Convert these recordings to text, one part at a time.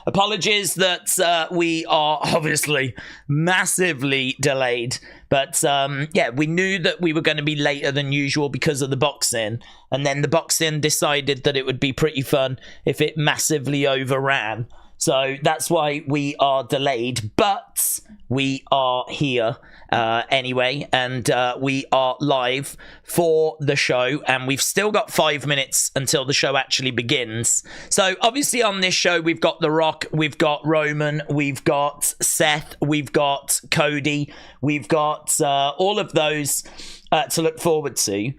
Apologies that we are obviously massively delayed, but yeah, we knew that we were going to be later than usual because of the boxing, and then the boxing decided that it would be pretty fun if it massively overran. So that's why we are delayed, but we are here anyway, and we are live for the show, and we've still got 5 minutes until the show actually begins. So obviously on this show, we've got The Rock, we've got Roman, we've got Seth, we've got Cody, we've got all of those to look forward to.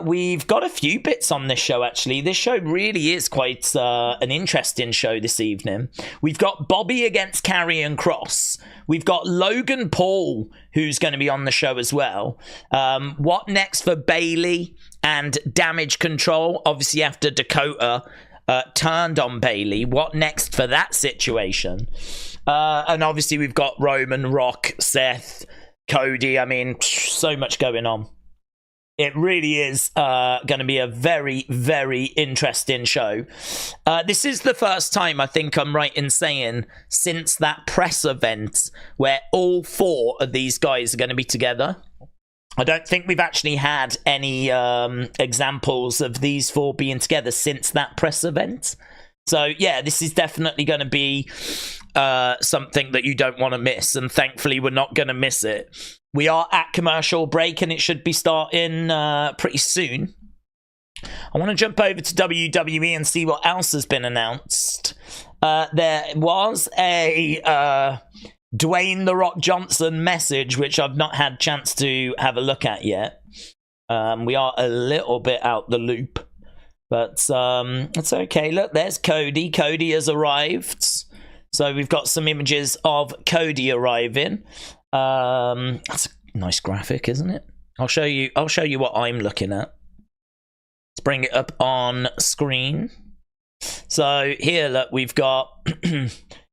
We've got a few bits on this show, actually. This show really is quite an interesting show this evening. We've got Bobby against Karrion Kross. We've got Logan Paul, who's going to be on the show as well. What next for Bayley and Damage Control? Obviously, after Dakota turned on Bayley, what next for that situation? And obviously, we've got Roman, Rock, Seth, Cody. I mean, so much going on. It really is going to be a very, very interesting show. This is the first time, I think I'm right in saying, since that press event where all four of these guys are going to be together. I don't think we've actually had any examples of these four being together since that press event. So, yeah, this is definitely going to be something that you don't want to miss, and thankfully we're not going to miss it. We are at commercial break, and it should be starting pretty soon. I want to jump over to WWE and see what else has been announced. There was a Dwayne "The Rock" Johnson message, which I've not had a chance to have a look at yet. We are a little bit out the loop, but it's okay. Look, there's Cody. Cody has arrived. So we've got some images of Cody arriving. That's a nice graphic, isn't it? I'll show you what I'm looking at. Let's bring it up on screen. So here, look, we've got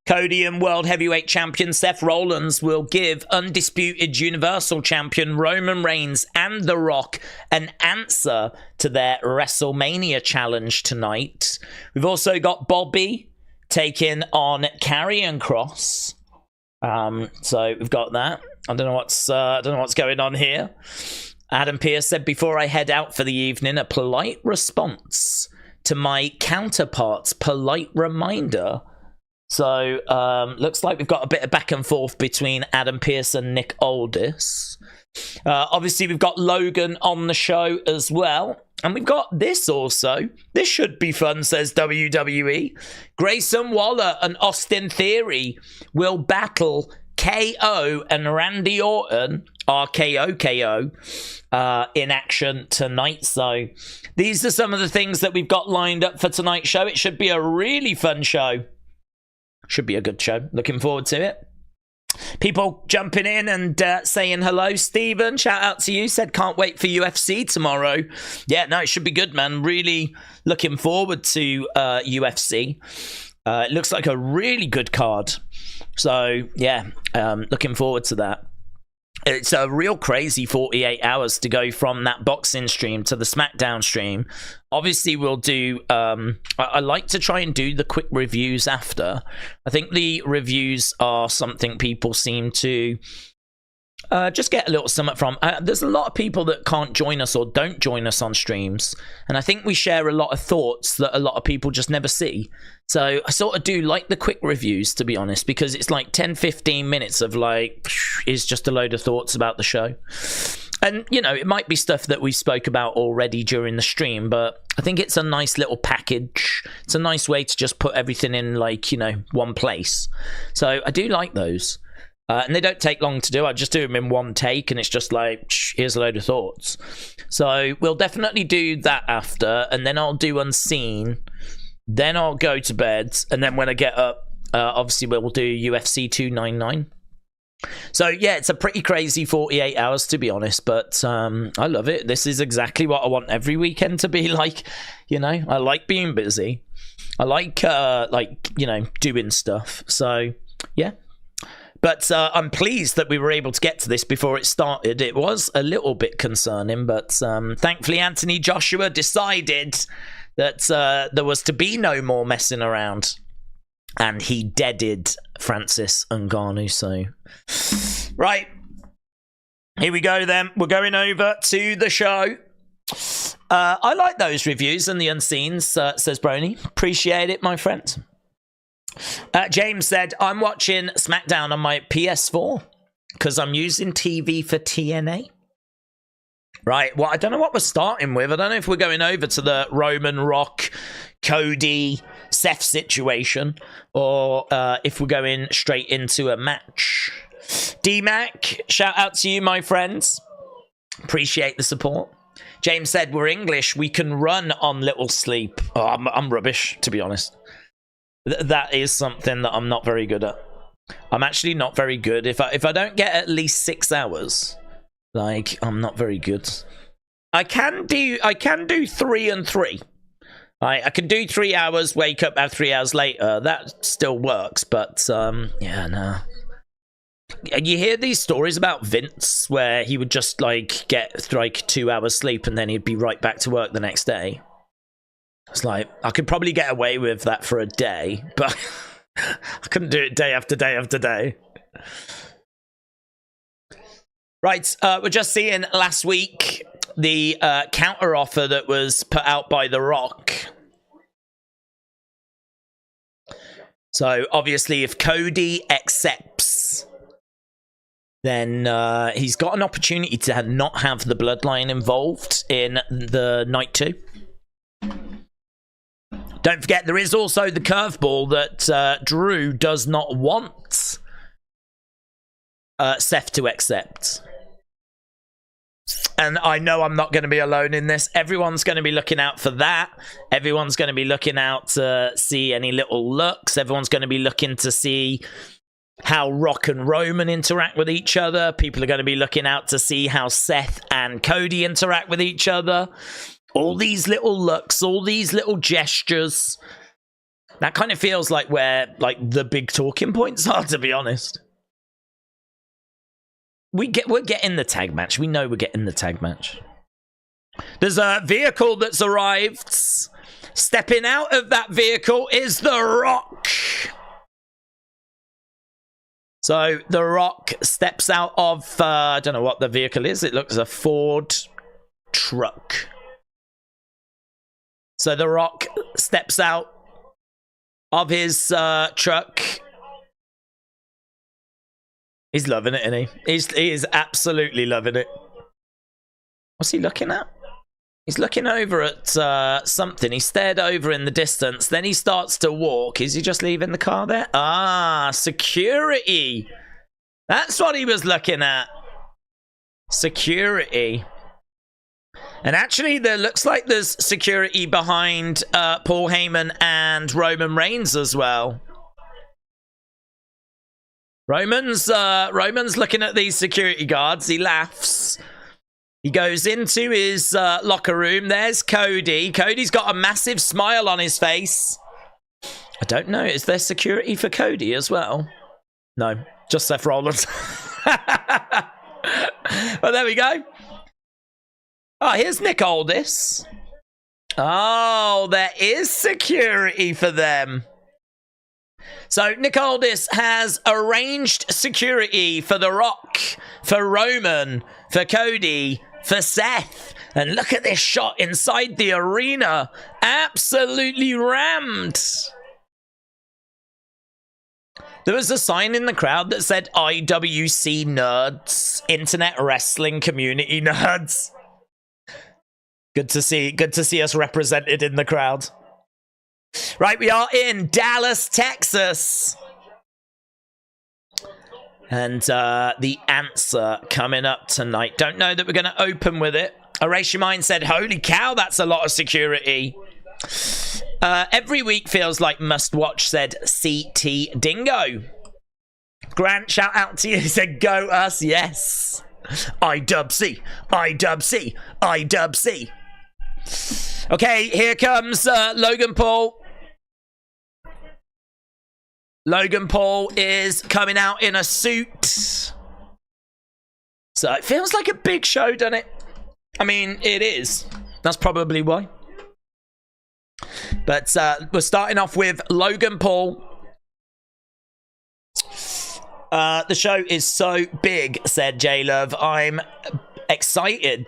Cody and World Heavyweight Champion Seth Rollins will give undisputed Universal Champion Roman Reigns and The Rock an answer to their WrestleMania challenge tonight. We've also got Bobby taking on Karrion Kross. So we've got that. I don't know what's going on here. Adam Pearce said, before I head out for the evening, a polite response to my counterpart's polite reminder. So looks like we've got a bit of back and forth between Adam Pearce and Nick Aldis. Obviously, we've got Logan on the show as well. And we've got this also. This should be fun, says WWE. Grayson Waller and Austin Theory will battle KO and Randy Orton, RKO in action tonight. So these are some of the things that we've got lined up for tonight's show. It should be a really fun show. Should be a good show. Looking forward to it. People jumping in and saying hello. Steven, shout out to you. Said, can't wait for UFC tomorrow. Yeah, no, it should be good, man. Really looking forward to UFC. It looks like a really good card. So, yeah, looking forward to that. It's a real crazy 48 hours to go from that boxing stream to the Smackdown stream. Obviously, we'll do... I like to try and do the quick reviews after. I think the reviews are something people seem to just get a little something from. There's a lot of people that can't join us or don't join us on streams. And I think we share a lot of thoughts that a lot of people just never see. So I sort of do like the quick reviews, to be honest, because it's like 10-15 minutes of like, is just a load of thoughts about the show. And, you know, it might be stuff that we spoke about already during the stream, but I think it's a nice little package. It's a nice way to just put everything in, like, you know, one place. So I do like those. And they don't take long to do. I just do them in one take, and it's just like, here's a load of thoughts. So we'll definitely do that after, and then I'll do Unseen. Then I'll go to bed, and then when I get up, obviously we'll do UFC 299. So yeah, it's a pretty crazy 48 hours, to be honest, but I love it. This is exactly what I want every weekend to be like. You know, I like being busy. I like you know, doing stuff. So yeah. But I'm pleased that we were able to get to this before it started. It was a little bit concerning, but thankfully Anthony Joshua decided that there was to be no more messing around. And he deaded Francis Ngannou. So, right. Here we go then. We're going over to the show. I like those reviews and the unseens, says Brony. Appreciate it, my friend. James said, I'm watching Smackdown on my PS4 because I'm using TV for TNA. Right, well, I don't know what we're starting with. I don't know if we're going over to the Roman, Rock, Cody, Seth situation, or if we're going straight into a match. D-Mac, shout out to you, my friends. Appreciate the support. James said, we're English. We can run on little sleep. Oh, I'm rubbish, to be honest. That is something that I'm not very good at. I'm actually not very good. If I don't get at least 6 hours, like, I'm not very good. I can do 3 and 3. I can do 3 hours, wake up, have 3 hours later. That still works, but yeah, no. You hear these stories about Vince where he would just like get like 2 hours sleep and then he'd be right back to work the next day. It's like, I could probably get away with that for a day, but I couldn't do it day after day after day. Right, we're just seeing last week the counter offer that was put out by The Rock. So obviously if Cody accepts, then he's got an opportunity to not have the bloodline involved in the Night 2. Don't forget, there is also the curveball that Drew does not want Seth to accept. And I know I'm not going to be alone in this. Everyone's going to be looking out for that. Everyone's going to be looking out to see any little looks. Everyone's going to be looking to see how Rock and Roman interact with each other. People are going to be looking out to see how Seth and Cody interact with each other. All these little looks, all these little gestures. That kind of feels like where like the big talking points are, to be honest. We're getting the tag match. We know we're getting the tag match. There's a vehicle that's arrived. Stepping out of that vehicle is The Rock. So The Rock steps out of, I don't know what the vehicle is. It looks a Ford truck. So The Rock steps out of his truck. He's loving it, isn't he? He is absolutely loving it. What's he looking at? He's looking over at something. He stared over in the distance. Then he starts to walk. Is he just leaving the car there? Ah, security. That's what he was looking at. Security. And actually, there looks like there's security behind Paul Heyman and Roman Reigns as well. Roman's looking at these security guards. He laughs. He goes into his locker room. There's Cody. Cody's got a massive smile on his face. I don't know. Is there security for Cody as well? No, just Seth Rollins. Well, there we go. Oh, here's Nick Aldis. Oh, there is security for them. So Nick Aldis has arranged security for The Rock, for Roman, for Cody, for Seth. And look at this shot inside the arena. Absolutely rammed. There was a sign in the crowd that said IWC nerds, internet wrestling community nerds. Good to see us represented in the crowd. Right, we are in Dallas, Texas. And the answer coming up tonight. Don't know that we're going to open with it. Erase Your Mind said, holy cow, that's a lot of security. Every week feels like must watch, said CT Dingo. Grant, shout out to you. He said, go us, yes. IWC, IWC, IWC. Okay, here comes Logan Paul. Logan Paul is coming out in a suit. So it feels like a big show, doesn't it? I mean, it is. That's probably why. But we're starting off with Logan Paul The show is so big, said J-Love. I'm excited.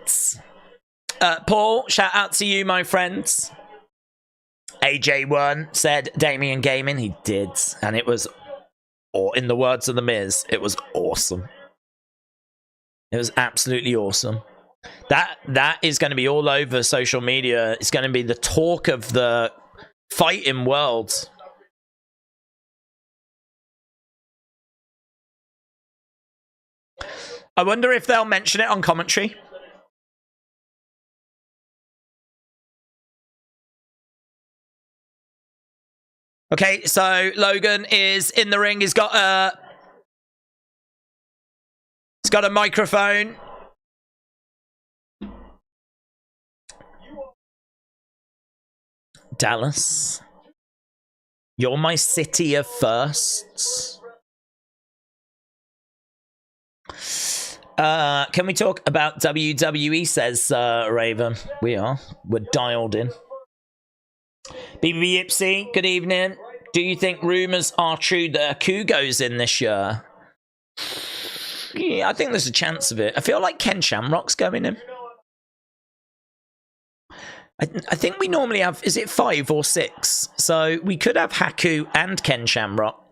Paul, shout out to you, my friends. AJ1 said Damien Gaming. He did. And it was, or in the words of The Miz, it was awesome. It was absolutely awesome. That is going to be all over social media. It's going to be the talk of the fighting world. I wonder if they'll mention it on commentary. Okay, so Logan is in the ring. He's got a microphone. Dallas, you're my city of firsts. Can we talk about WWE, says Raven. We're dialed in. BB Ipsy, good evening. Do you think rumours are true that a coup goes in this year? Yeah, I think there's a chance of it. I feel like Ken Shamrock's going in. I think we normally have, is it 5 or 6? So we could have Haku and Ken Shamrock.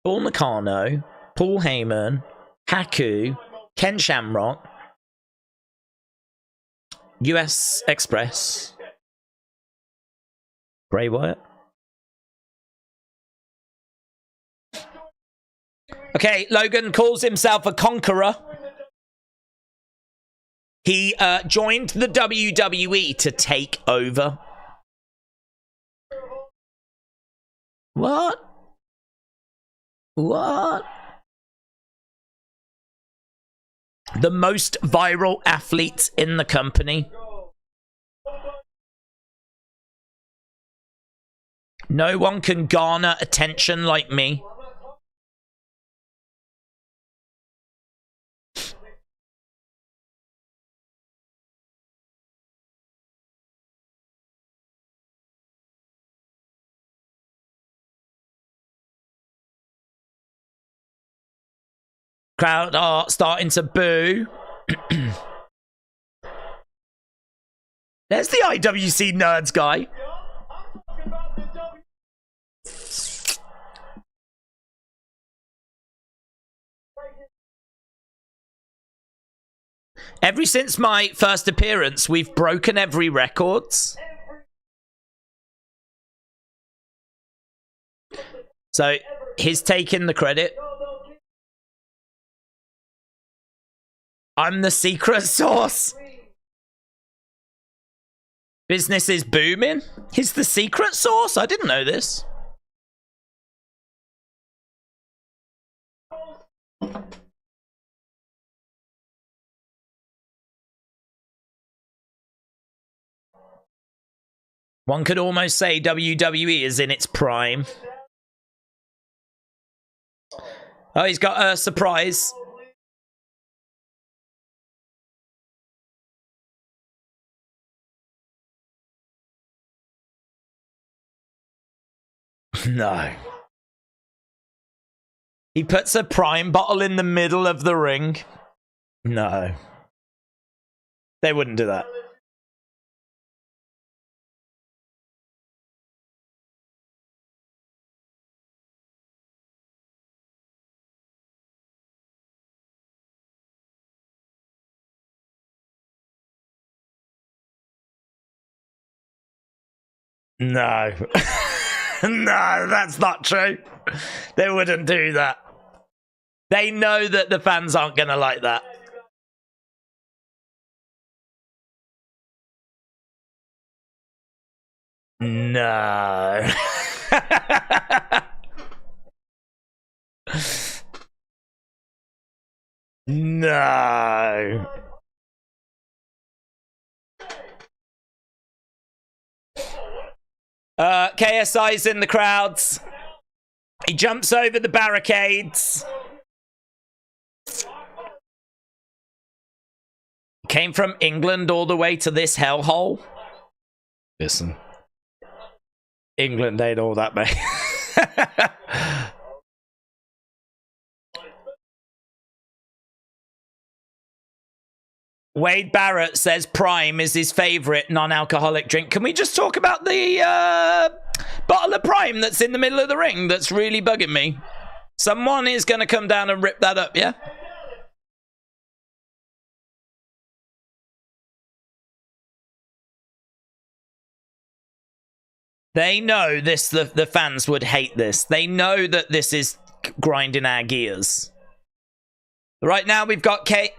Paul Nakano, Paul Heyman, Haku, Ken Shamrock, US Express, Bray Wyatt. Okay, Logan calls himself a conqueror. He joined the WWE to take over. What? What? The most viral athlete in the company. No one can garner attention like me. Crowd are starting to boo. There's the IWC nerds guy. Ever since my first appearance, we've broken every records. So he's taking the credit. I'm the secret sauce. Business is booming. He's the secret sauce? I didn't know this. One could almost say WWE is in its prime. Oh, he's got a surprise. No. He puts a prime bottle in the middle of the ring. No. They wouldn't do that. No. No, that's not true. They wouldn't do that. They know that the fans aren't going to like that. No. No. KSI's in the crowds. He jumps over the barricades. Came from England all the way to this hellhole. Listen. England ain't all that, mate. Wade Barrett says Prime is his favorite non-alcoholic drink. Can we just talk about the bottle of Prime that's in the middle of the ring that's really bugging me? Someone is going to come down and rip that up, yeah? They know this. The fans would hate this. They know that this is grinding our gears. Right now we've got Kate.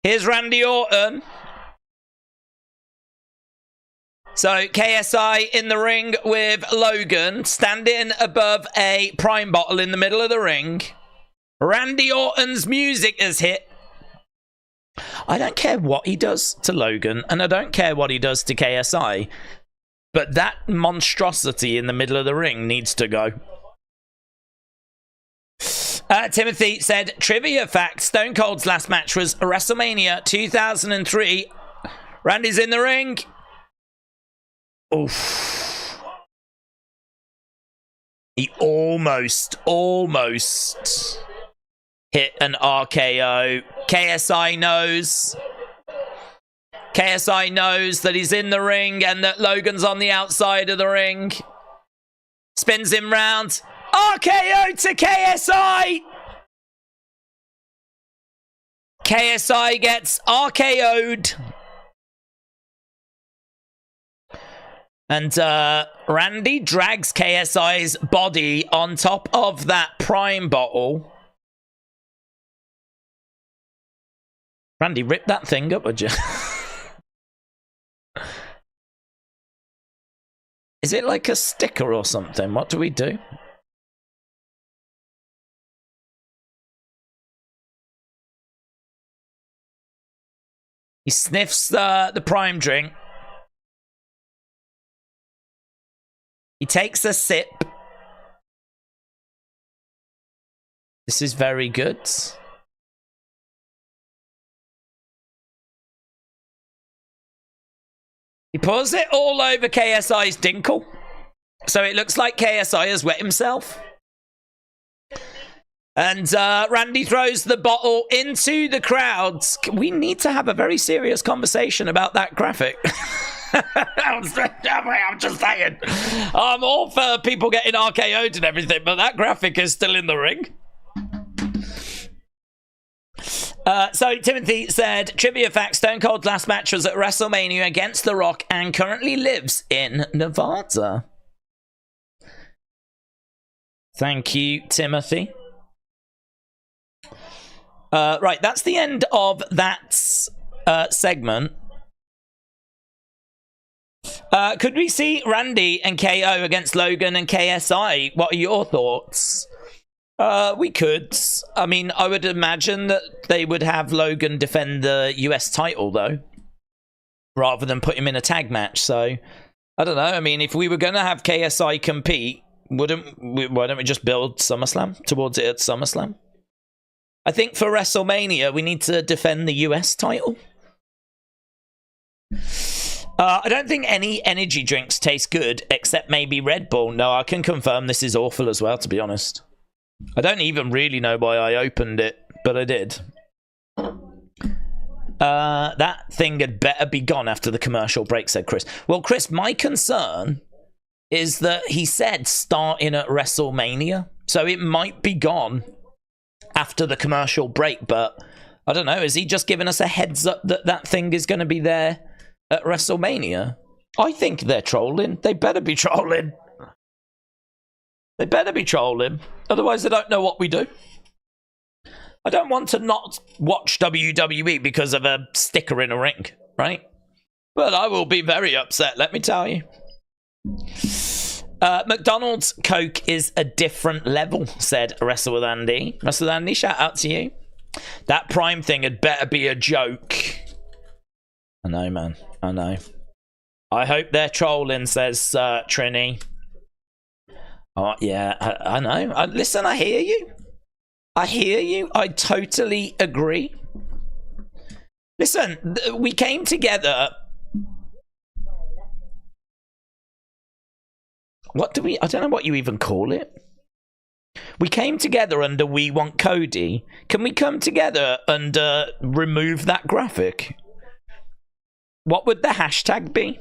Here's Randy Orton. So KSI in the ring with Logan, standing above a Prime bottle in the middle of the ring. Randy Orton's music has hit. I don't care what he does to Logan, and I don't care what he does to KSI, but that monstrosity in the middle of the ring needs to go. Timothy said, trivia fact, Stone Cold's last match was WrestleMania 2003. Randy's in the ring. Oof. He almost hit an RKO. KSI knows. KSI knows that he's in the ring and that Logan's on the outside of the ring. Spins him round. RKO to KSI. KSI gets RKO'd. And Randy drags KSI's body on top of that Prime bottle. Randy, rip that thing up, would you? Is it like a sticker or something? What do we do? He sniffs the Prime drink. He takes a sip. This is very good. He pours it all over KSI's dinkle. So it looks like KSI has wet himself. And Randy throws the bottle into the crowds. We need to have a very serious conversation about that graphic. I'm just saying. I'm all for people getting RKO'd and everything, but that graphic is still in the ring. So Timothy said, trivia fact, Stone Cold's last match was at WrestleMania against The Rock and currently lives in Nevada. Thank you, Timothy. Right, that's the end of that segment. Could we see Randy and KO against Logan and KSI? What are your thoughts? We could. I mean, I would imagine that they would have Logan defend the US title, though, rather than put him in a tag match. So, I don't know. I mean, if we were going to have KSI compete, why don't we just build SummerSlam towards it at SummerSlam? I think for WrestleMania, we need to defend the US title. I don't think any energy drinks taste good, except maybe Red Bull. No, I can confirm this is awful as well, to be honest. I don't even really know why I opened it, but I did. That thing had better be gone after the commercial break, said Chris. Well, Chris, my concern is that he said starting at WrestleMania, so it might be gone after the commercial break, but I don't know. Is he just giving us a heads up that that thing is going to be there at WrestleMania? I think they're trolling. They better be trolling. They better be trolling. Otherwise, they don't know what we do. I don't want to not watch WWE because of a sticker in a ring, right? But I will be very upset, let me tell you. McDonald's Coke is a different level, said Wrestle with Andy. Wrestle with Andy, shout out to you. That Prime thing had better be a joke. I know, man. I know. I hope they're trolling, says Trini. Oh, yeah, I know. Listen, I hear you. I hear you. I totally agree. Listen, we came together. What do we... I don't know what you even call it. We came together under We Want Cody. Can we come together and remove that graphic? What would the hashtag be?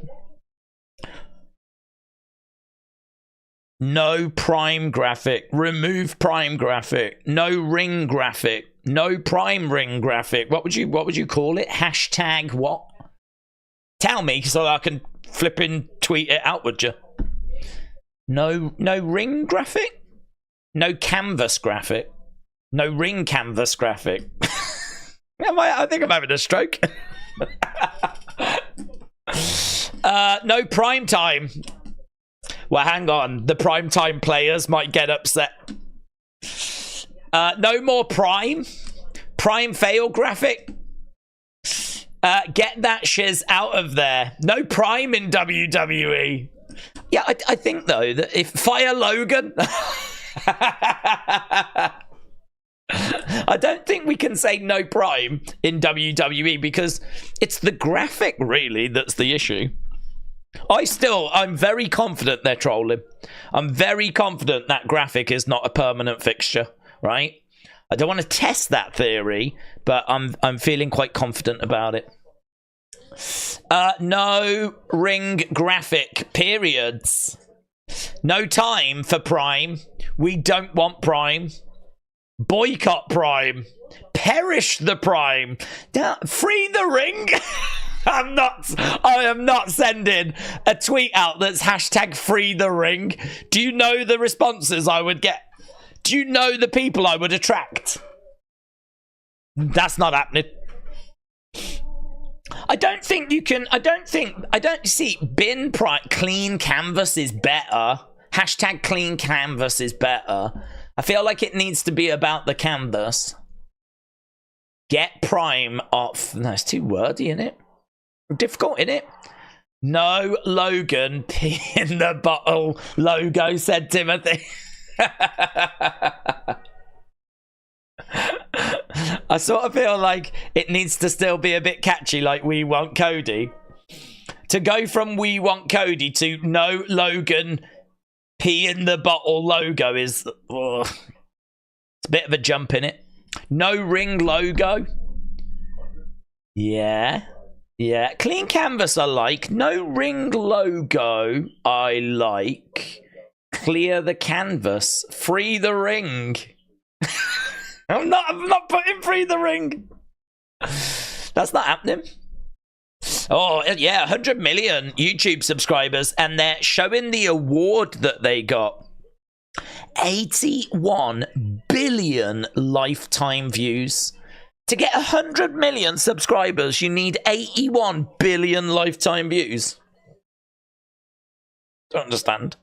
No prime graphic. Remove prime graphic. No ring graphic. No prime ring graphic. What would you call it? Hashtag what? Tell me so I can flipping tweet it out, would you? No ring graphic? No canvas graphic? No ring canvas graphic? I think I'm having a stroke. No prime time. Well, hang on. The prime time players might get upset. No more prime. Prime fail graphic. Get that shiz out of there. No prime in WWE. Yeah, I think, though, that if fire Logan... I don't think we can say no prime in WWE because it's the graphic, really, that's the issue. I'm very confident they're trolling. I'm very confident that graphic is not a permanent fixture, right? I don't want to test that theory, but I'm feeling quite confident about it. No ring graphic periods. No time for prime. We don't want prime. Boycott prime. Perish the prime. Free the ring. I am not sending a tweet out that's hashtag free the ring. Do you know the responses I would get? Do you know the people I would attract? That's not happening. I don't think you can. I don't see bin prime. Clean canvas is better. Hashtag clean canvas is better. I feel like it needs to be about the canvas. Get prime off. No, it's too wordy, isn't it? Difficult, isn't it? No Logan pee in the bottle logo, said Timothy. I sort of feel like it needs to still be a bit catchy, like We Want Cody. To go from We Want Cody to no Logan pee in the bottle logo is... it's a bit of a jump in it. No ring logo. Yeah. Yeah. Clean canvas I like. No ring logo I like. Clear the canvas. Free the ring. I'm not putting free the ring. That's not happening. Oh, yeah, 100 million YouTube subscribers, and they're showing the award that they got. 81 billion lifetime views. To get 100 million subscribers, you need 81 billion lifetime views. Don't understand.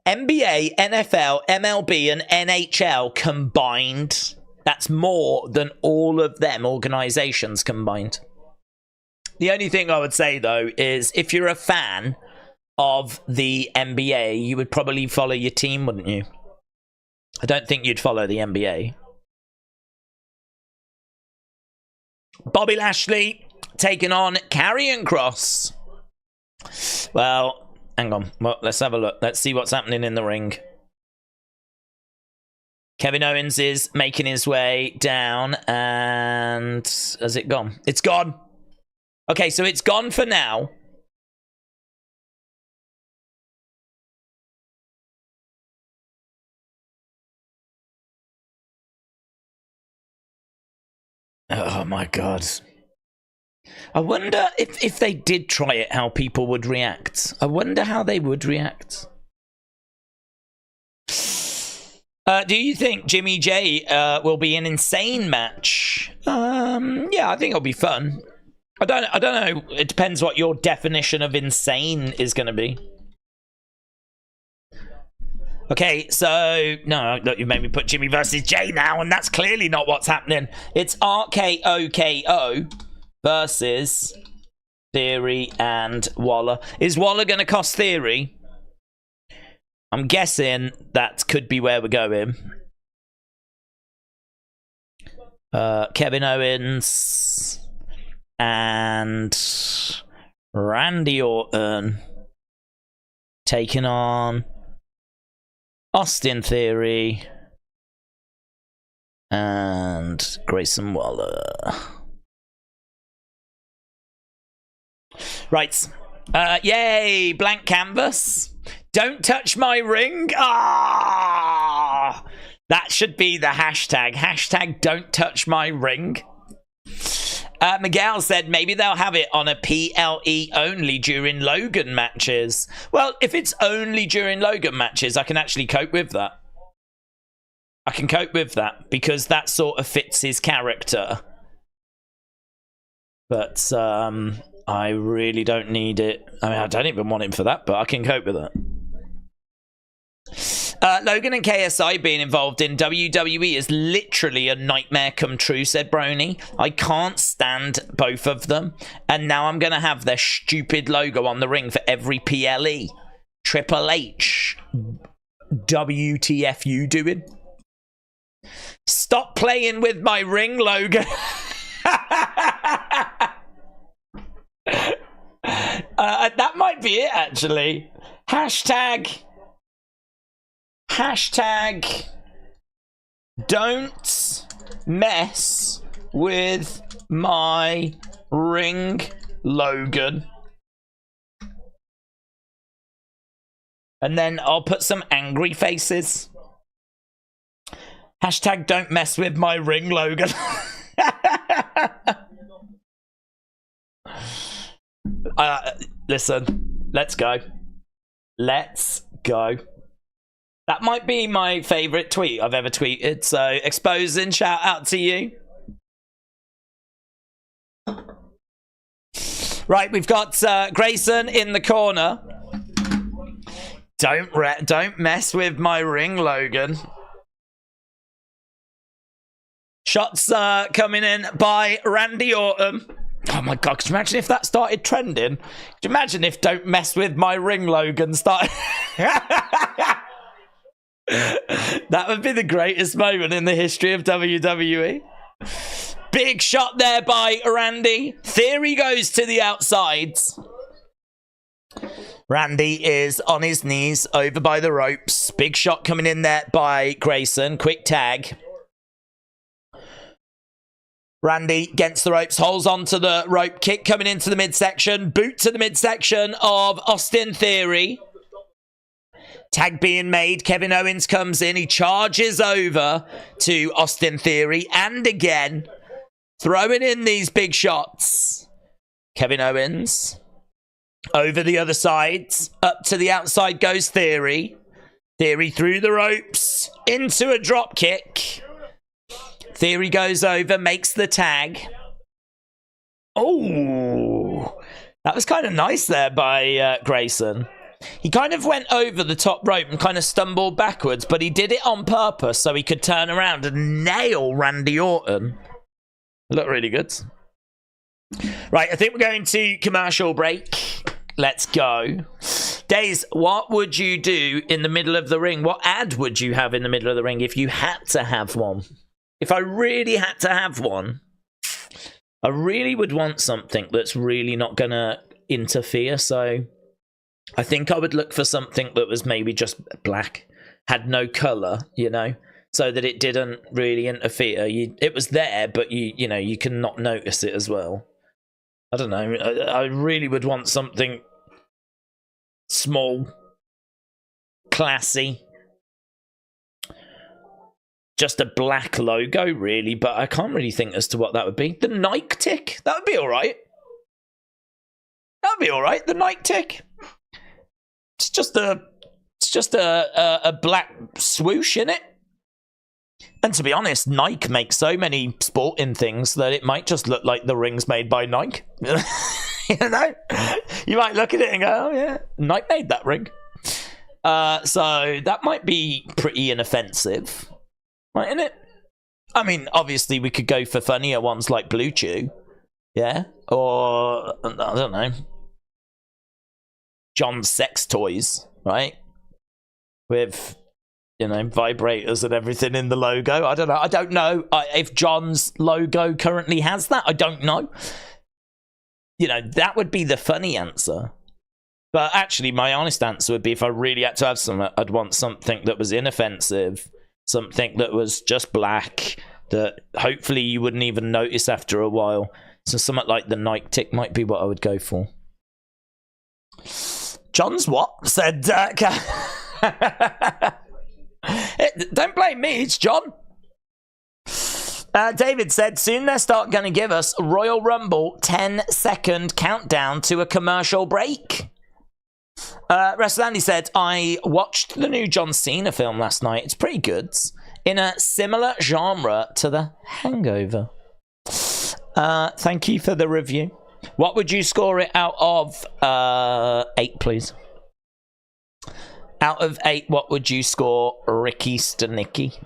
NBA, NFL, MLB, and NHL combined. That's more than all of them organizations combined. The only thing I would say, though, is if you're a fan of the NBA, you would probably follow your team, wouldn't you? I don't think you'd follow the NBA. Bobby Lashley taking on Karrion Kross. Well, hang on. Well, let's have a look. Let's see what's happening in the ring. Kevin Owens is making his way down, and has it gone? It's gone. Okay, so it's gone for now. Oh my god. I wonder if they did try it, how people would react. I wonder how they would react. Do you think Jimmy J will be an insane match? Yeah, I think it'll be fun. I don't know. It depends what your definition of insane is going to be. Okay, so no, look, you made me put Jimmy versus Jay now, and that's clearly not what's happening. It's RKOKO versus Theory and Waller. Is Waller going to cost Theory? I'm guessing that could be where we're going. Kevin Owens and Randy Orton taking on Austin Theory and Grayson Waller. Right. Yay, blank canvas. Don't touch my ring. Ah, that should be the hashtag. Hashtag don't touch my ring. Miguel said maybe they'll have it on a PLE only during Logan matches. Well, if it's only during Logan matches, I can actually cope with that. I can cope with that because that sort of fits his character. But I really don't need it. I mean, I don't even want him for that, but I can cope with it. Logan and KSI being involved in WWE is literally a nightmare come true, said Brony. I can't stand both of them. And now I'm going to have their stupid logo on the ring for every PLE. Triple H. WTF you doing? Stop playing with my ring, Logan. That might be it, actually. Hashtag don't mess with my ring, Logan. And then I'll put some angry faces. Hashtag don't mess with my ring, Logan. Listen, let's go. Let's go. That might be my favorite tweet I've ever tweeted. So, exposing, shout out to you. Right, we've got Grayson in the corner. Don't mess with my ring, Logan. Shots coming in by Randy Orton. Oh my god, could you imagine if that started trending? Could you imagine if don't mess with my ring, Logan started... That would be the greatest moment in the history of WWE. Big shot there by Randy. Theory goes to the outsides. Randy is on his knees over by the ropes. Big shot coming in there by Grayson. Quick tag. Randy against the ropes, holds onto the rope, kick coming into the midsection, boot to the midsection of Austin Theory. Tag being made, Kevin Owens comes in, he charges over to Austin Theory, and again, throwing in these big shots. Kevin Owens, over the other side, up to the outside goes Theory. Theory through the ropes, into a drop kick. Theory goes over, makes the tag. Oh, that was kind of nice there by Grayson. He kind of went over the top rope and kind of stumbled backwards, but he did it on purpose so he could turn around and nail Randy Orton. Looked really good. Right, I think we're going to commercial break. Let's go. Days, what would you do in the middle of the ring? What ad would you have in the middle of the ring if you had to have one? If I really had to have one, I really would want something that's really not going to interfere. So I think I would look for something that was maybe just black, had no colour, you know, so that it didn't really interfere. It was there, but you know, you can not notice it as well. I don't know. I really would want something small, classy. Just a black logo, really, but I can't really think as to what that would be. The Nike tick? That would be alright. That would be alright, the Nike tick. It's just a black swoosh in it. And to be honest, Nike makes so many sporting things that it might just look like the ring's made by Nike. You know? You might look at it and go, oh yeah, Nike made that ring. So that might be pretty inoffensive. Mightn't it? I mean, obviously we could go for funnier ones like Blue Chew. Yeah? Or, I don't know. John's sex toys, right? With, you know, vibrators and everything in the logo. I don't know. I don't know if John's logo currently has that. I don't know. You know, that would be the funny answer. But actually, my honest answer would be if I really had to have something, I'd want something that was inoffensive, something that was just black, that hopefully you wouldn't even notice after a while. So something like the Nike tick might be what I would go for. John's what? Said, don't blame me, it's John. David said, soon they're going to give us Royal Rumble 10-second countdown to a commercial break. Wrestlandy said, I watched the new John Cena film last night. It's pretty good. In a similar genre to The Hangover. Thank you for the review. What would you score it out of 8, please? Out of 8, what would you score Ricky Stanicky?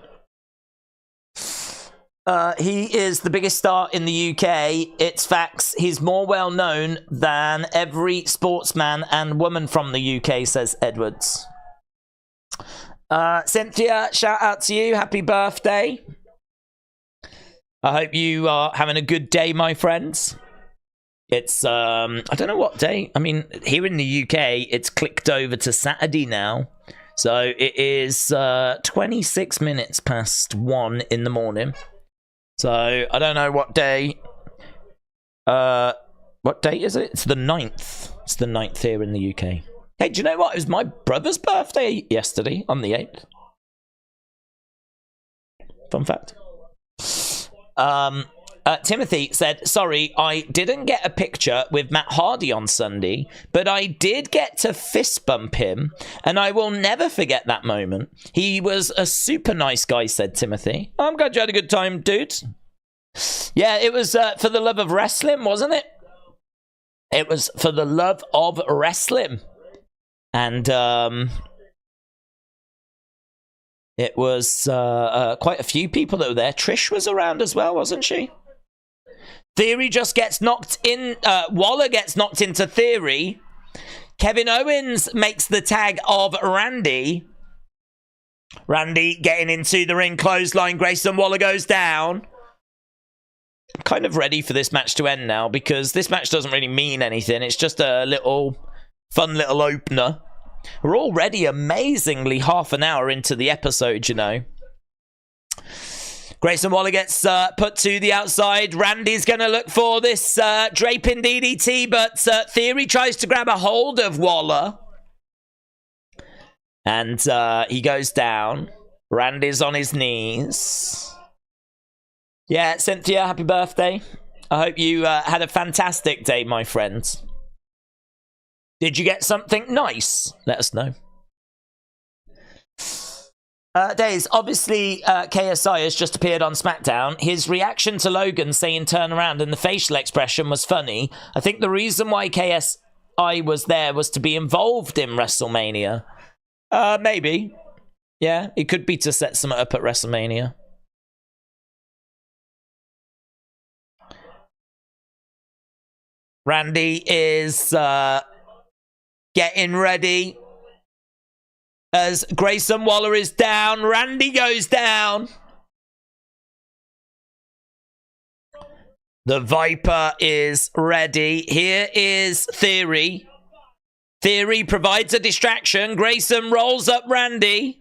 He is the biggest star in the UK. It's facts. He's more well known than every sportsman and woman from the UK, says Edwards. Cynthia, shout out to you. Happy birthday. I hope you are having a good day, my friends. It's, I don't know what day. I mean, here in the UK, it's clicked over to Saturday now. So it is 26 minutes past 1 in the morning. So I don't know what day. What date is it? It's the 9th. It's the 9th here in the UK. Hey, do you know what? It was my brother's birthday yesterday on the 8th. Fun fact. Timothy said, sorry, I didn't get a picture with Matt Hardy on Sunday, but I did get to fist bump him, and I will never forget that moment. He was a super nice guy, said Timothy. I'm glad you had a good time, dude. Yeah, it was for the love of wrestling, wasn't it? It was for the love of wrestling. And it was quite a few people that were there. Trish was around as well, wasn't she? Theory just gets knocked in. Waller gets knocked into Theory. Kevin Owens makes the tag of Randy. Randy getting into the ring, clothesline. Grayson Waller goes down. I'm kind of ready for this match to end now because this match doesn't really mean anything. It's just a fun little opener. We're already amazingly half an hour into the episode, you know. Grayson Waller gets put to the outside. Randy's going to look for this draping DDT, but Theory tries to grab a hold of Waller. And he goes down. Randy's on his knees. Yeah, Cynthia, happy birthday. I hope you had a fantastic day, my friends. Did you get something nice? Let us know. Days, obviously KSI has just appeared on SmackDown. His reaction to Logan saying turn around and the facial expression was funny. I think the reason why KSI was there was to be involved in WrestleMania. Maybe. Yeah, it could be to set something up at WrestleMania. Randy is getting ready. As Grayson Waller is down, Randy goes down. The Viper is ready. Here is Theory. Theory provides a distraction. Grayson rolls up Randy.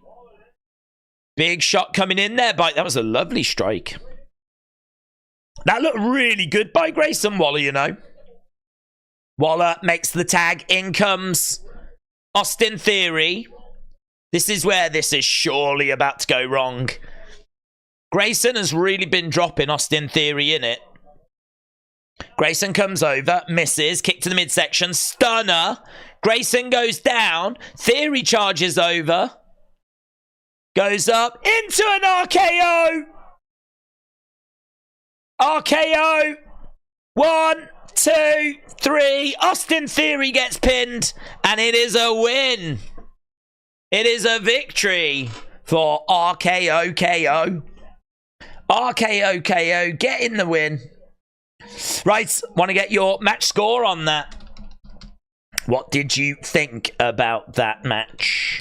Big shot coming in there. That was a lovely strike. That looked really good by Grayson Waller, you know. Waller makes the tag. In comes Austin Theory. This is where this is surely about to go wrong. Grayson has really been dropping Austin Theory in it. Grayson comes over, misses, kick to the midsection, stunner. Grayson goes down. Theory charges over. Goes up into an RKO. RKO. 1, 2, 3. Austin Theory gets pinned, and it is a win. It is a victory for RKO KO. RKO KO getting the win. Right, want to get your match score on that. What did you think about that match?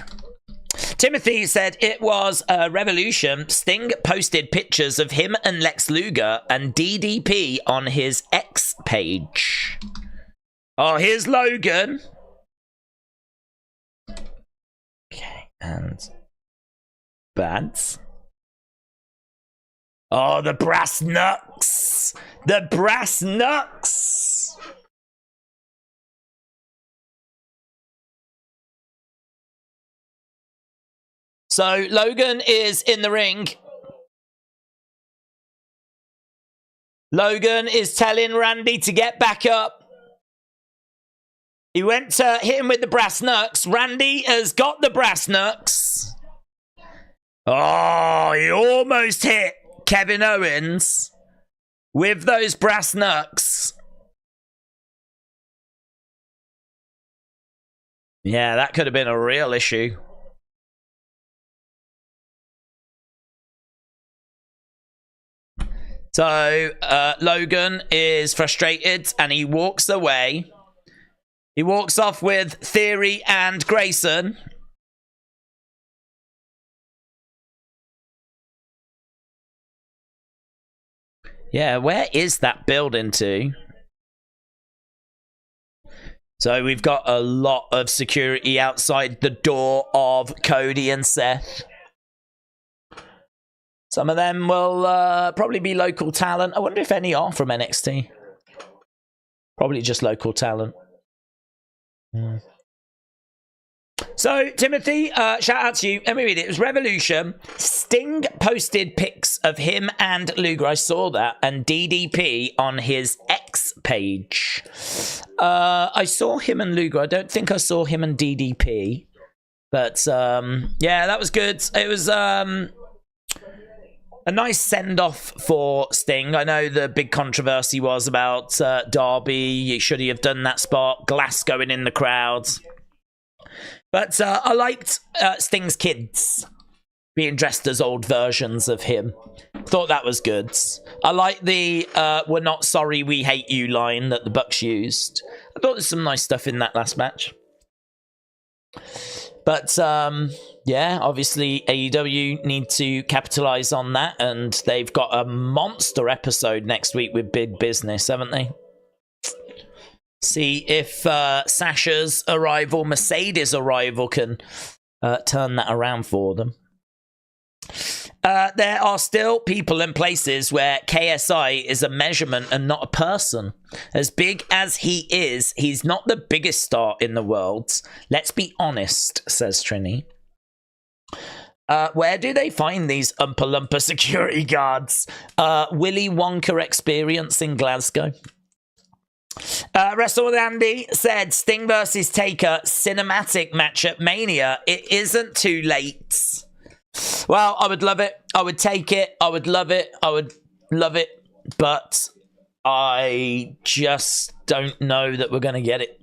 Timothy said it was a revolution. Sting posted pictures of him and Lex Luger and DDP on his X page. Oh, here's Logan. and Bads. Oh, the brass knucks! The brass knucks! So Logan is in the ring. Logan is telling Randy to get back up. He went to hit him with the brass knucks. Randy has got the brass knucks. Oh, he almost hit Kevin Owens with those brass knucks. Yeah, that could have been a real issue. So, Logan is frustrated and he walks away. He walks off with Theory and Grayson. Yeah, where is that building to? So we've got a lot of security outside the door of Cody and Seth. Some of them will probably be local talent. I wonder if any are from NXT. Probably just local talent. So, Timothy, shout out to you. Let me read it. It was Revolution. Sting posted pics of him and Luger. I saw that. And DDP on his X page. I saw him and Luger. I don't think I saw him and DDP. But, yeah, that was good. It was a nice send-off for Sting. I know the big controversy was about Darby. Should he have done that spot? Glass going in the crowd. But I liked Sting's kids being dressed as old versions of him. Thought that was good. I like the "we're not sorry, we hate you" line that the Bucks used. I thought there's some nice stuff in that last match. But yeah, obviously AEW need to capitalize on that, and they've got a monster episode next week with Big Business, haven't they? See if Sasha's arrival, Mercedes' arrival can turn that around for them. There are still people and places where KSI is a measurement and not a person. As big as he is, he's not the biggest star in the world. Let's be honest, says Trini. Where do they find these Oompa Loompa security guards? Willy Wonka experience in Glasgow. Wrestle with Andy said Sting versus Taker cinematic match at Mania. It isn't too late. Well, I would love it. I would take it. I would love it. I would love it. But I just don't know that we're going to get it.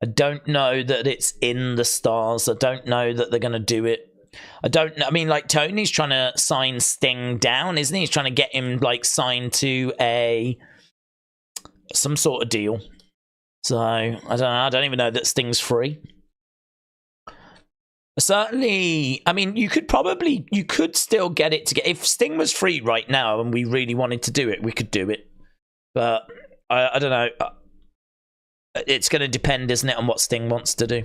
I don't know that it's in the stars. I don't know that they're going to do it. I don't know. I mean, like, Tony's trying to sign Sting down, isn't he? He's trying to get him, like, signed to some sort of deal. So, I don't know. I don't even know that Sting's free. Certainly, I mean, you could still get it to get. If Sting was free right now and we really wanted to do it, we could do it. But I don't know. It's going to depend, isn't it, on what Sting wants to do.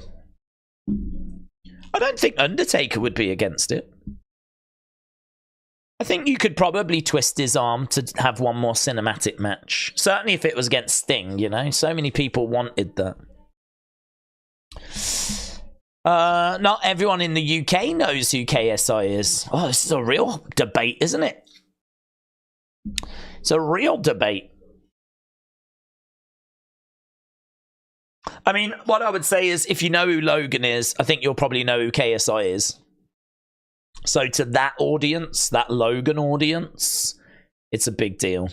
I don't think Undertaker would be against it. I think you could probably twist his arm to have one more cinematic match. Certainly if it was against Sting, you know. So many people wanted that. Not everyone in the UK knows who KSI is. Oh, this is a real debate, isn't it? It's a real debate. I mean, what I would say is, if you know who Logan is, I think you'll probably know who KSI is. So to that audience, that Logan audience, it's a big deal.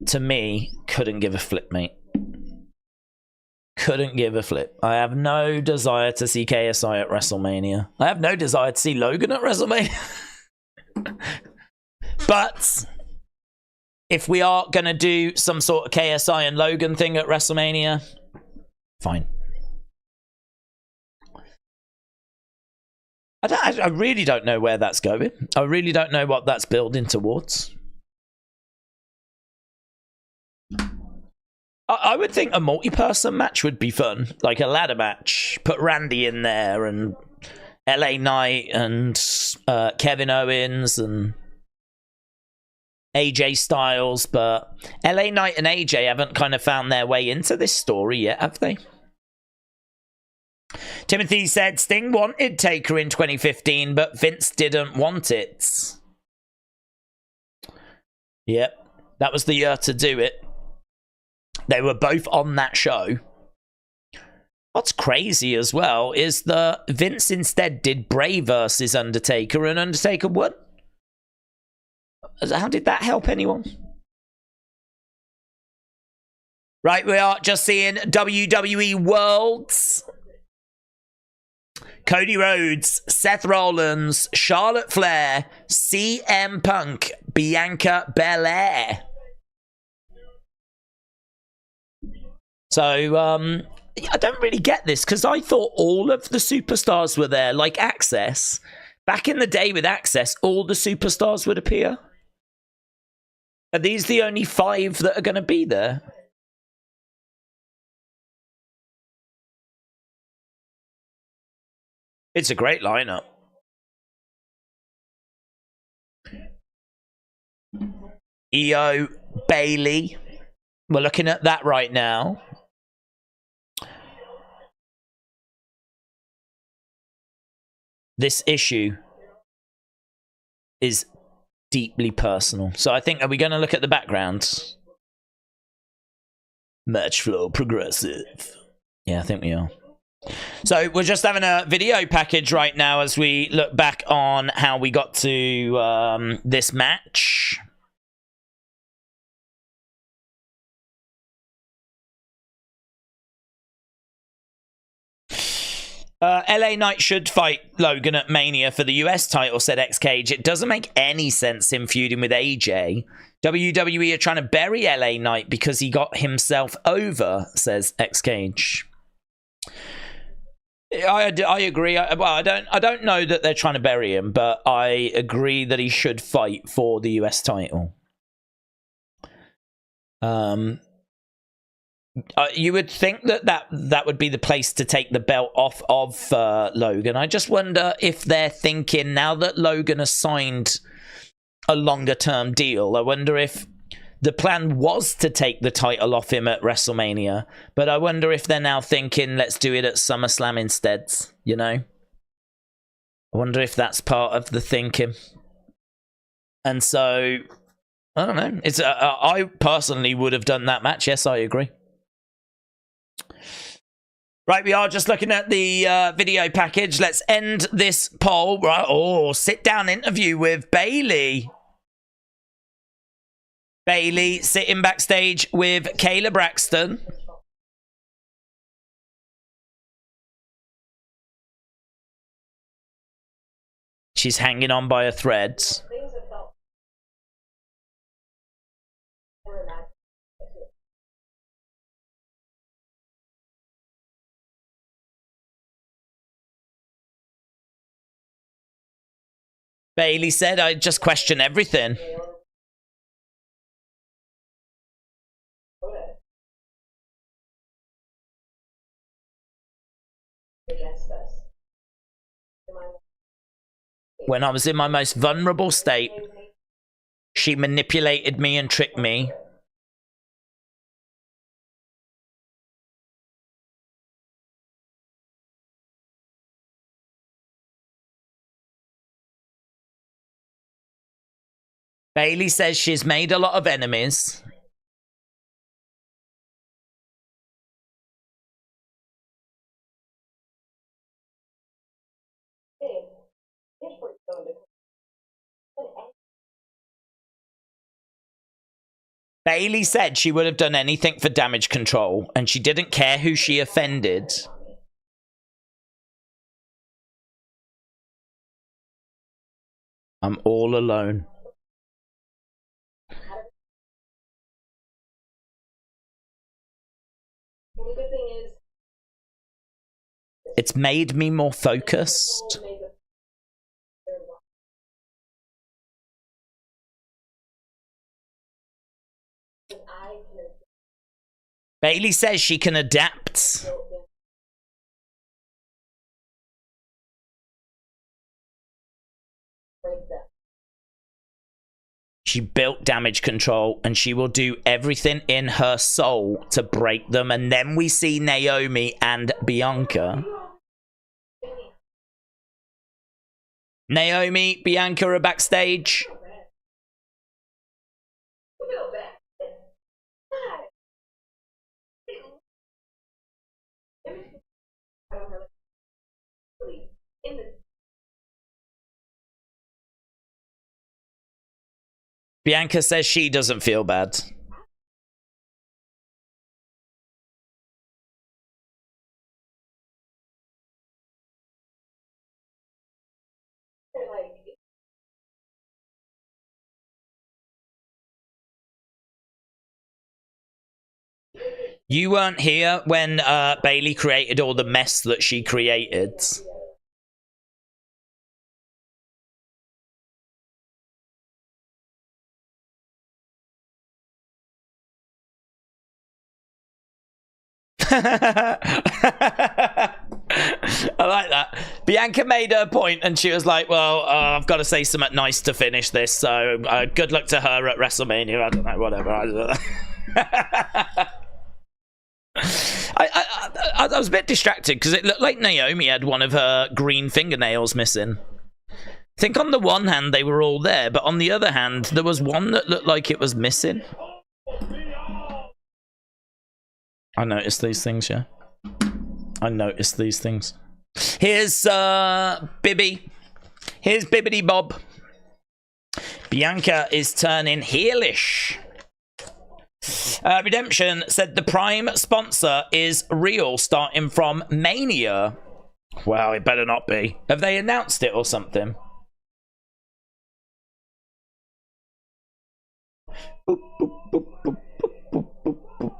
To me, couldn't give a flip, mate. Couldn't give a flip. I have no desire to see KSI at WrestleMania. I have no desire to see Logan at WrestleMania. But if we are going to do some sort of KSI and Logan thing at WrestleMania, fine. I really don't know where that's going. I really don't know what that's building towards. I would think a multi-person match would be fun, like a ladder match. Put Randy in there and LA Knight and Kevin Owens and AJ Styles, but LA Knight and AJ haven't kind of found their way into this story yet, have they? Timothy said Sting wanted Taker in 2015, but Vince didn't want it. Yep, that was the year to do it. They were both on that show. What's crazy as well is that Vince instead did Bray versus Undertaker and Undertaker won. How did that help anyone? Right, we are just seeing WWE Worlds. Cody Rhodes, Seth Rollins, Charlotte Flair, CM Punk, Bianca Belair. So, I don't really get this because I thought all of the superstars were there, like Access. Back in the day with Access, all the superstars would appear. Are these the only 5 that are going to be there? It's a great lineup. Io, Bailey. We're looking at that right now. This issue is deeply personal. So I think, are we going to look at the backgrounds? Match flow progressive. Yeah, I think we are. So we're just having a video package right now as we look back on how we got to this match. LA Knight should fight Logan at Mania for the US title, said X-Cage. It doesn't make any sense him feuding with AJ. WWE are trying to bury LA Knight because he got himself over, says X-Cage. I agree. I don't know that they're trying to bury him, but I agree that he should fight for the US title. You would think that would be the place to take the belt off of Logan. I just wonder if they're thinking, now that Logan has signed a longer term deal, I wonder if the plan was to take the title off him at WrestleMania, but I wonder if they're now thinking, let's do it at SummerSlam instead, you know? I wonder if that's part of the thinking. And so, I don't know. It's I personally would have done that match. Yes, I agree. Right, we are just looking at the video package. Let's end this poll. Right, sit down interview with Bailey. Bailey sitting backstage with Kayla Braxton. She's hanging on by a thread. Bailey said, I just question everything. When I was in my most vulnerable state, she manipulated me and tricked me. Bailey says she's made a lot of enemies. Bailey said she would have done anything for damage control, and she didn't care who she offended. I'm all alone. It's made me more focused. Bailey says she can adapt. She built damage control, and she will do everything in her soul to break them. And then we see Naomi and Bianca. Naomi, Bianca are backstage. Bianca says she doesn't feel bad. You weren't here when Bailey created all the mess that she created. I like that. Bianca made her point and she was like, well, I've got to say something nice to finish this, so good luck to her at WrestleMania. I don't know, whatever. I was a bit distracted because it looked like Naomi had one of her green fingernails missing. I think on the one hand they were all there, but on the other hand there was one that looked like it was missing. I noticed these things, yeah. I noticed these things. Here's Bibby. Here's Bibbidi Bob. Bianca is turning heelish. Redemption said the Prime sponsor is real starting from Mania. Well, it better not be. Have they announced it or something? Boop, boop, boop, boop, boop, boop, boop, boop.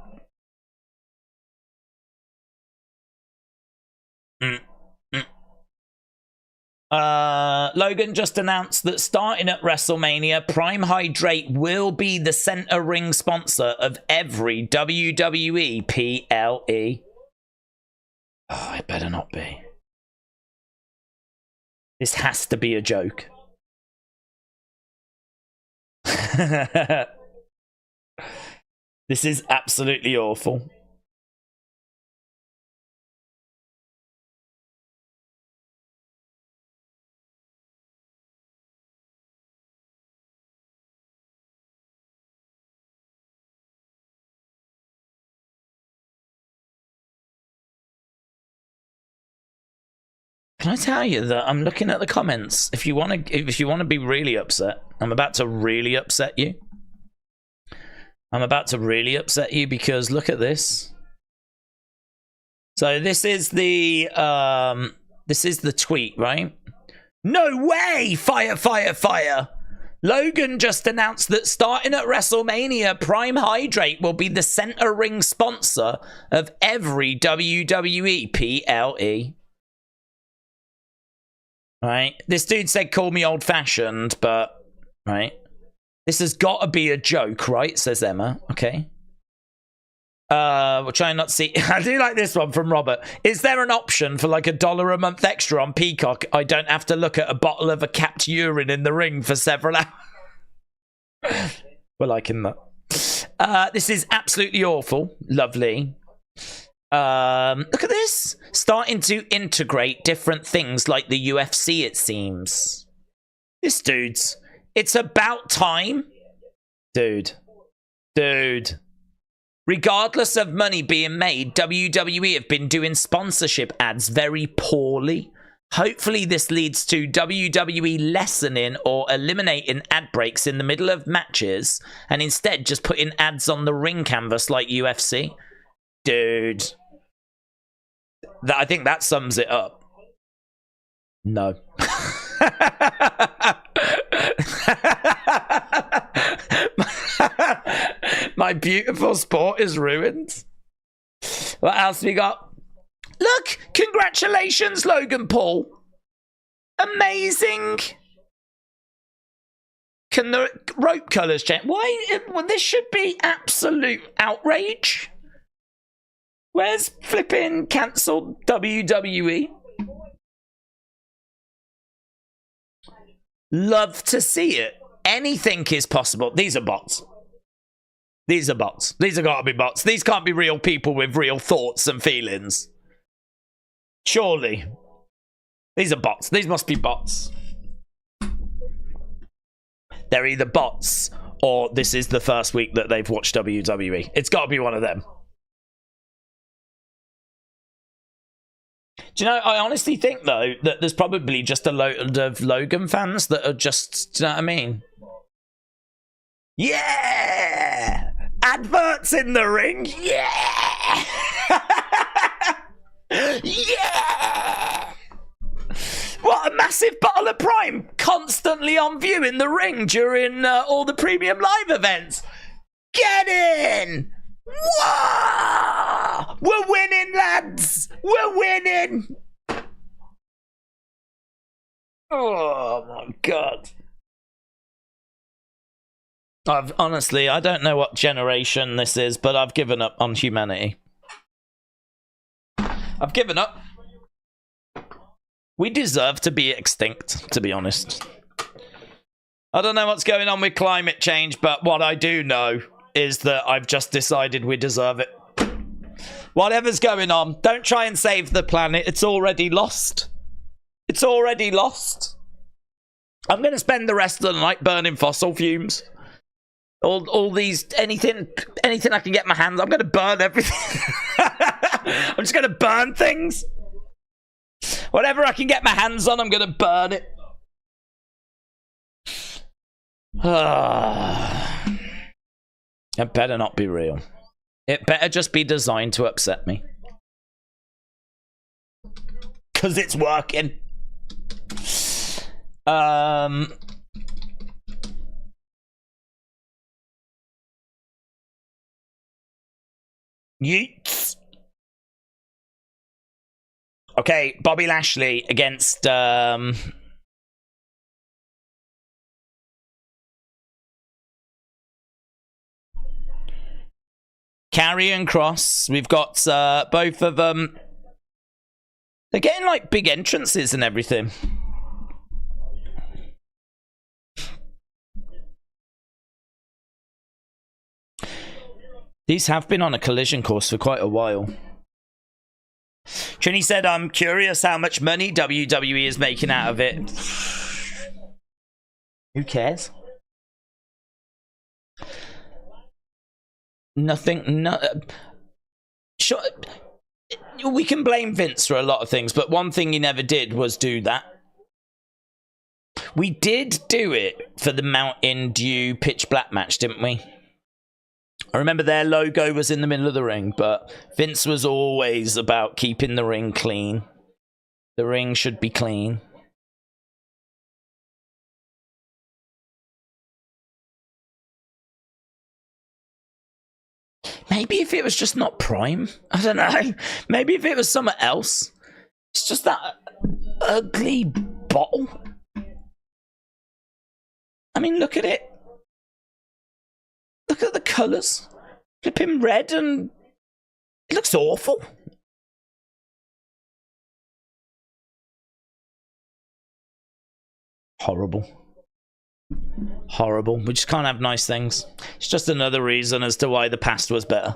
Logan just announced that starting at WrestleMania, Prime Hydrate will be the center ring sponsor of every WWE PLE. Oh, it better not be. This has to be a joke. This is absolutely awful. Can I tell you that I'm looking at the comments? If you want to be really upset, I'm about to really upset you. I'm about to really upset you because look at this. So this is the tweet, right? No way! Fire, fire, fire! Logan just announced that starting at WrestleMania, Prime Hydrate will be the center ring sponsor of every WWE PLE. Right? This dude said, call me old-fashioned, but... Right? This has got to be a joke, right? Says Emma. Okay. We'll try and not see... I do like this one from Robert. Is there an option for like $1 a month extra on Peacock? I don't have to look at a bottle of a capped urine in the ring for several hours. We're liking that. This is absolutely awful. Lovely. Look at this. Starting to integrate different things like the UFC, it seems. This dude's... It's about time. Dude. Regardless of money being made, WWE have been doing sponsorship ads very poorly. Hopefully this leads to WWE lessening or eliminating ad breaks in the middle of matches and instead just putting ads on the ring canvas like UFC. Dude. I think that sums it up. No. My beautiful sport is ruined. What else we got? Look, congratulations, Logan Paul. Amazing. Can the rope colors change? Why? Well, this should be absolute outrage. Where's flipping cancelled WWE? Love to see it. Anything is possible. These are bots. These are bots. These have got to be bots. These can't be real people with real thoughts and feelings. Surely. These are bots. These must be bots. They're either bots or this is the first week that they've watched WWE. It's got to be one of them. Do you know, I honestly think, though, that there's probably just a load of Logan fans that are just, do you know what I mean? Yeah! Adverts in the ring? Yeah! Yeah! What a massive bottle of Prime constantly on view in the ring during all the premium live events. Get in! Whoa! We're winning, lads! We're winning! Oh my god. Honestly, I don't know what generation this is, but I've given up on humanity. I've given up. We deserve to be extinct, to be honest. I don't know what's going on with climate change, but what I do know is that I've just decided we deserve it. Whatever's going on, don't try and save the planet. It's already lost. It's already lost. I'm going to spend the rest of the night burning fossil fumes. All these, anything I can get my hands, I'm going to burn everything. I'm just going to burn things. Whatever I can get my hands on, I'm going to burn it. It better not be real. It better just be designed to upset me. Because it's working. Yeets. Okay, Bobby Lashley against Karrion Kross. We've got both of them. They're getting like big entrances and everything. These have been on a collision course for quite a while. Trini said, I'm curious how much money WWE is making out of it. Who cares? Nothing. No, sure, we can blame Vince for a lot of things, but one thing he never did was do that. We did do it for the Mountain Dew Pitch Black match, didn't we? I remember their logo was in the middle of the ring, but Vince was always about keeping the ring clean. The ring should be clean. Maybe if it was just not Prime. I don't know. Maybe if it was something else. It's just that ugly bottle. I mean, look at it. Look at the colours. Flipping red and... It looks awful. Horrible. Horrible. We just can't have nice things. It's just another reason as to why the past was better.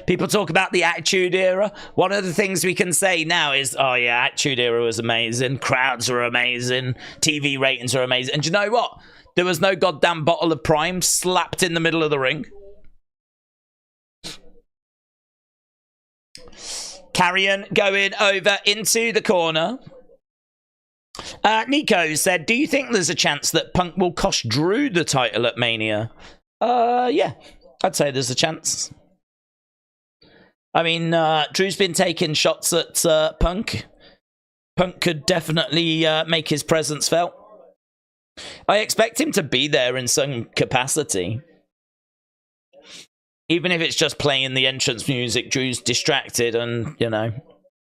People talk about the Attitude Era. One of the things we can say now is, oh yeah, Attitude Era was amazing. Crowds were amazing. TV ratings were amazing. And do you know what? There was no goddamn bottle of Prime slapped in the middle of the ring. Karrion going over into the corner. Nico said, do you think there's a chance that Punk will cost Drew the title at Mania? Yeah, I'd say there's a chance. I mean, Drew's been taking shots at Punk. Punk could definitely make his presence felt. I expect him to be there in some capacity. Even if it's just playing the entrance music, Drew's distracted and, you know.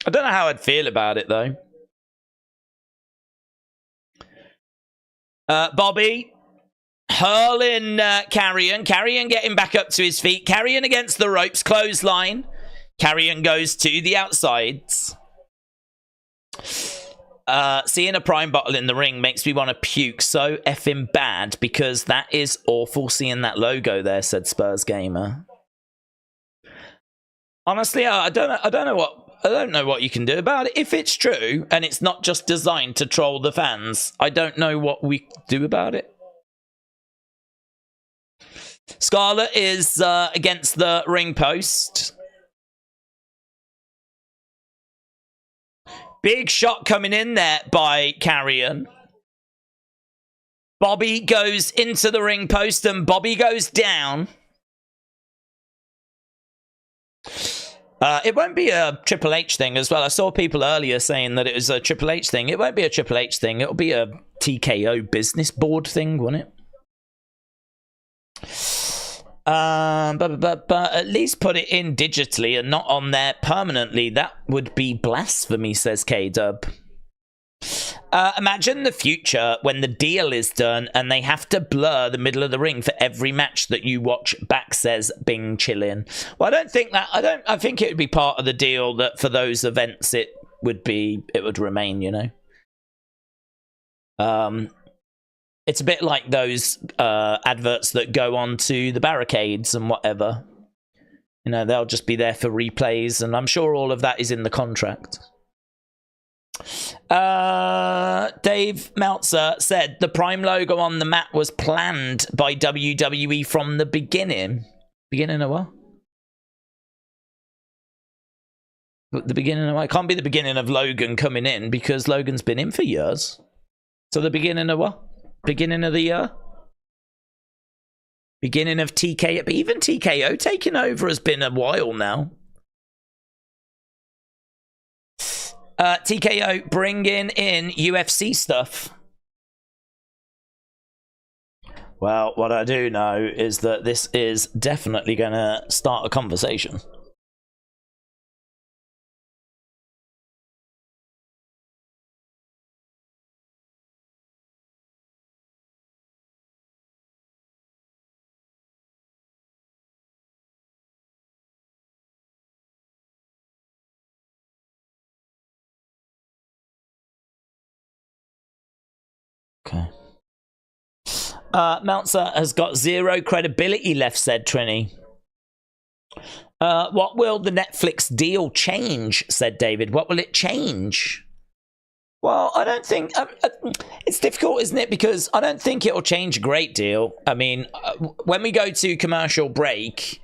I don't know how I'd feel about it, though. Bobby hurling Karrion. Karrion getting back up to his feet. Karrion against the ropes. Clothesline. Karrion goes to the outsides. Seeing a prime bottle in the ring makes me want to puke so effing bad because that is awful seeing that logo there, said Spurs Gamer. Honestly, I don't know what you can do about it. If it's true and it's not just designed to troll the fans, I don't know what we do about it. Scarlett is against the ring post. Big shot coming in there by Karrion. Bobby goes into the ring post and Bobby goes down. It won't be a Triple H thing as well. I saw people earlier saying that it was a Triple H thing. It won't be a Triple H thing. It'll be a TKO business board thing, won't it? But at least put it in digitally and not on there permanently. That would be blasphemy, says K-Dub. Imagine the future when the deal is done and they have to blur the middle of the ring for every match that you watch back, says Bing Chillin. Well, I don't think that. I think it would be part of the deal that for those events it would remain, you know. It's a bit like those adverts that go on to the barricades and whatever. You know, they'll just be there for replays, and I'm sure all of that is in the contract. Dave Meltzer said the Prime logo on the mat was planned by WWE from the beginning. Beginning of what? The beginning of what? It can't be the beginning of Logan coming in because Logan's been in for years. So the beginning of what? Beginning of the year? Beginning of TKO? But even TKO taking over has been a while now. TKO bringing in UFC stuff. Well, what I do know is that this is definitely going to start a conversation. Okay. Meltzer has got zero credibility left, said Trini. What will the Netflix deal change, said David. What will it change? Well, I don't think... it's difficult, isn't it? Because I don't think it'll change a great deal. I mean, when we go to commercial break,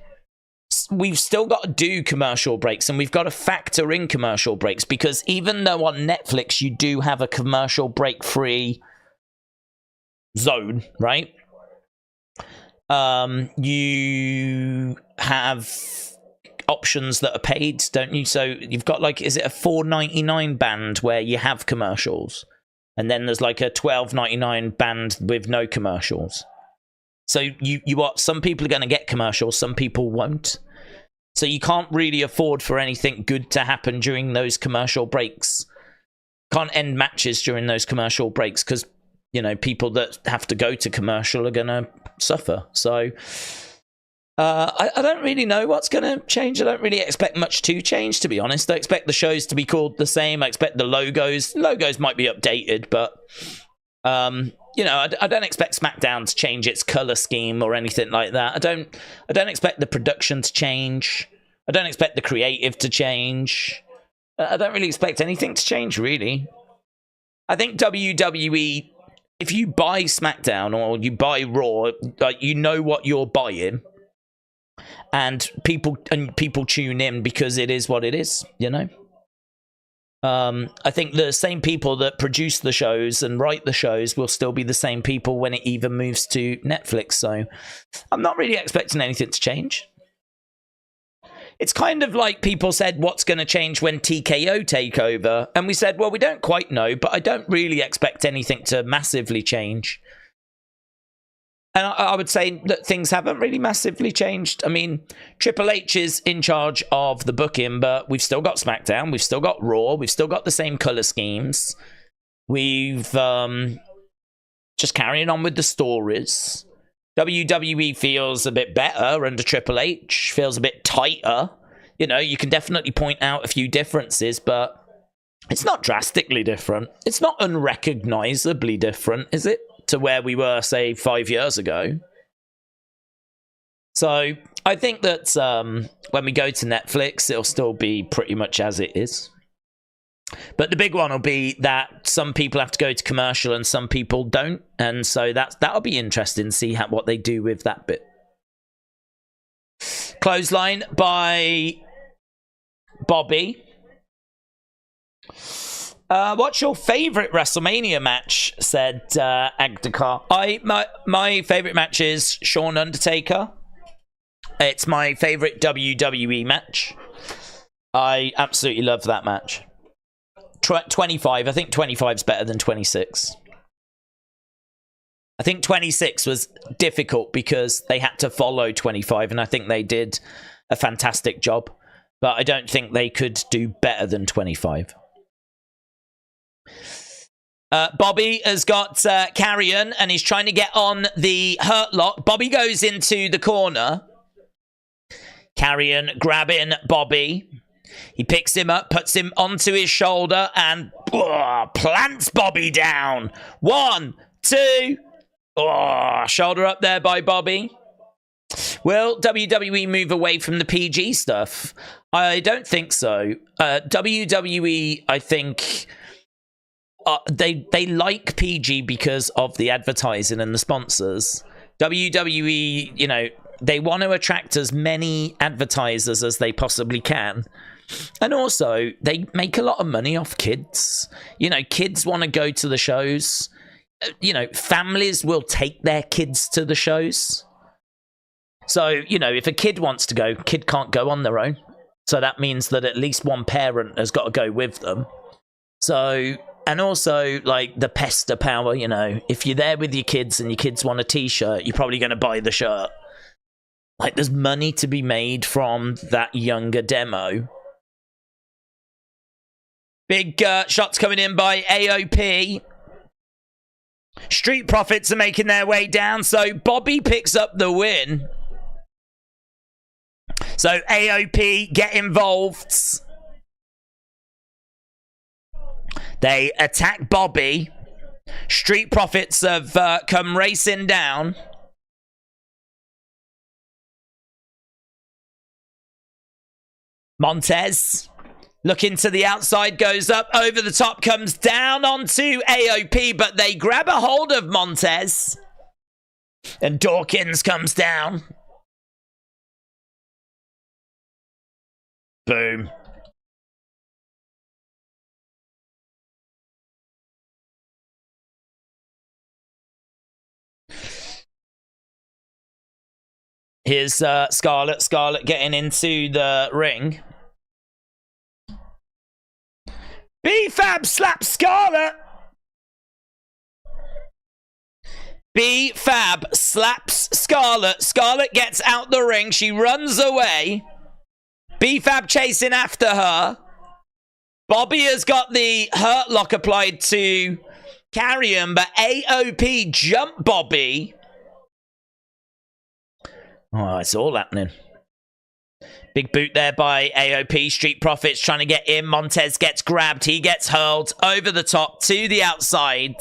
we've still got to do commercial breaks, and we've got to factor in commercial breaks, because even though on Netflix you do have a commercial break-free zone, right? You have options that are paid, don't you? So you've got, like, is it a $4.99 band where you have commercials, and then there's like a $12.99 band with no commercials? So you what? Some people are going to get commercials, some people won't. So you can't really afford for anything good to happen during those commercial breaks. Can't end matches during those commercial breaks because, you know, people that have to go to commercial are going to suffer. So I don't really know what's going to change. I don't really expect much to change, to be honest. I expect the shows to be called the same. I expect the logos might be updated, but you know, I don't expect SmackDown to change its color scheme or anything like that. I don't expect the production to change. I don't expect the creative to change. I don't really expect anything to change, really. I think WWE, if you buy SmackDown or you buy Raw, like, you know what you're buying, and people tune in because it is what it is, you know. I think the same people that produce the shows and write the shows will still be the same people when it even moves to Netflix. So I'm not really expecting anything to change. It's kind of like people said, what's going to change when TKO take over? And we said, well, we don't quite know, but I don't really expect anything to massively change. And I would say that things haven't really massively changed. I mean, Triple H is in charge of the booking, but we've still got SmackDown, we've still got Raw, we've still got the same color schemes. We've just carrying on with the stories. WWE feels a bit better under Triple H, feels a bit tighter. you know, you can definitely point out a few differences, but it's not drastically different. It's not unrecognizably different, is it? To where we were, say, 5 years ago. So I think that when we go to Netflix, it'll still be pretty much as it is. But the big one will be that some people have to go to commercial and some people don't. And so that'll be interesting to see what they do with that bit. Clothesline by Bobby. What's your favourite WrestleMania match? Said Agdakar. My favourite match is Shawn Undertaker. It's my favourite WWE match. I absolutely love that match. 25. I think 25 is better than 26. I think 26 was difficult because they had to follow 25, and I think they did a fantastic job. But I don't think they could do better than 25. Bobby has got Karrion, and he's trying to get on the Hurt Lock. Bobby goes into the corner. Karrion grabbing Bobby. He picks him up, puts him onto his shoulder, and plants Bobby down. 1, 2. Shoulder up there by Bobby. Will WWE move away from the PG stuff? I don't think so. WWE, I think... they like PG because of the advertising and the sponsors. WWE, you know, they want to attract as many advertisers as they possibly can. And also, they make a lot of money off kids. You know, kids want to go to the shows. You know, families will take their kids to the shows. So, you know, if a kid wants to go, kid can't go on their own. So that means that at least one parent has got to go with them. So... And also, like, the pester power, you know. If you're there with your kids and your kids want a t-shirt, you're probably going to buy the shirt. Like, there's money to be made from that younger demo. Big shots coming in by AOP. Street Profits are making their way down, so Bobby picks up the win. So AOP get involved. They attack Bobby. Street Profits have come racing down. Montez, looking to the outside, goes up, over the top, comes down onto AOP, but they grab a hold of Montez. And Dawkins comes down. Boom. Here's Scarlett. Scarlett getting into the ring. B-Fab slaps Scarlett. B-Fab slaps Scarlett. Scarlett gets out the ring. She runs away. B-Fab chasing after her. Bobby has got the Hurt Lock applied to Karrion, but AOP jumped Bobby. Oh, it's all happening. Big boot there by AOP. Street Profits trying to get in. Montez gets grabbed. He gets hurled over the top to the outside.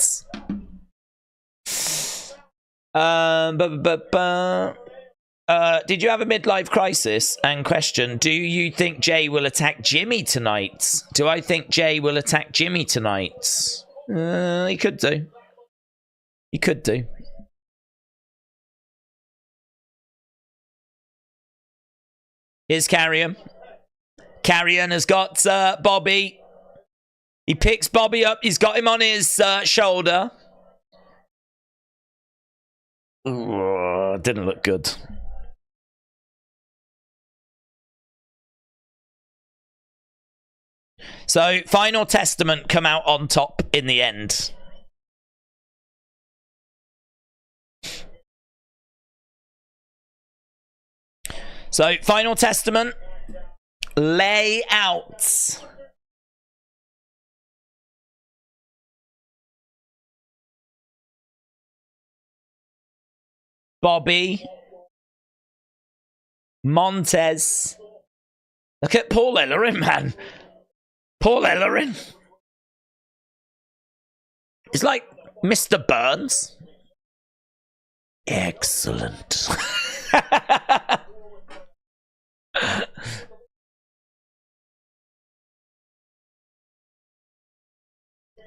Did you have a midlife crisis? And question, do you think Jay will attack Jimmy tonight? Do I think Jay will attack Jimmy tonight? He could do. He could do. Here's Karrion. Karrion has got Bobby. He picks Bobby up. He's got him on his shoulder. Ooh, didn't look good. So, Final Testament come out on top in the end. So, Final Testament, lay out. Bobby, Montez, Look at Paul Ellering, man. Paul Ellering. He's like Mr. Burns. Excellent.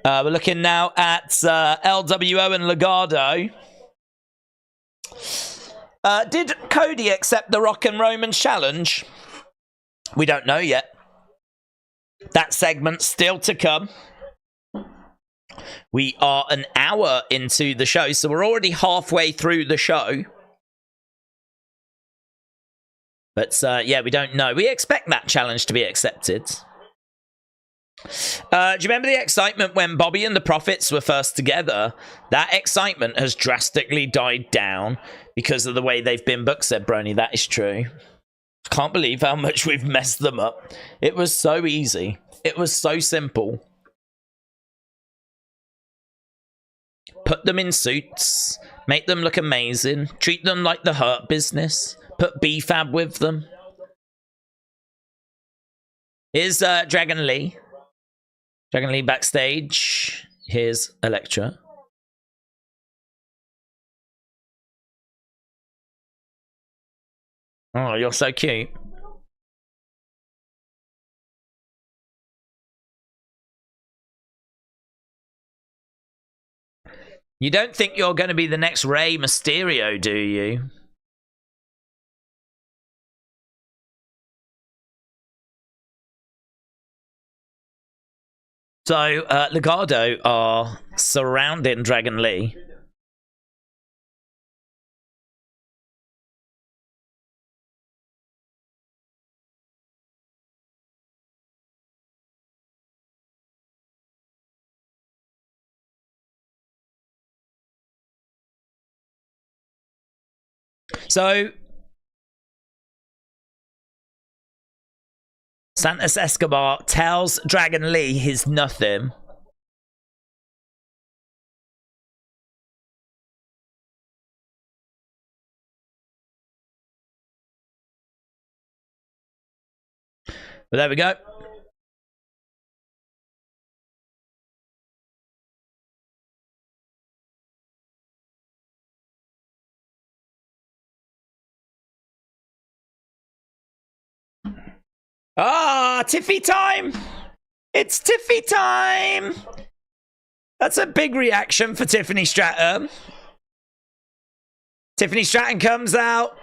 We're looking now at LWO and Legado. Did Cody accept the Rock and Roman challenge? We don't know yet. That segment's still to come. We are an hour into the show, so we're already halfway through the show. But yeah, we don't know. We expect that challenge to be accepted. Do you remember the excitement when Bobby and the Profits were first together? That excitement has drastically died down because of the way they've been booked, said Brony. That is true. I can't believe how much we've messed them up. It was so easy. It was so simple. Put them in suits. Make them look amazing. Treat them like the Hurt Business. Put B-Fab with them. Here's Dragon Lee. Dragon Lee backstage. Here's Elektra. Oh, you're so cute. You don't think you're going to be the next Rey Mysterio, do you? So, Legado are surrounding Dragon Lee. So, Santos Escobar tells Dragon Lee he's nothing. But there we go. Ah, Tiffy time! It's Tiffy time! That's a big reaction for Tiffany Stratton. Tiffany Stratton comes out.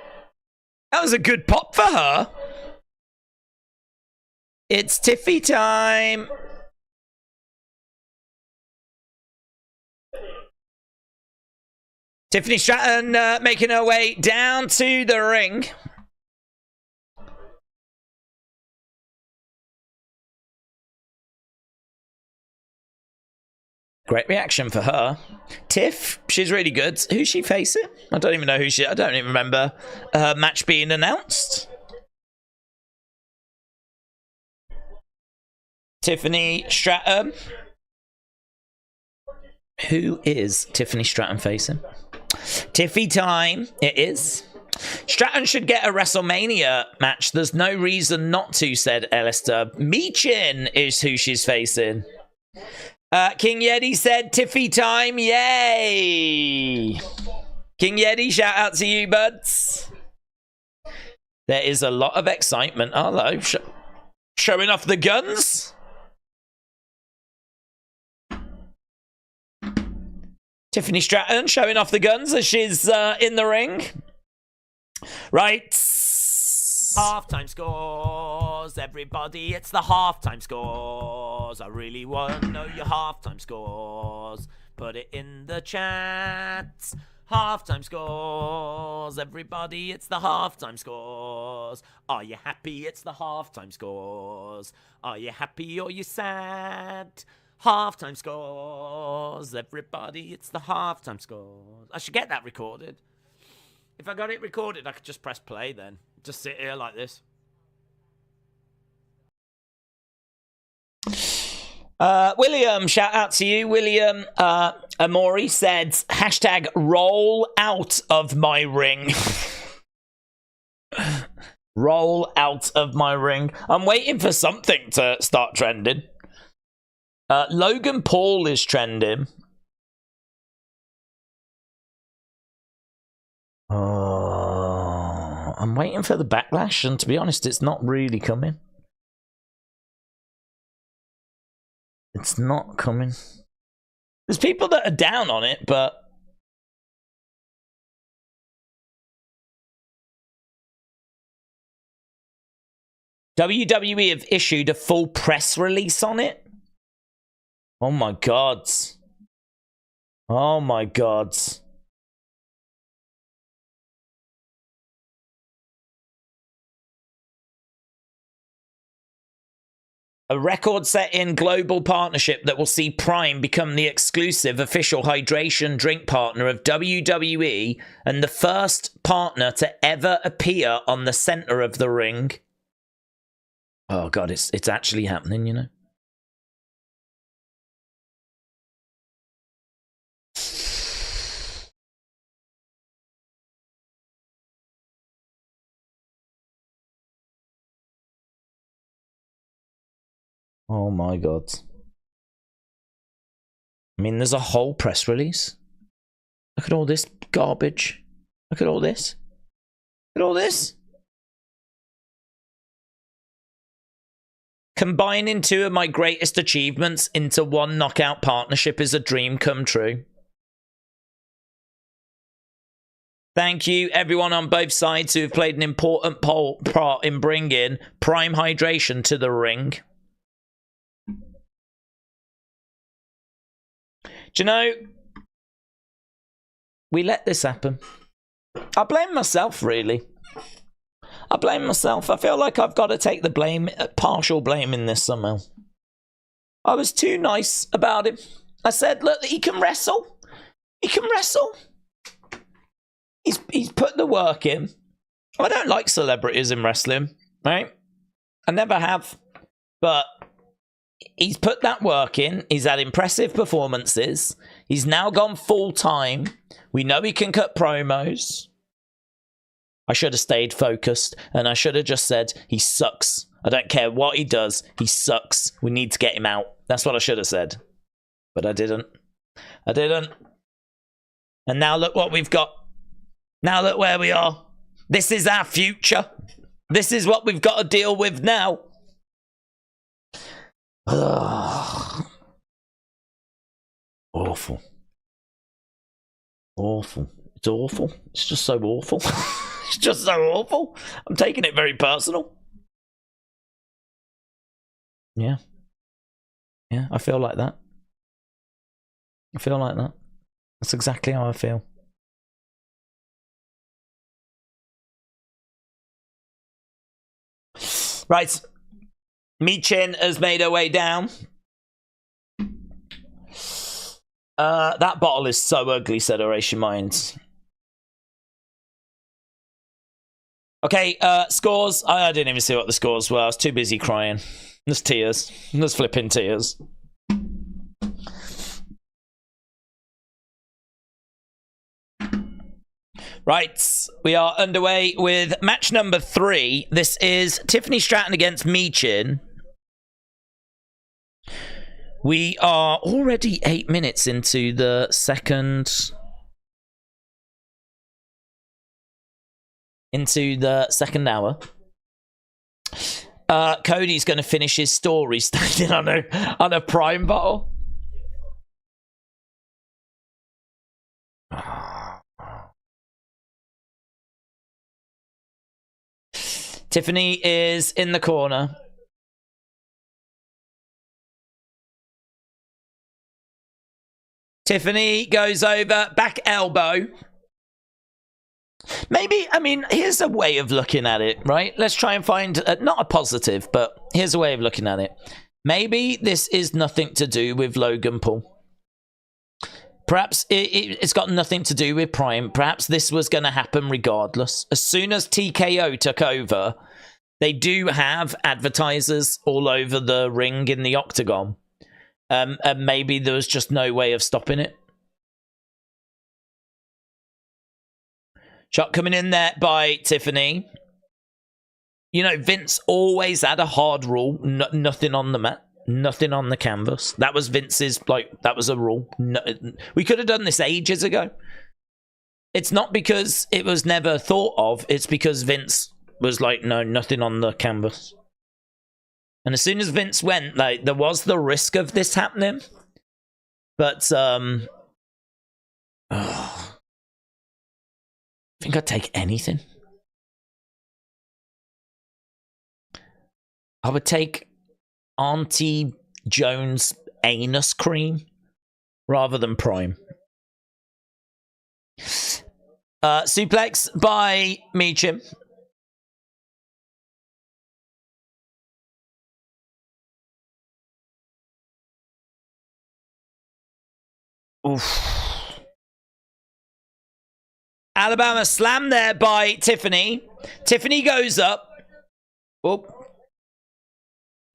That was a good pop for her. It's Tiffy time. Tiffany Stratton making her way down to the ring. Great reaction for her. Tiff, she's really good. Who's she facing? I don't even know who she... I don't even remember her match being announced. Tiffany Stratton. Who is Tiffany Stratton facing? Tiffy time. It is. Stratton should get a WrestleMania match. There's no reason not to, said Alistair. Meechin is who she's facing. King Yeti said, Tiffy time, yay! King Yeti, shout out to you, buds. There is a lot of excitement. Hello. Showing off the guns. Tiffany Stratton showing off the guns as she's in the ring. Right. Halftime scores, everybody, it's the halftime scores. I really want to know your halftime scores. Put it in the chat. Halftime scores, everybody, it's the halftime scores. Are you happy? It's the halftime scores. Are you happy or you sad? Halftime scores, everybody, it's the halftime scores. I should get that recorded. If I got it recorded, I could just press play then. Just sit here like this. William, shout out to you. William Amori said, hashtag roll out of my ring. Roll out of my ring. I'm waiting for something to start trending. Logan Paul is trending. Oh, I'm waiting for the backlash, and to be honest, it's not really coming. It's not coming. There's people that are down on it, but WWE have issued a full press release on it. Oh my god. Oh my god. A record-setting global partnership that will see Prime become the exclusive official hydration drink partner of WWE and the first partner to ever appear on the center of the ring. Oh god, it's actually happening, you know. Oh my god. I mean, there's a whole press release. Look at all this garbage. Look at all this. Look at all this. Combining two of my greatest achievements into one knockout partnership is a dream come true. Thank you, everyone on both sides who have played an important part in bringing Prime Hydration to the ring. Do you know, we let this happen. I blame myself, really. I blame myself. I feel like I've got to take the blame, partial blame in this somehow. I was too nice about him. I said, look, he can wrestle. He can wrestle. He's put the work in. I don't like celebrities in wrestling, right? I never have. But he's put that work in. He's had impressive performances. He's now gone full time. We know he can cut promos. I should have stayed focused, and I should have just said, he sucks. I don't care what he does. He sucks. We need to get him out. That's what I should have said. But I didn't. I didn't. And now look what we've got. Now look where we are. This is our future. This is what we've got to deal with now. Ugh. Awful. Awful. It's awful. It's just so awful. It's just so awful. I'm taking it very personal. Yeah. Yeah, I feel like that. I feel like that. That's exactly how I feel. Right. Michin has made her way down. That bottle is so ugly, said Oration Minds. Okay, scores. I didn't even see what the scores were. I was too busy crying. There's tears. There's flipping tears. Right, we are underway with match number 3. This is Tiffany Stratton against Michin. We are already 8 minutes into the second hour. Cody's going to finish his story standing on a Prime bottle. Tiffany is in the corner. Tiffany goes over, back elbow. Maybe, I mean, here's a way of looking at it, right? Let's try and find, not a positive, but here's a way of looking at it. Maybe this is nothing to do with Logan Paul. Perhaps it's got nothing to do with Prime. Perhaps this was going to happen regardless. As soon as TKO took over, they do have advertisers all over the ring in the octagon. And maybe there was just no way of stopping it. Shot coming in there by Tiffany. You know, Vince always had a hard rule: nothing on the mat, nothing on the canvas. That was Vince's, like, that was a rule. No, we could have done this ages ago. It's not because it was never thought of. It's because Vince was like, no, nothing on the canvas. And as soon as Vince went, like, there was the risk of this happening. But, I think I'd take anything. I would take Auntie Jones' anus cream rather than Prime. Suplex by Meacham. Oof. Alabama slam there by Tiffany. Tiffany goes up. Oh.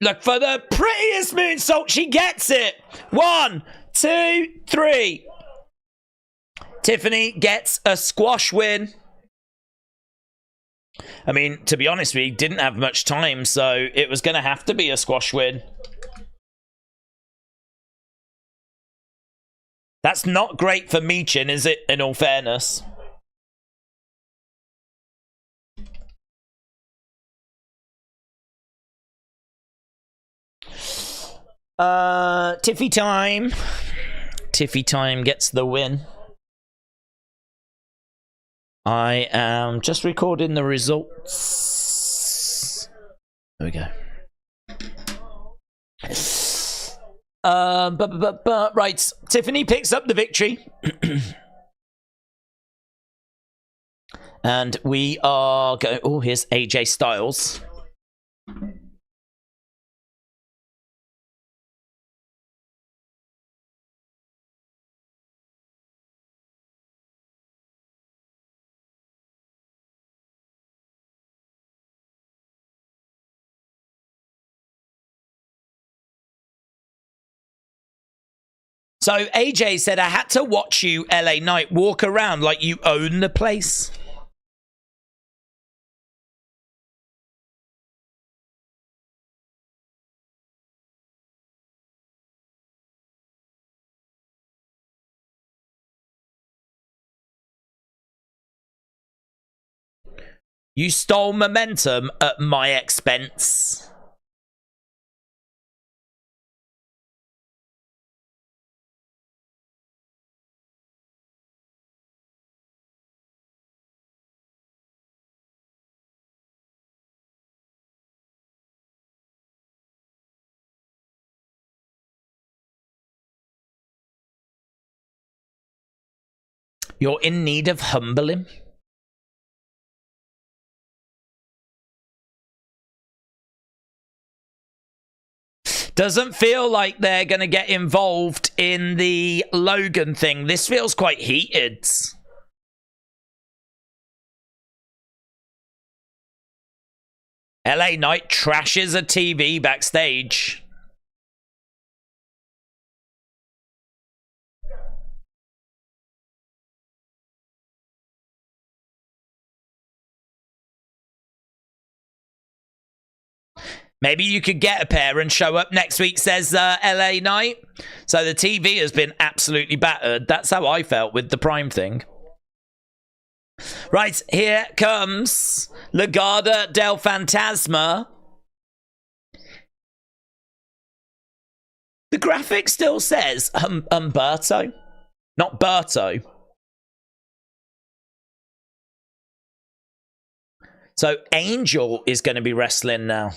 Look for the prettiest moonsault. She gets it. 1, 2, 3. Tiffany gets a squash win. I mean, to be honest, we didn't have much time, so it was going to have to be a squash win. That's not great for Meechin, is it, in all fairness? Tiffy time. Tiffy time gets the win. I am just recording the results. There we go. Right, Tiffany picks up the victory. And we are going... Oh, here's AJ Styles. So AJ said, I had to watch you, LA Knight, walk around like you own the place. You stole momentum at my expense. You're in need of humbling. Doesn't feel like they're going to get involved in the Logan thing. This feels quite heated. LA Knight trashes a TV backstage. Maybe you could get a pair and show up next week, says LA Knight. So the TV has been absolutely battered. That's how I felt with the Prime thing. Right, here comes Legada del Fantasma. The graphic still says Humberto, not Berto. So Angel is going to be wrestling now.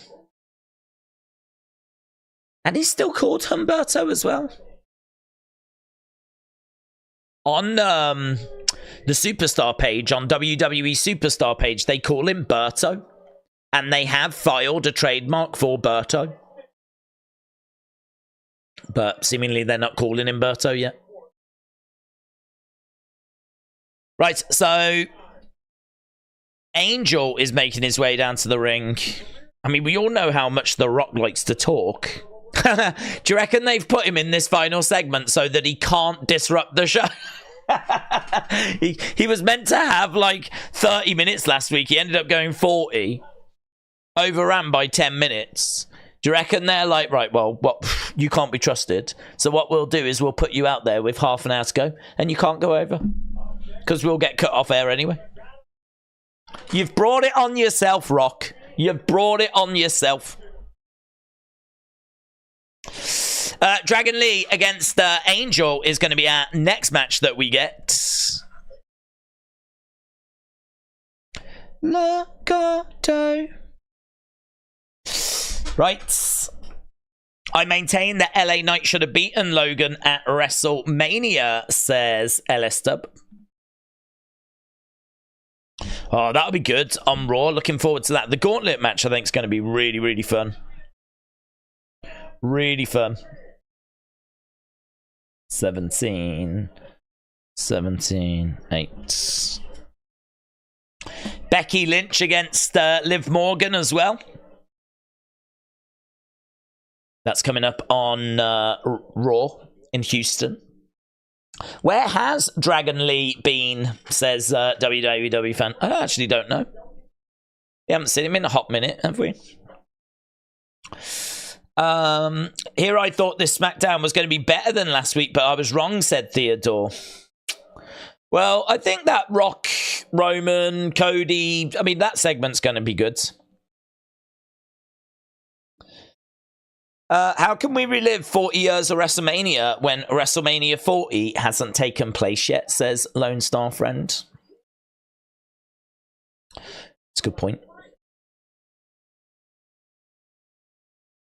And he's still called Humberto as well. On the Superstar page, on WWE Superstar page, they call him Berto. And they have filed a trademark for Berto. But seemingly they're not calling him Berto yet. Right, so Angel is making his way down to the ring. I mean, we all know how much The Rock likes to talk. Do you reckon they've put him in this final segment so that he can't disrupt the show? he was meant to have like 30 minutes last week. He ended up going 40. overran by 10 minutes. Do you reckon they're like, right, well, what, you can't be trusted. So what we'll do is we'll put you out there with half an hour to go, and you can't go over. Because we'll get cut off air anyway. You've brought it on yourself, Rock. You've brought it on yourself. Dragon Lee against Angel is going to be our next match that we get. Legato. Right. I maintain that LA Knight should have beaten Logan at WrestleMania, says LS Dub. Oh, that'll be good on Raw. Looking forward to that. The Gauntlet match, I think, is going to be really, really fun. Really fun. 17, 8. Becky Lynch against Liv Morgan as well. That's coming up on Raw in Houston. Where has Dragon Lee been, says WWE fan. I actually don't know. We haven't seen him in a hot minute, have we? Here I thought this SmackDown was going to be better than last week, but I was wrong, said Theodore. Well, I think that Rock, Roman, Cody, I mean, that segment's going to be good. How can we relive 40 years of WrestleMania when WrestleMania 40 hasn't taken place yet, says Lone Star Friend. It's a good point.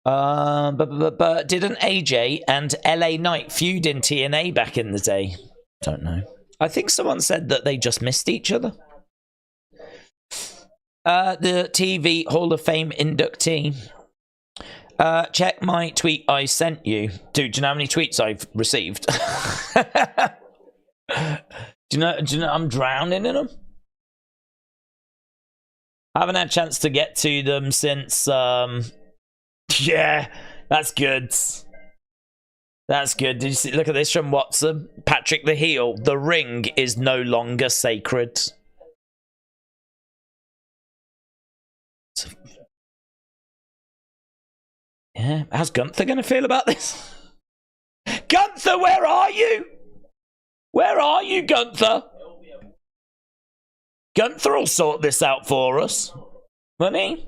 But didn't AJ and LA Knight feud in TNA back in the day? Don't know. I think someone said that they just missed each other. The TV Hall of Fame inductee. Check my tweet I sent you. Dude, do you know how many tweets I've received? Do you know I'm drowning in them? I haven't had a chance to get to them since yeah, that's good. That's good. Did you see? Look at this from Watson. Patrick the Heel. The ring is no longer sacred. Yeah, how's Gunther going to feel about this? Gunther, where are you? Where are you, Gunther? Gunther will sort this out for us. Won't he?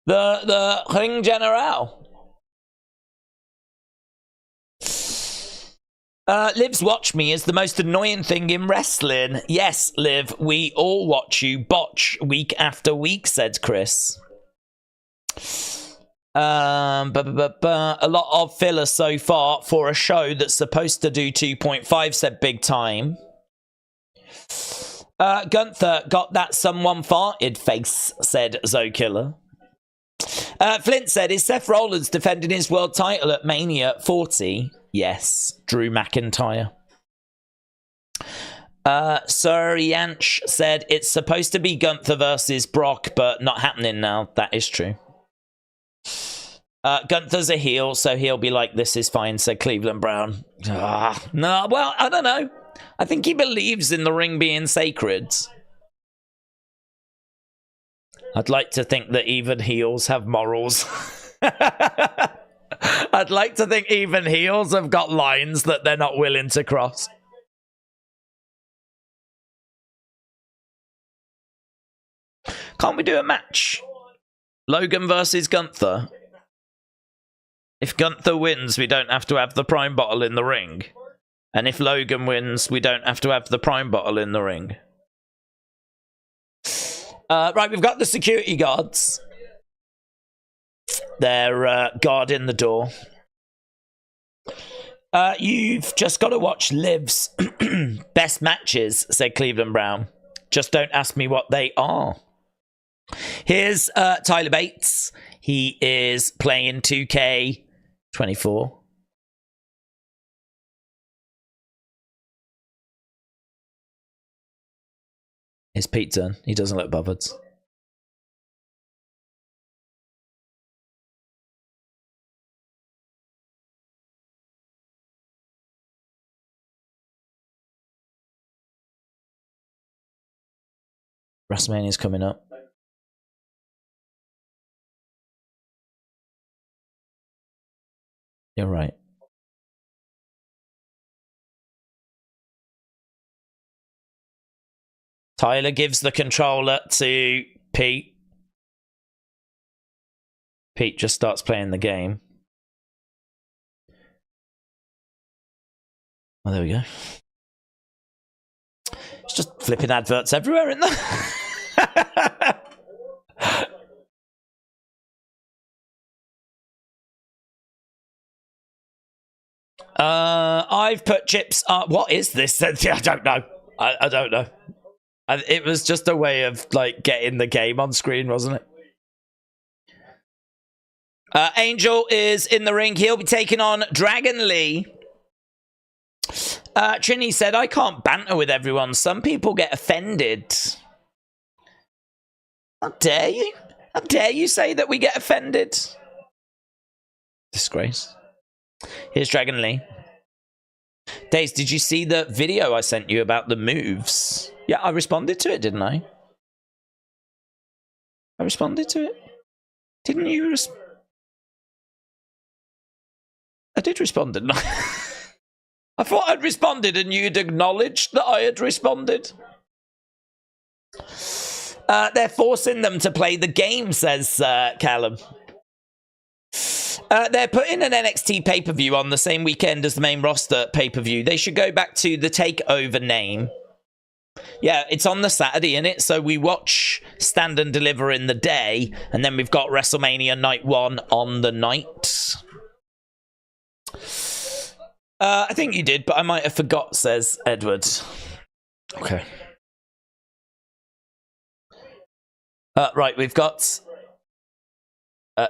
The Ring General. Liv's Watch Me is the most annoying thing in wrestling. Yes, Liv, we all watch you botch week after week, said Chris. A lot of filler so far for a show that's supposed to do 2.5, said Big Time. Gunther got that someone farted face, said Zokiller. Flint said, is Seth Rollins defending his world title at Mania 40? Yes, Drew McIntyre. Sir Yanch said, it's supposed to be Gunther versus Brock, but not happening now. That is true. Gunther's a heel, so he'll be like, this is fine, said Cleveland Brown. No, well, I don't know. I think he believes in the ring being sacred. I'd like to think that even heels have morals. I'd like to think even heels have got lines that they're not willing to cross. Can't we do a match? Logan versus Gunther. If Gunther wins, we don't have to have the Prime bottle in the ring. And if Logan wins, we don't have to have the Prime bottle in the ring. Right, we've got the security guards. They're guarding the door. You've just got to watch Liv's best matches, said Cleveland Brown. Just don't ask me what they are. Here's Tyler Bates. He is playing 2K24. It's Pete Dunne. He doesn't look bothered. WrestleMania's coming up. You're right. Tyler gives the controller to Pete. Pete just starts playing the game. Oh, there we go. It's just flipping adverts everywhere, isn't there? I've put chips. What is this? I don't know. I don't know. It was just a way of like getting the game on screen, wasn't it? Angel is in the ring. He'll be taking on Dragon Lee. Trini said, I can't banter with everyone. Some people get offended. How dare you? How dare you say that we get offended? Disgrace. Here's Dragon Lee. Daze, did you see the video I sent you about the moves? Yeah, I responded to it, didn't I? I responded to it. Didn't you? I did respond, didn't I? I thought I'd responded and you'd acknowledged that I had responded. They're forcing them to play the game, says Callum. They're putting an NXT pay-per-view on the same weekend as the main roster pay-per-view. They should go back to the TakeOver name. Yeah, it's on the Saturday, innit? So we watch Stand and Deliver in the day, and then we've got WrestleMania Night 1 on the night. I think you did, but I might have forgot, says Edward. Okay. Right, we've got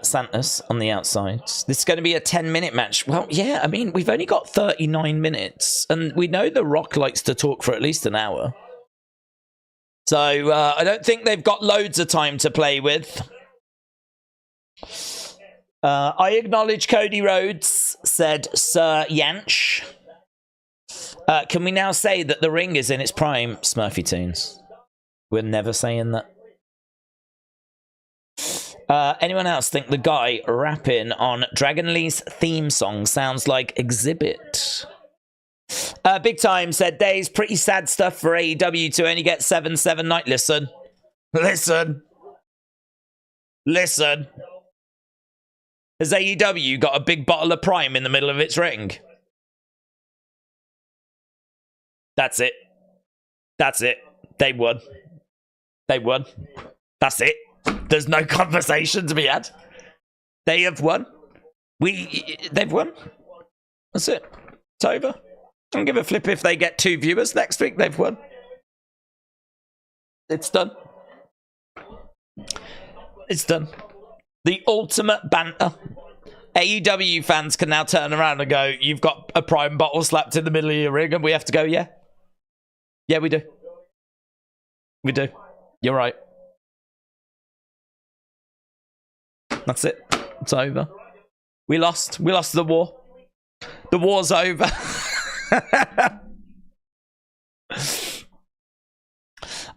Santos on the outside. This is going to be a 10-minute match. Well, yeah, I mean, we've only got 39 minutes, and we know The Rock likes to talk for at least an hour. So, I don't think they've got loads of time to play with. I acknowledge Cody Rhodes, said Sir Yanch. Can we now say that the ring is in its prime, Smurfy Tunes? We're never saying that. Anyone else think the guy rapping on Dragon Lee's theme song sounds like Exhibit? Big Time said, Days, pretty sad stuff for AEW to only get 7-7 night. Listen. Listen. Listen. Has AEW got a big bottle of Prime in the middle of its ring? That's it. That's it. They won. They won. That's it. There's no conversation to be had. They have won. They've won. That's it. It's over. I don't give a flip if they get 2 viewers next week. They've won. It's done. It's done. The ultimate banter. AEW fans can now turn around and go, you've got a Prime bottle slapped in the middle of your ring, and we have to go, yeah? Yeah, we do. We do. You're right. That's it. It's over. We lost. We lost the war. The war's over.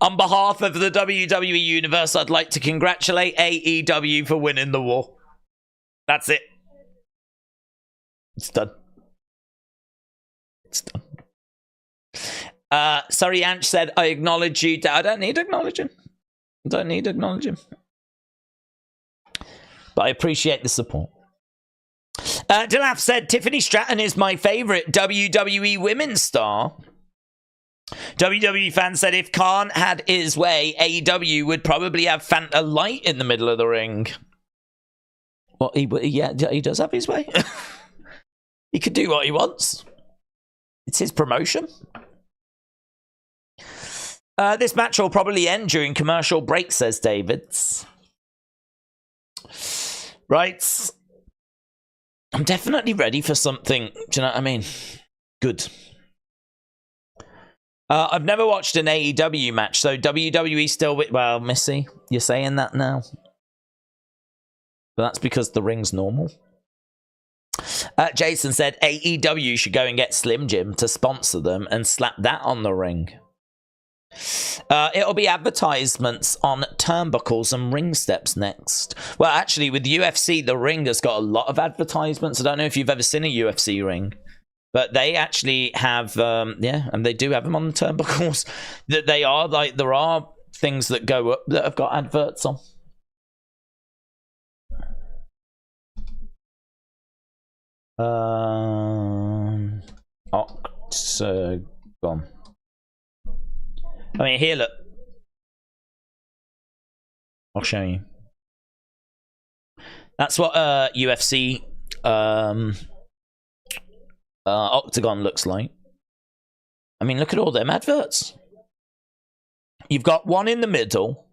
On behalf of the WWE Universe, I'd like to congratulate AEW for winning the war. That's it. It's done. It's done. Sorry, Anch said, I acknowledge you. I don't need acknowledging. I don't need acknowledging. But I appreciate the support. Delaf said, Tiffany Stratton is my favourite WWE women's star. WWE fan said, if Khan had his way, AEW would probably have Fanta Light in the middle of the ring. Well, yeah, he does have his way. He could do what he wants. It's his promotion. This match will probably end during commercial break, says Davids. Right. I'm definitely ready for something, do you know what I mean? Good. I've never watched an AEW match, so WWE still... Well, Missy, you're saying that now. But that's because the ring's normal. Jason said AEW should go and get Slim Jim to sponsor them and slap that on the ring. It'll be advertisements on turnbuckles and ring steps next. Well, actually, with UFC, the ring has got a lot of advertisements. I don't know if you've ever seen a UFC ring, but they actually have, yeah, and they do have them on the turnbuckles. That they are like, there are things that go up that have got adverts on. Octagon. I mean, here, look. I'll show you. That's what UFC Octagon looks like. I mean, look at all them adverts. You've got one in the middle.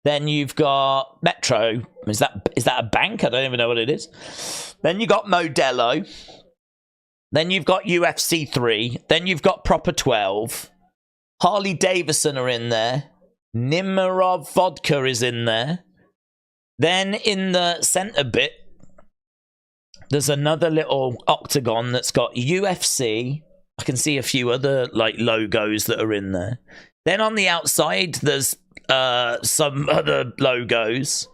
Then you've got Metro. Is that a bank? I don't even know what it is. Then you got Modelo. Then you've got UFC 3. Then you've got Proper 12. Harley Davidson are in there. Nimirov Vodka is in there. Then in the center bit, there's another little octagon that's got UFC. I can see a few other like logos that are in there. Then on the outside, there's some other logos.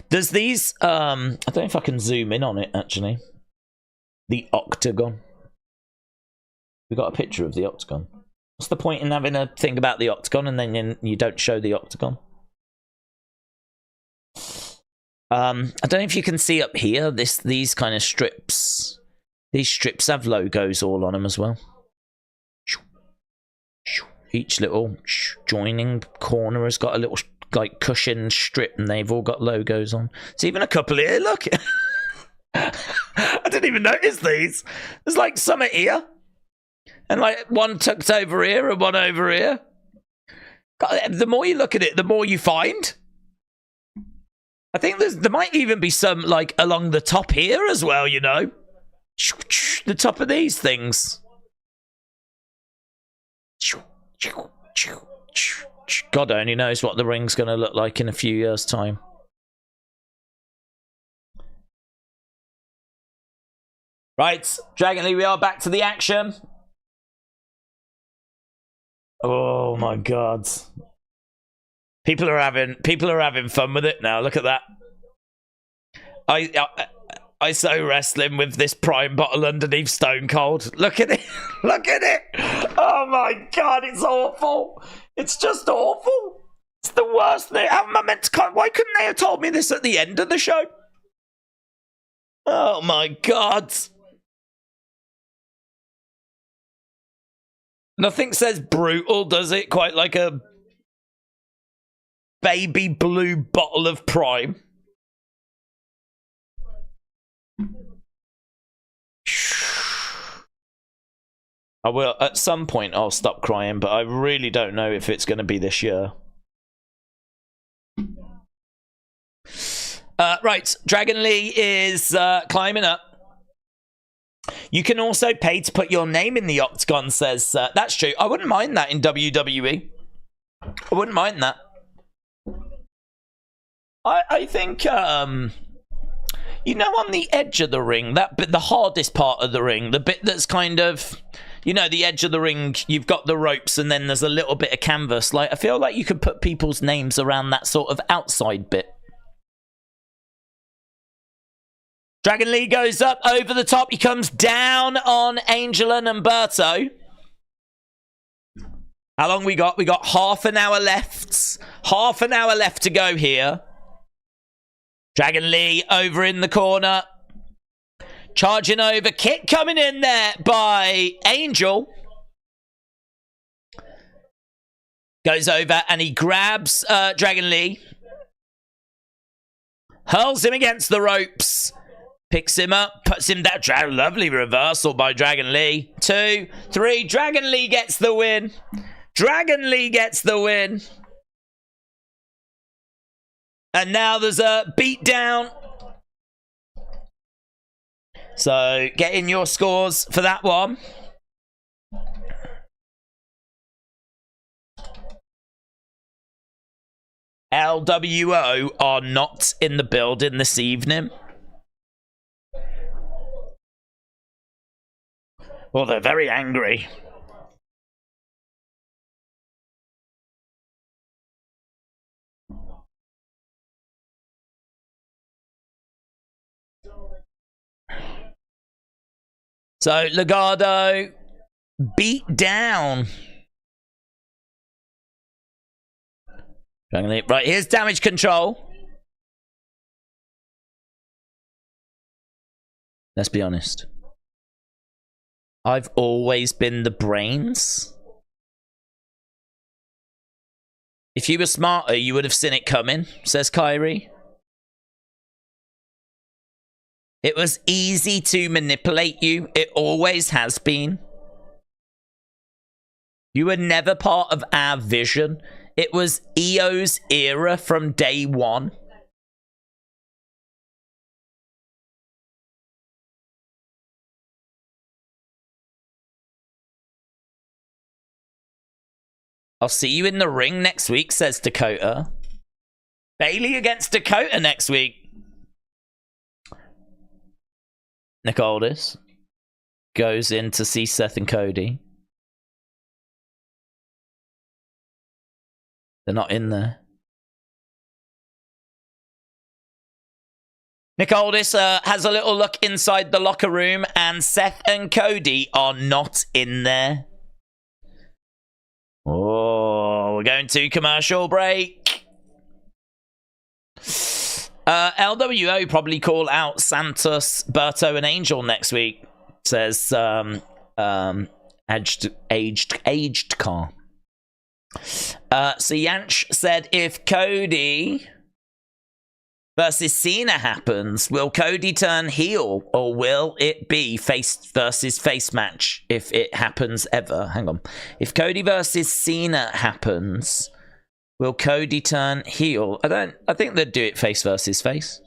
There's these, I don't know if I can zoom in on it, actually. The octagon. We got a picture of the octagon. What's the point in having a thing about the octagon and then you don't show the octagon? I don't know if you can see up here, these kind of strips. These strips have logos all on them as well. Each little joining corner has got a little like cushion strip and they've all got logos on. There's even a couple here, look. I didn't even notice these. There's like some at here. And like one tucked over here and one over here. God, the more you look at it, the more you find. I think there might even be some like along the top here as well, you know. The top of these things. God only knows what the ring's going to look like in a few years' time. Right, Dragon Lee, we are back to the action. Oh my God. People are having fun with it now. Look at that. I saw wrestling with this Prime bottle underneath Stone Cold. Look at it. Look at it. Oh my God, it's awful. It's just awful. It's the worst thing. How am I meant to... Why couldn't they have told me this at the end of the show? Oh my God. Nothing says brutal, does it? Quite like a baby blue bottle of Prime. I will, at some point I'll stop crying, but I really don't know if it's going to be this year. Right, Dragon Lee is climbing up. You can also pay to put your name in the octagon, says... that's true. I wouldn't mind that in WWE. I wouldn't mind that. I think, you know, on the edge of the ring, that bit, the hardest part of the ring, the bit that's kind of, you know, the edge of the ring, you've got the ropes and then there's a little bit of canvas. Like, I feel like you could put people's names around that sort of outside bit. Dragon Lee goes up over the top. He comes down on Angel and Umberto. How long we got? We got half an hour left. Half an hour left to go here. Dragon Lee over in the corner. Charging over. Kick coming in there by Angel. Goes over and he grabs Dragon Lee. Hurls him against the ropes. Picks him up, puts him down. Lovely reversal by Dragon Lee. 2, 3. Dragon Lee gets the win. Dragon Lee gets the win. And now there's a beatdown. So get in your scores for that one. LWO are not in the building this evening. Well, they're very angry. So, Legado beat down. Right, here's damage control. Let's be honest. I've always been the brains. If you were smarter, you would have seen it coming, says Kyrie. It was easy to manipulate you. It always has been. You were never part of our vision. It was EO's era from day one. I'll see you in the ring next week, says Dakota. Bailey against Dakota next week. Nick Aldis goes in to see Seth and Cody. They're not in there. Nick Aldis has a little look inside the locker room, and Seth and Cody are not in there. Oh, we're going to commercial break. LWO probably call out Santos, Berto, and Angel next week, says aged car. So Yanch said, if Cody versus Cena happens, will Cody turn heel, or will it be face versus face match if it happens ever? Hang on. If Cody versus Cena happens, will Cody turn heel? I think they'd do it face versus face.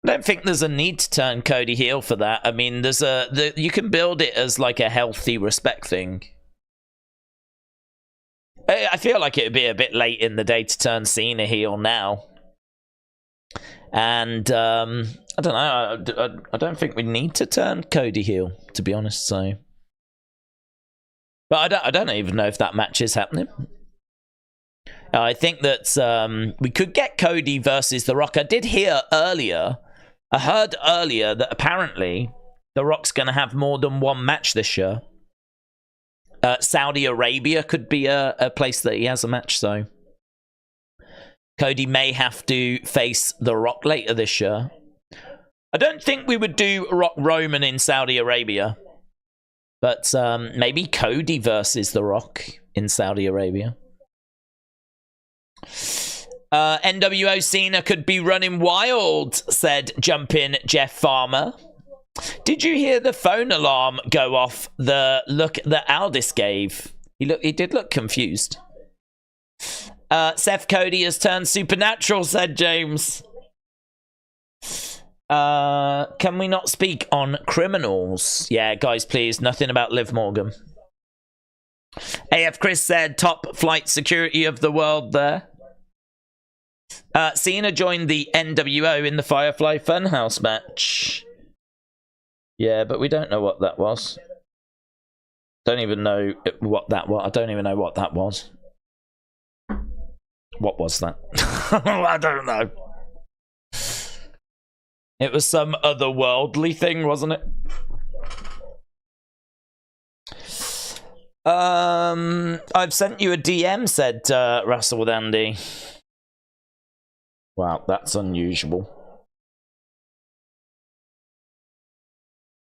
I don't think there's a need to turn Cody heel for that. I mean, you can build it as like a healthy respect thing. I feel like it would be a bit late in the day to turn Cena heel now. And, I don't know. I don't think we need to turn Cody heel, to be honest, so. But I don't even know if that match is happening. I think that we could get Cody versus The Rock. I heard earlier that apparently The Rock's going to have more than one match this year. Saudi Arabia could be a place that he has a match, so Cody may have to face The Rock later this year. I don't think we would do Rock Roman in Saudi Arabia, but maybe Cody versus The Rock in Saudi Arabia. NWO Cena could be running wild, said Jump In Jeff Farmer. Did you hear the phone alarm go off? The look that Aldis gave. He did look confused. Seth Cody has turned supernatural, said James. Can we not speak on criminals? Yeah, guys, please. Nothing about Liv Morgan. AF Chris said top flight security of the world there. Cena joined the NWO in the Firefly Funhouse match. Yeah, but we don't know what that was. Don't even know what that was. I don't even know what that was. What was that? I don't know. It was some otherworldly thing, wasn't it? I've sent you a DM, said Russell with Andy. Wow, that's unusual.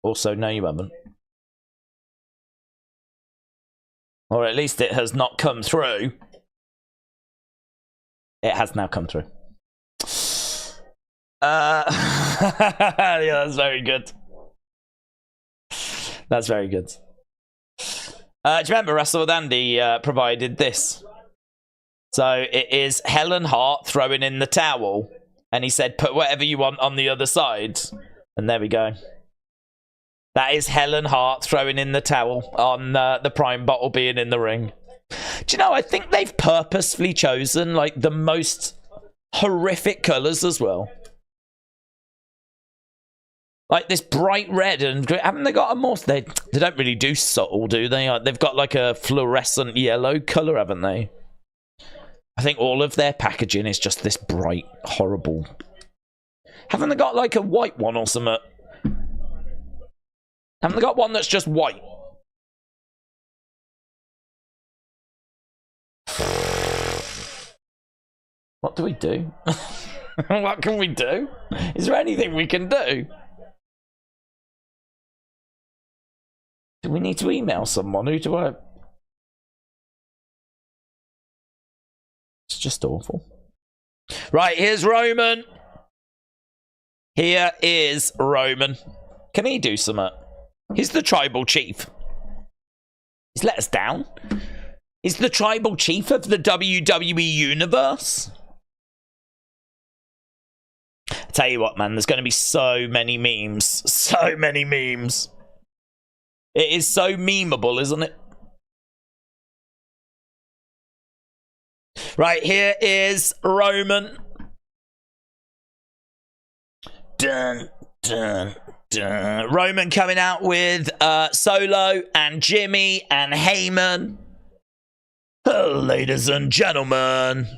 Also, no, you haven't. Or at least it has not come through. It has now come through. Yeah, that's very good. That's very good. Do you remember Russell with Andy provided this? So it is Helen Hart throwing in the towel. And he said, put whatever you want on the other side. And there we go. That is Helen Hart throwing in the towel on the Prime bottle being in the ring. Do you know, I think they've purposefully chosen like the most horrific colours as well. Like this bright red and haven't they got a more... They don't really do subtle, do they? They've got like a fluorescent yellow colour, haven't they? I think all of their packaging is just this bright, horrible... Haven't they got like a white one or something? Haven't they got one that's just white? What do we do? What can we do? Is there anything we can do? Do we need to email someone? Who do I... It's just awful. Right, here's Roman. Here is Roman. Can he do something? He's the tribal chief. He's let us down. He's the tribal chief of the WWE Universe. I tell you what, man, there's going to be so many memes. So many memes. It is so memeable, isn't it? Right, here is Roman. Dun, dun, dun. Roman coming out with Solo and Jimmy and Heyman. Ladies and gentlemen.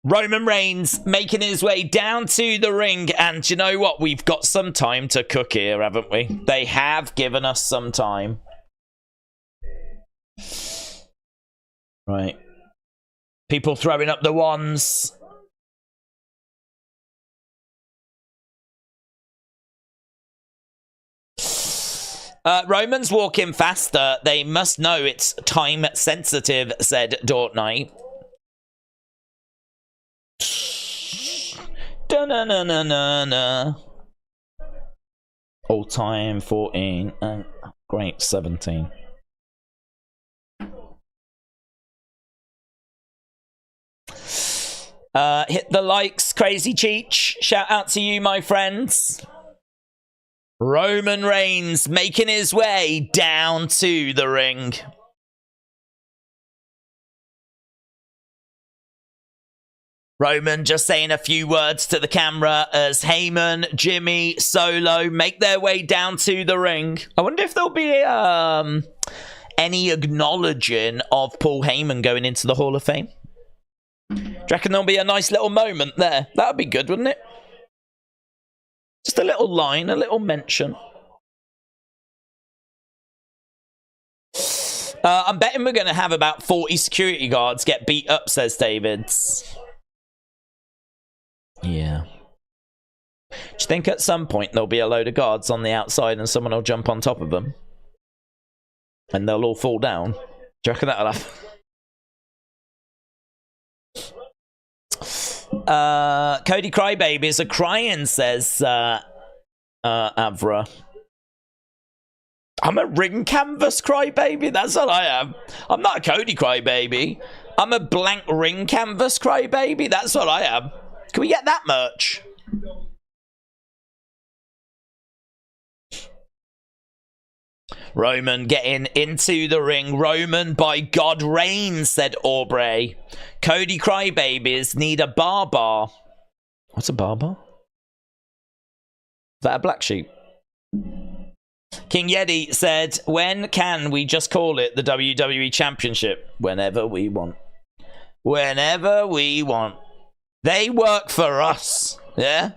Roman Reigns making his way down to the ring. And you know what? We've got some time to cook here, haven't we? They have given us some time. Right. People throwing up the wands. Roman's walking faster. They must know it's time sensitive, said Dortnight. Da-na-na-na-na-na. All time 14 and great 17. Hit the likes, Crazy Cheech. Shout out to you, my friends. Roman Reigns making his way down to the ring. Roman just saying a few words to the camera as Heyman, Jimmy, Solo make their way down to the ring. I wonder if there'll be any acknowledging of Paul Heyman going into the Hall of Fame. Do you reckon there'll be a nice little moment there? That would be good, wouldn't it? Just a little line, a little mention. I'm betting we're going to have about 40 security guards get beat up, says Davids. Yeah. Do you think at some point there'll be a load of guards on the outside and someone will jump on top of them? And they'll all fall down? Do you reckon that'll happen? Cody Crybabies are crying, says Avra. I'm a ring canvas crybaby, that's what I am. I'm not a Cody crybaby. I'm a blank ring canvas crybaby, that's what I am. Can we get that merch? Roman getting into the ring. Roman, by God, reigns, said Aubrey. Cody Crybabies need a bar. What's a bar? Is that a black sheep? King Yeti said, when can we just call it the WWE Championship? Whenever we want. Whenever we want. They work for us. Yeah?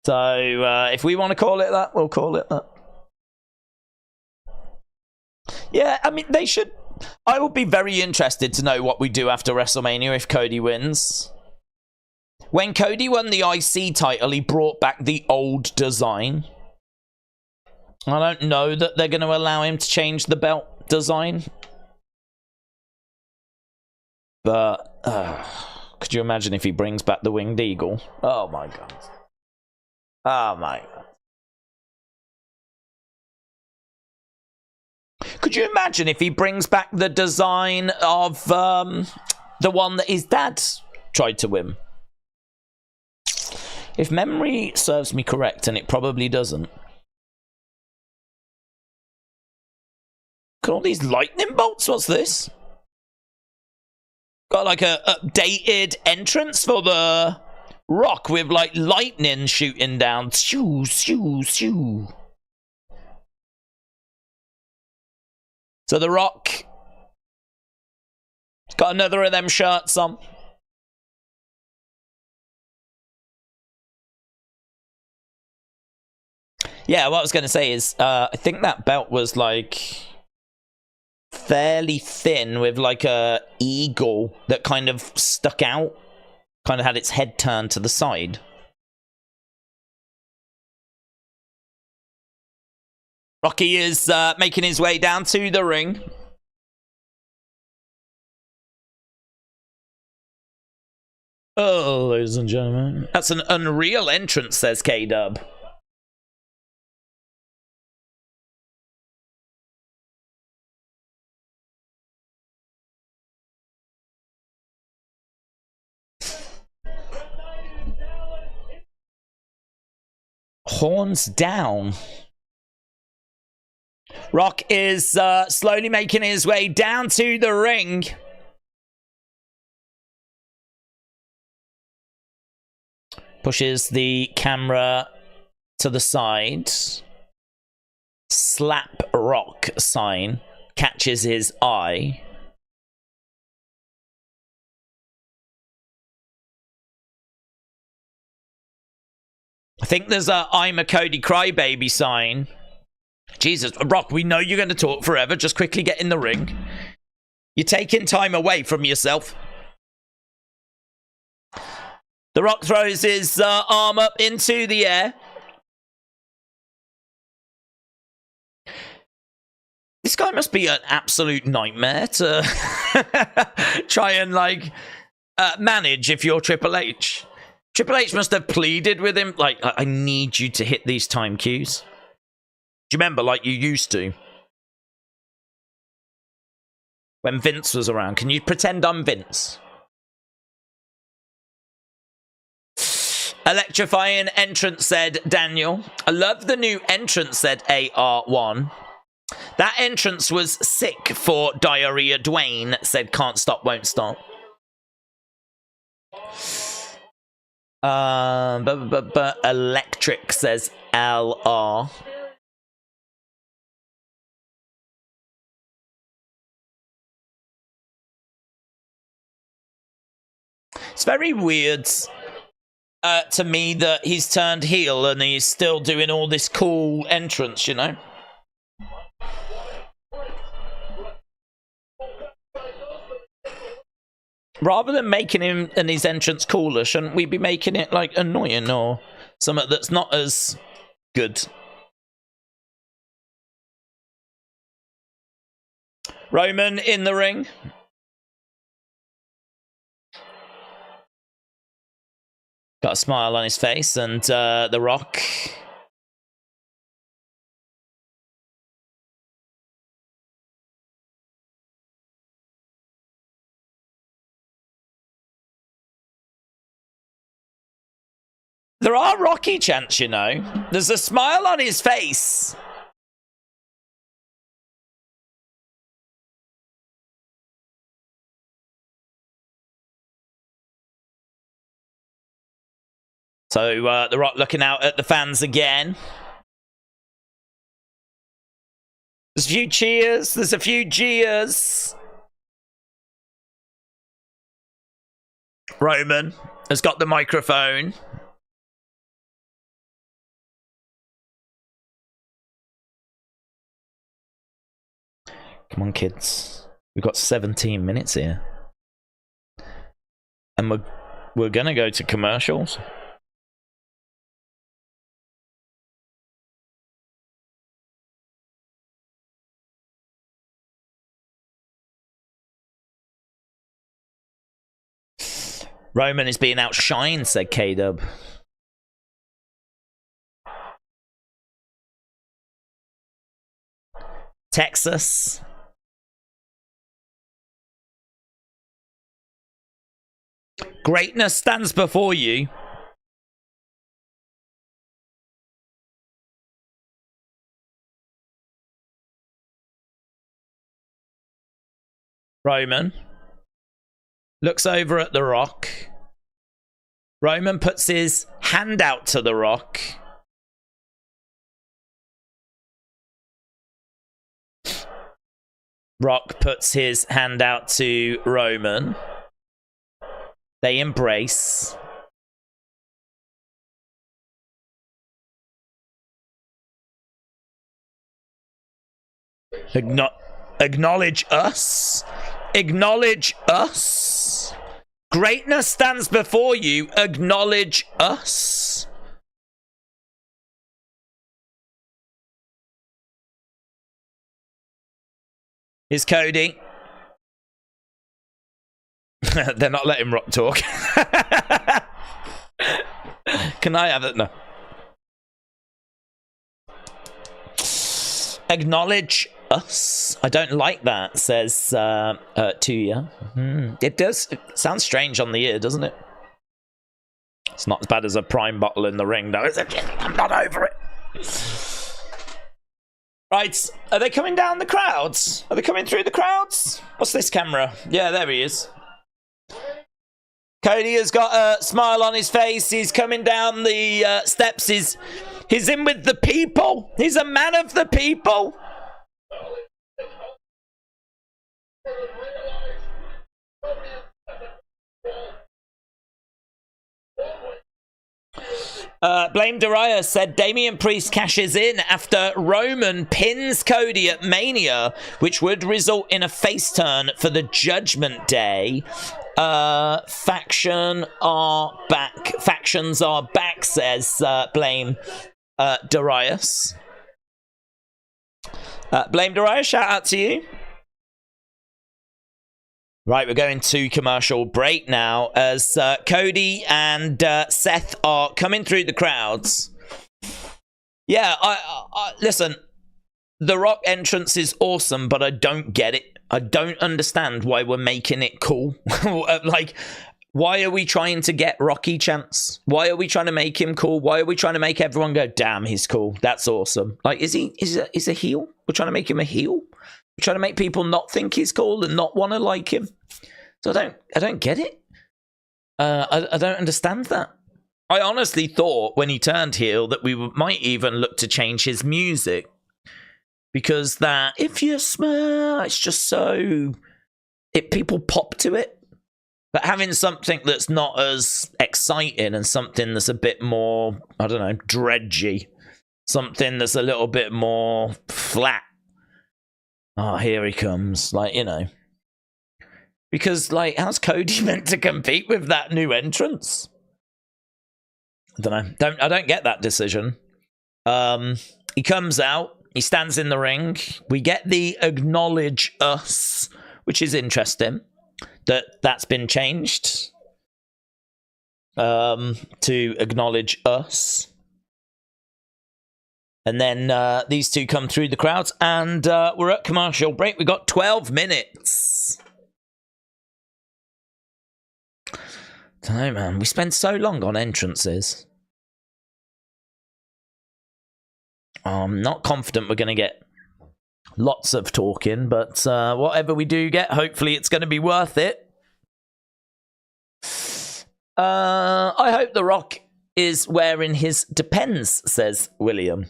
So, if we want to call it that, we'll call it that. Yeah, I mean, they should... I would be very interested to know what we do after WrestleMania if Cody wins. When Cody won the IC title, he brought back the old design. I don't know that they're going to allow him to change the belt design. But, could you imagine if he brings back the Winged Eagle? Oh my God. Oh my God. Could you imagine if he brings back the design of the one that his dad tried to win? If memory serves me correct, and it probably doesn't. Look at all these lightning bolts. What's this? Got like a updated entrance for the Rock with like lightning shooting down. Shoo, shoo, shoo. So the Rock got another of them shirts on. Yeah, what I was going to say is, I think that belt was like fairly thin with like a eagle that kind of stuck out, kind of had its head turned to the side. Rocky is making his way down to the ring. Oh, ladies and gentlemen. That's an unreal entrance, says K-Dub. Horns down. Rock is slowly making his way down to the ring. Pushes the camera to the side. Slap Rock sign catches his eye. I think there's a I'm a Cody crybaby sign. Jesus, Rock, we know you're going to talk forever. Just quickly get in the ring. You're taking time away from yourself. The Rock throws his arm up into the air. This guy must be an absolute nightmare to try and, like, manage if you're Triple H. Triple H must have pleaded with him, like, I need you to hit these time cues. Do you remember, like you used to? When Vince was around. Can you pretend I'm Vince? Electrifying entrance, said Daniel. I love the new entrance, said AR1. That entrance was sick for Diarrhea Dwayne, said Can't Stop, Won't Stop. Electric, says LR. It's very weird to me that he's turned heel and he's still doing all this cool entrance, you know? Rather than making him and his entrance cooler, shouldn't we be making it, like, annoying or something that's not as good? Roman in the ring. Got a smile on his face, and The Rock. There are Rocky chants, you know. There's a smile on his face. So, The Rock looking out at the fans again. There's a few cheers. There's a few jeers. Roman has got the microphone. Come on, kids. We've got 17 minutes here. And we're going to go to commercials. Roman is being outshined, said K-Dub. Texas. Greatness stands before you. Roman looks over at The Rock. Roman puts his hand out to The Rock. Rock puts his hand out to Roman. They embrace. Acknowledge us. Acknowledge us. Greatness stands before you. Acknowledge us. Here's Cody. They're not letting Rock talk. Can I have it? No. Acknowledge us. I don't like that, says Tuya. It does. It sounds strange on the ear, doesn't it? It's not as bad as a prime bottle in the ring, though. I'm not over it. Right. Are they coming down the crowds? Are they coming through the crowds? What's this camera? Yeah, there he is. Cody has got a smile on his face. He's coming down the steps. He's in with the people. He's a man of the people. Blame Dariah said Damian Priest cashes in after Roman pins Cody at Mania, which would result in a face turn for the Judgment Day. Factions are back, says Blame Darius. Blame Darius, shout out to you. Right, we're going to commercial break now as Cody and Seth are coming through the crowds. Yeah, I listen, the Rock entrance is awesome, but I don't get it. I don't understand why we're making it cool. Like, why are we trying to get Rocky chants? Why are we trying to make him cool? Why are we trying to make everyone go, damn, he's cool. That's awesome. Like, is a heel? We're trying to make him a heel? We're trying to make people not think he's cool and not want to like him. So I don't get it. I don't understand that. I honestly thought when he turned heel that we might even look to change his music. Because that, if you smell, it's just so... people pop to it. But having something that's not as exciting and something that's a bit more, I don't know, dredgy. Something that's a little bit more flat. Oh, here he comes. Like, you know. Because, like, how's Cody meant to compete with that new entrance? I don't know. I don't get that decision. He comes out. He stands in the ring. We get the acknowledge us, which is interesting. That's been changed to acknowledge us. And then these two come through the crowds, and we're at commercial break. We got 12 minutes. I don't know, man. We spend so long on entrances. I'm not confident we're going to get lots of talking, but whatever we do get, hopefully it's going to be worth it. I hope The Rock is wearing his Depends, says William.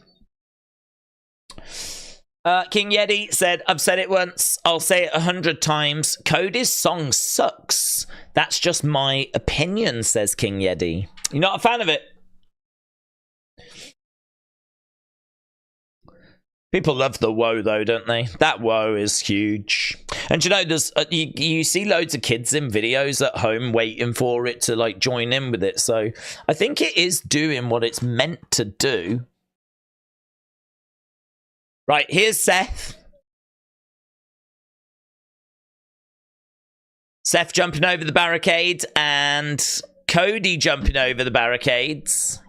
King Yeti said, I've said it once, I'll say it 100 times. Cody's song sucks. That's just my opinion, says King Yeti. You're not a fan of it? People love the woe, though, don't they? That woe is huge. And you know, there's you see loads of kids in videos at home waiting for it to, like, join in with it. So I think it is doing what it's meant to do. Right, here's Seth. Seth jumping over the barricade and Cody jumping over the barricades.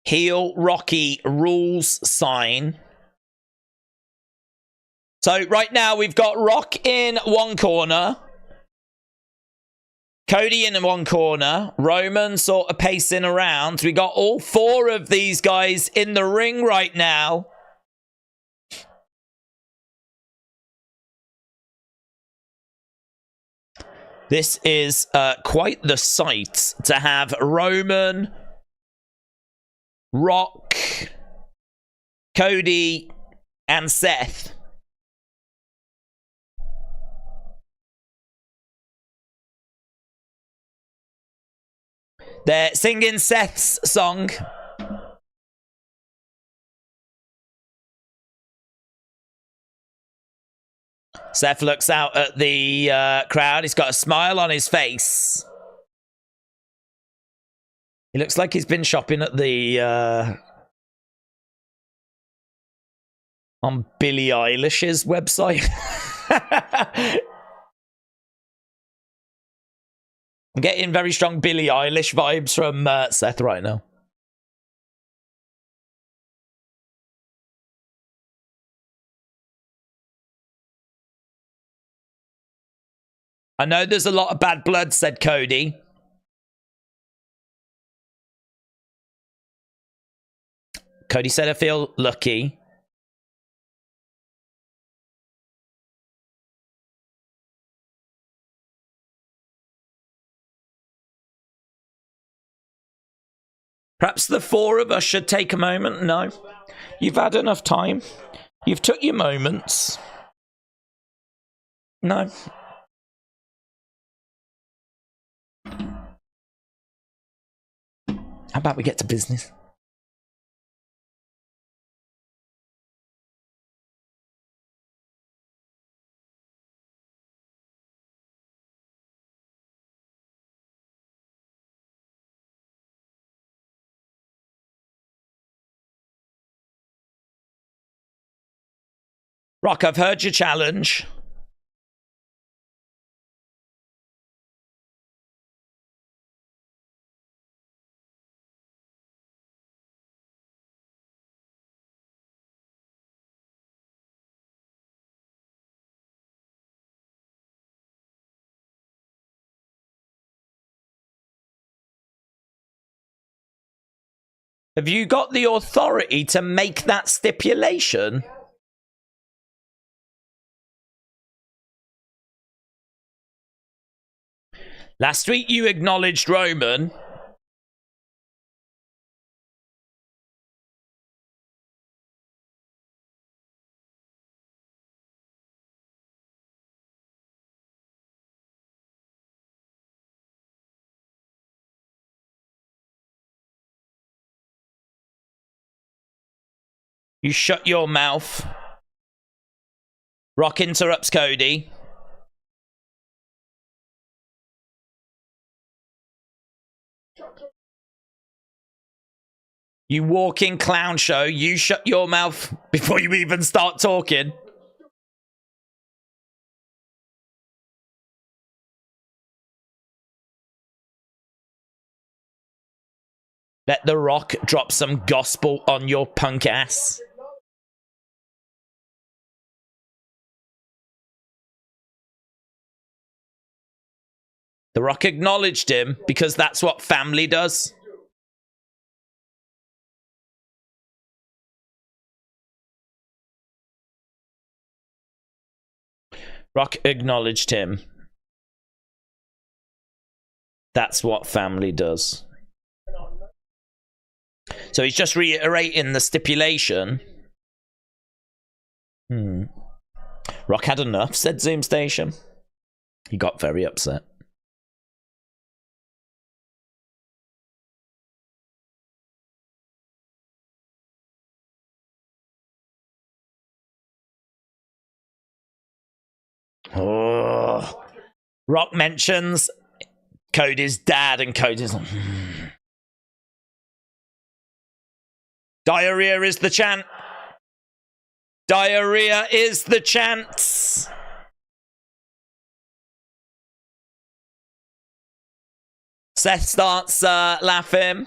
Heel Rocky rules sign. So right now we've got Rock in one corner. Cody in one corner. Roman sort of pacing around. We got all four of these guys in the ring right now. This is quite the sight to have Roman, Rock, Cody and Seth. They're singing Seth's song. Seth looks out at the crowd. He's got a smile on his face. He looks like he's been shopping at the on Billie Eilish's website. I'm getting very strong Billie Eilish vibes from Seth right now. I know there's a lot of bad blood, said Cody. Cody said, I feel lucky. Perhaps the four of us should take a moment. No, you've had enough time. You've took your moments. No. How about we get to business? Rock, I've heard your challenge. Have you got the authority to make that stipulation? Last week you acknowledged Roman. You shut your mouth. Rock interrupts Cody. You walking clown show. You shut your mouth before you even start talking. Let The Rock drop some gospel on your punk ass. The Rock acknowledged him because that's what family does. Rock acknowledged him. That's what family does. So he's just reiterating the stipulation. Rock had enough, said Zoom Station. He got very upset. Oh. Rock mentions Cody's dad, and Cody's like, Diarrhea is the chant. Diarrhea is the chant. Seth starts laughing.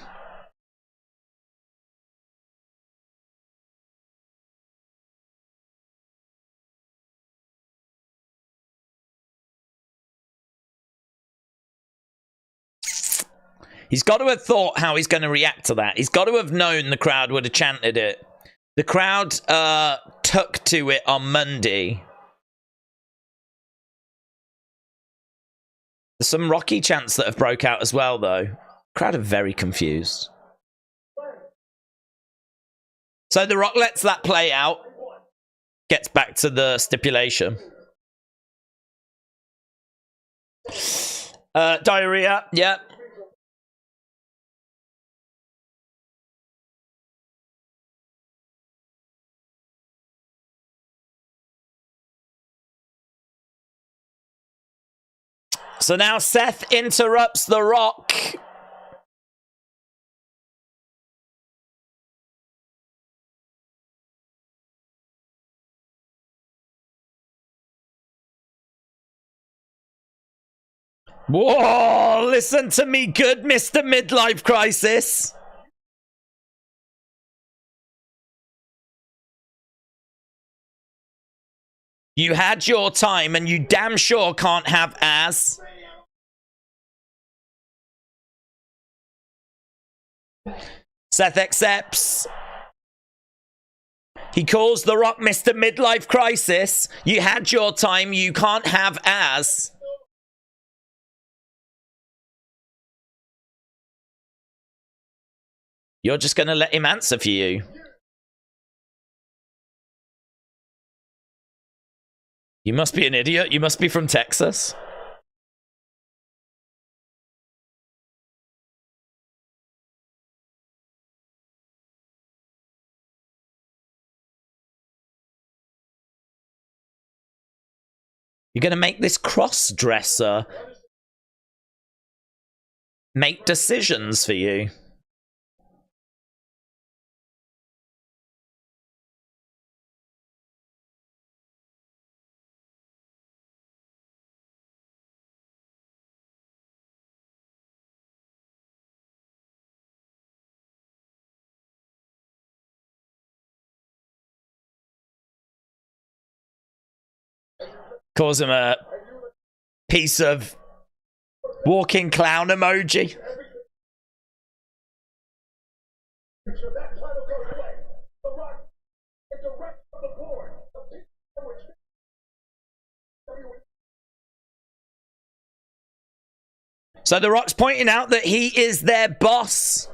He's got to have thought how he's going to react to that. He's got to have known the crowd would have chanted it. The crowd took to it on Monday. There's some Rocky chants that have broke out as well, though. The crowd are very confused. So The Rock lets that play out. Gets back to the stipulation. Diarrhea, yeah. So now Seth interrupts The Rock. Whoa, listen to me good, Mr. Midlife Crisis. You had your time and you damn sure can't have ass. Seth accepts. He calls The Rock Mr. Midlife Crisis. You had your time, you can't have ass. You're just going to let him answer for you. You must be an idiot. You must be from Texas. You're going to make this cross-dresser make decisions for you. Calls him a piece of walking clown emoji. So The Rock's pointing out that he is their boss.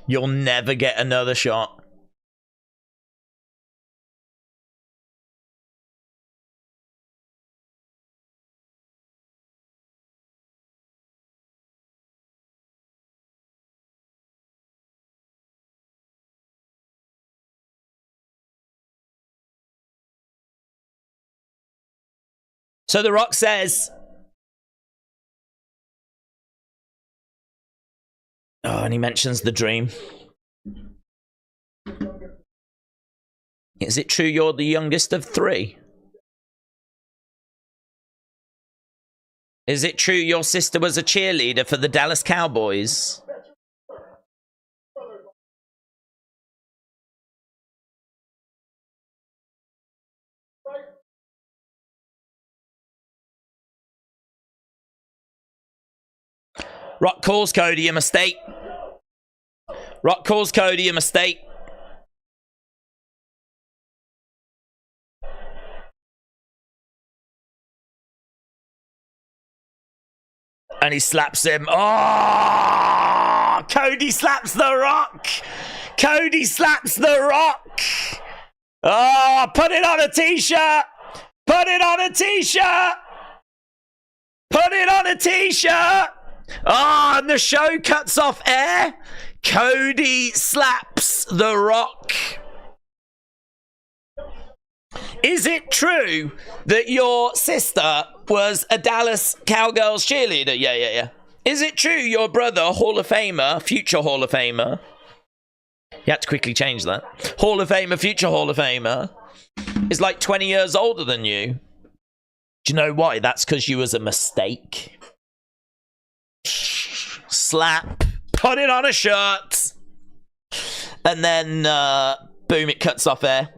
You'll never get another shot. So The Rock says... Oh, and he mentions the dream. Is it true you're the youngest of three? Is it true your sister was a cheerleader for the Dallas Cowboys? Rock calls Cody a mistake. Rock calls Cody a mistake. And he slaps him. Oh! Cody slaps The Rock. Cody slaps The Rock. Oh, put it on a t-shirt. Put it on a t-shirt. Put it on a t-shirt. Oh, and the show cuts off air. Cody slaps The Rock. Is it true that your sister was a Dallas Cowgirls cheerleader? Yeah. Is it true your brother, Hall of Famer, future Hall of Famer? You had to quickly change that. Hall of Famer, future Hall of Famer, is like 20 years older than you. Do you know why? That's because you was a mistake. Slap. Put it on a shirt. And then, boom, it cuts off air.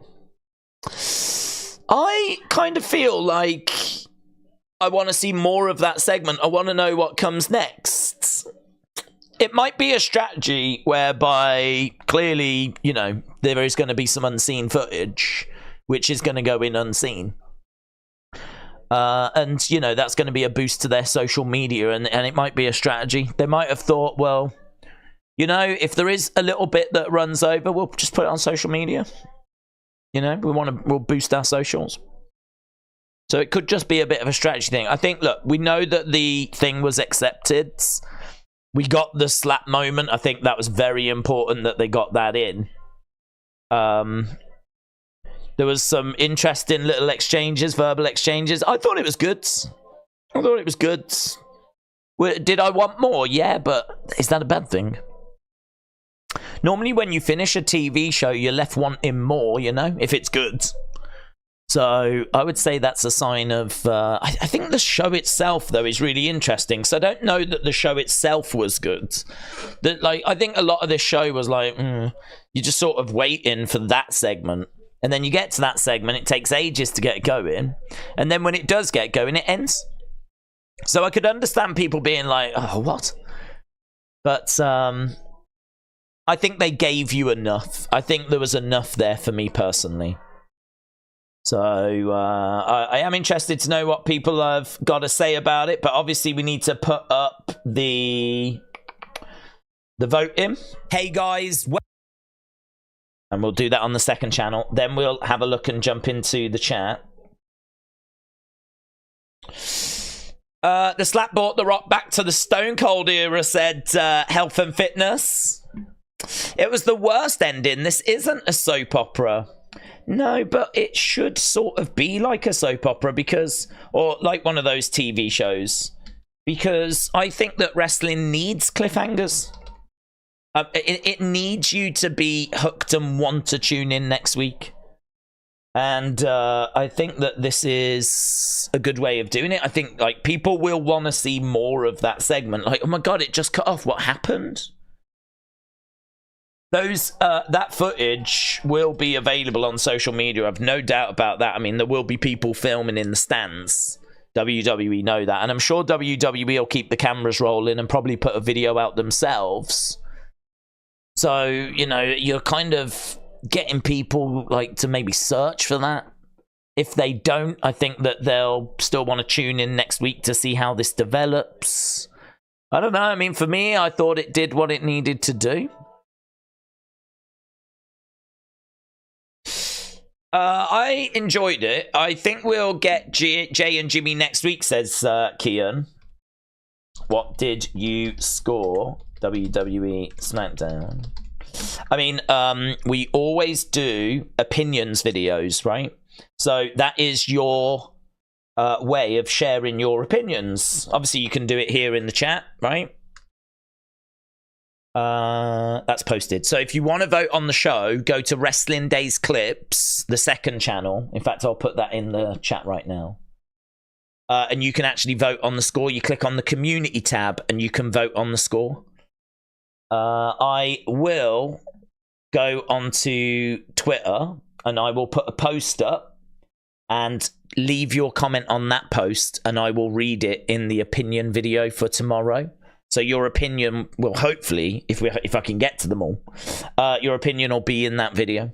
I kind of feel like I want to see more of that segment. I want to know what comes next. It might be a strategy whereby clearly, you know, there is going to be some unseen footage which is going to go in unseen. And, you know, that's going to be a boost to their social media, and it might be a strategy. They might have thought, well, you know, if there is a little bit that runs over, we'll just put it on social media. You know, we'll boost our socials. So it could just be a bit of a strategy thing. I think, look, we know that the thing was accepted. We got the slap moment. I think that was very important that they got that in. There was some interesting little exchanges, verbal exchanges. I thought it was good. I thought it was good. Did I want more? Yeah, but is that a bad thing? Normally when you finish a TV show, you're left wanting more, you know, if it's good. So I would say that's a sign of... I think the show itself, though, is really interesting. So I don't know that the show itself was good. I think a lot of this show was like, you're just sort of waiting for that segment. And then you get to that segment, it takes ages to get going. And then when it does get going, it ends. So I could understand people being like, oh, what? But I think they gave you enough. I think there was enough there for me personally. So I am interested to know what people have got to say about it. But obviously we need to put up the voting. Hey guys. And we'll do that on the second channel. Then we'll have a look and jump into the chat. The slap brought The Rock back to the Stone Cold era, said health and fitness. It was the worst ending. This isn't a soap opera. No, but it should sort of be like a soap opera because, or like one of those TV shows. Because I think that wrestling needs cliffhangers. It needs you to be hooked and want to tune in next week. And I think that this is a good way of doing it. I think like people will want to see more of that segment. Like, oh my god, it just cut off. What happened? That footage will be available on social media. I've no doubt about that. I mean, there will be people filming in the stands. WWE know that. And I'm sure WWE will keep the cameras rolling and probably put a video out themselves. So, you know, you're kind of getting people like to maybe search for that. If they don't, I think that they'll still want to tune in next week to see how this develops. I don't know. I mean, for me, I thought it did what it needed to do. I enjoyed it. I think we'll get Jay and Jimmy next week, says Karrion. What did you score? WWE Smackdown. I mean, we always do opinions videos, right? So that is your way of sharing your opinions. Obviously, you can do it here in the chat, right? That's posted. So if you want to vote on the show, go to Wrestling Days Clips, the second channel. In fact, I'll put that in the chat right now. And you can actually vote on the score. You click on the community tab and you can vote on the score. I will go onto Twitter and I will put a post up and leave your comment on that post and I will read it in the opinion video for tomorrow. So your opinion will hopefully, if I can get to them all, your opinion will be in that video.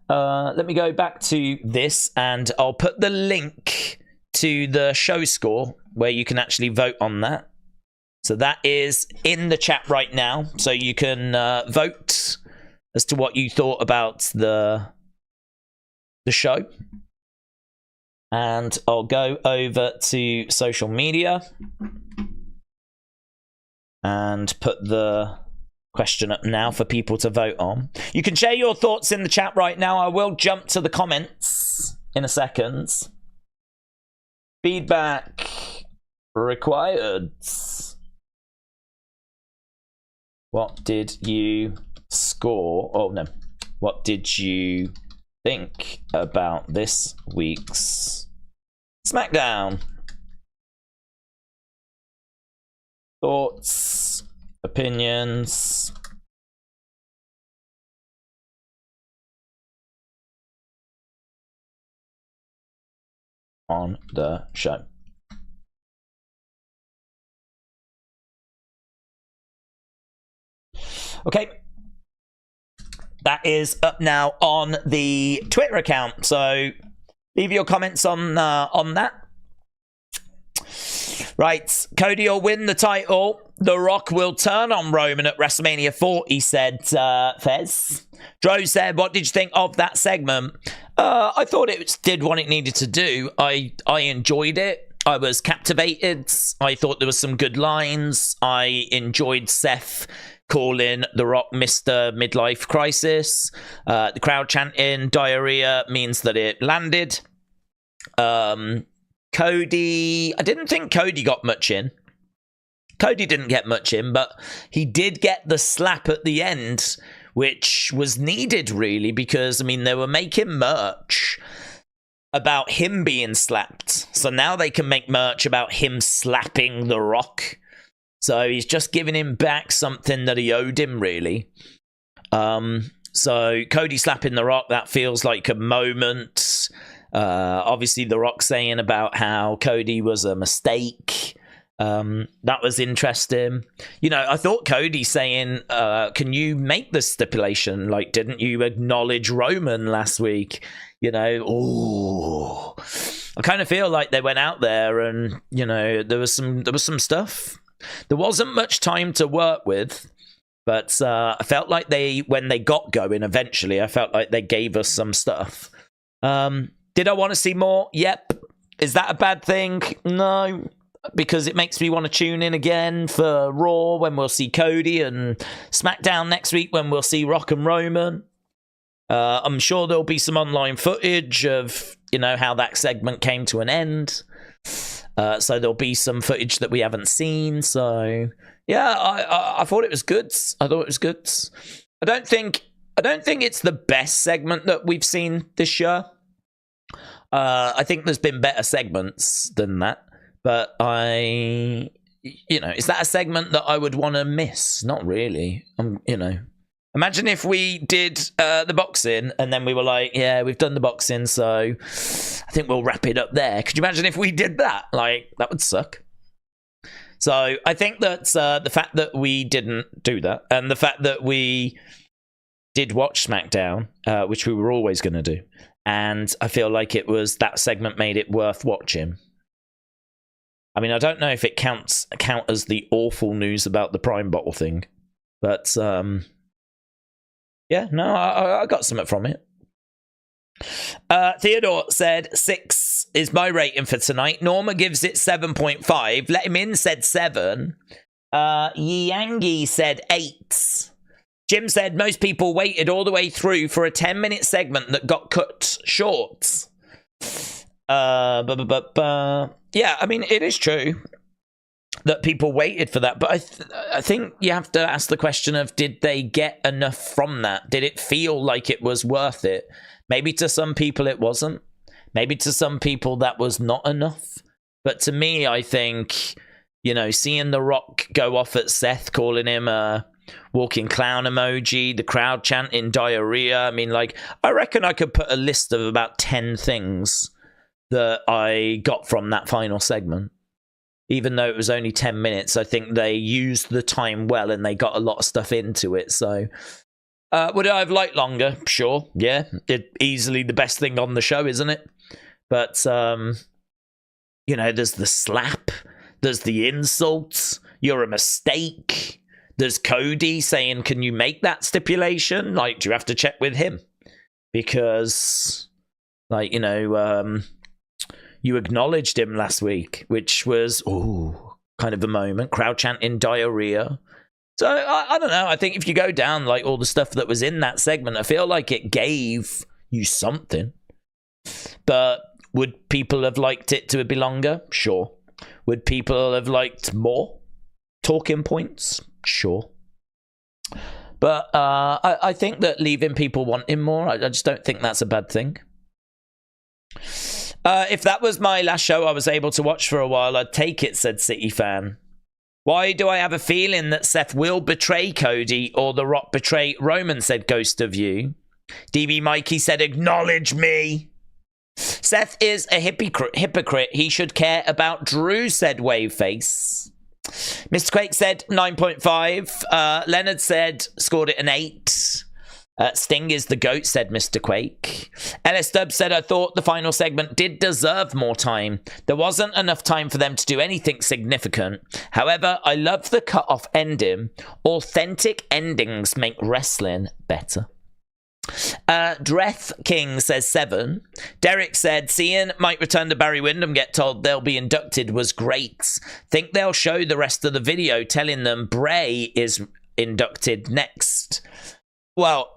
Let me go back to this and I'll put the link to the show score where you can actually vote on that. So that is in the chat right now. So you can vote as to what you thought about the show. And I'll go over to social media and put the question up now for people to vote on. You can share your thoughts in the chat right now. I will jump to the comments in a second. Feedback required. What did you score? Oh, no. What did you think about this week's Smackdown? Thoughts, opinions. On the show. Okay. that is up now on the Twitter account. So leave your comments on that. Right, Cody will win the title. The Rock will turn on Roman at WrestleMania 40, said Fez. Dro said, what did you think of that segment? I thought it did what it needed to do. I enjoyed it. I was captivated. I thought there was some good lines. I enjoyed Seth calling The Rock Mr. Midlife Crisis. The crowd chanting diarrhea means that it landed. Cody, I didn't think Cody got much in. Cody didn't get much in, but he did get the slap at the end, which was needed, really, because, I mean, they were making merch about him being slapped. So now they can make merch about him slapping The Rock. So he's just giving him back something that he owed him, really. So Cody slapping The Rock, that feels like a moment. Obviously, The Rock saying about how Cody was a mistake. That was interesting. You know, I thought Cody saying, can you make this stipulation? Like, didn't you acknowledge Roman last week? You know, ooh. I kind of feel like they went out there and, you know, there was some stuff. There wasn't much time to work with, but I felt like when they got going eventually, I felt like they gave us some stuff. Did I want to see more? Yep. Is that a bad thing? No, because it makes me want to tune in again for Raw when we'll see Cody, and SmackDown next week when we'll see Rock and Roman. I'm sure there'll be some online footage of, you know, how that segment came to an end. So there'll be some footage that we haven't seen. So yeah, I thought it was good. I thought it was good. I don't think it's the best segment that we've seen this year. I think there's been better segments than that, but you know, is that a segment that I would want to miss? Not really. You know, imagine if we did the boxing and then we were like, yeah, we've done the boxing, so I think we'll wrap it up there. Could you imagine if we did that? Like, that would suck. So I think that the fact that we didn't do that, and the fact that we did watch SmackDown, which we were always going to do, and I feel like that segment made it worth watching. I mean, I don't know if it count as the awful news about the Prime bottle thing, but yeah, no, I got something from it. Theodore said 6 is my rating for tonight. Norma gives it 7.5. Let Him In said 7. Yangi said 8. Jim said most people waited all the way through for a 10-minute segment that got cut short. Yeah, I mean, it is true that people waited for that, but I think you have to ask the question of, did they get enough from that? Did it feel like it was worth it? Maybe to some people it wasn't. Maybe to some people that was not enough. But to me, I think, you know, seeing The Rock go off at Seth, calling him a walking clown emoji, the crowd chanting diarrhea. I mean, like, I reckon I could put a list of about 10 things that I got from that final segment. Even though it was only 10 minutes, I think they used the time well and they got a lot of stuff into it. So, would I have liked longer? Sure, yeah. It's easily the best thing on the show, isn't it? But, you know, there's the slap. There's the insults. You're a mistake. There's Cody saying, can you make that stipulation? Like, do you have to check with him? Because, like, you know, you acknowledged him last week, which was, ooh, kind of a moment. Crowd chanting diarrhea. So, I don't know. I think if you go down, like, all the stuff that was in that segment, I feel like it gave you something. But would people have liked it to be longer? Sure. Would people have liked more talking points? Sure. But I think that leaving people wanting more, I just don't think that's a bad thing. If that was my last show I was able to watch for a while, I'd take it, said City Fan. Why do I have a feeling that Seth will betray Cody or The Rock betray Roman, said Ghost of You. DB Mikey said, acknowledge me. Seth is a hypocrite. He should care about Drew, said Waveface. Mr. Quake said 9.5. Leonard said, scored it an 8. Sting is the GOAT, said Mr. Quake. LS Dub said, I thought the final segment did deserve more time. There wasn't enough time for them to do anything significant. However, I love the cut-off ending. Authentic endings make wrestling better. Dreth King says 7. Derek said, seeing Mike return to Barry Windham get told they'll be inducted was great. Think they'll show the rest of the video telling them Bray is inducted next. Well,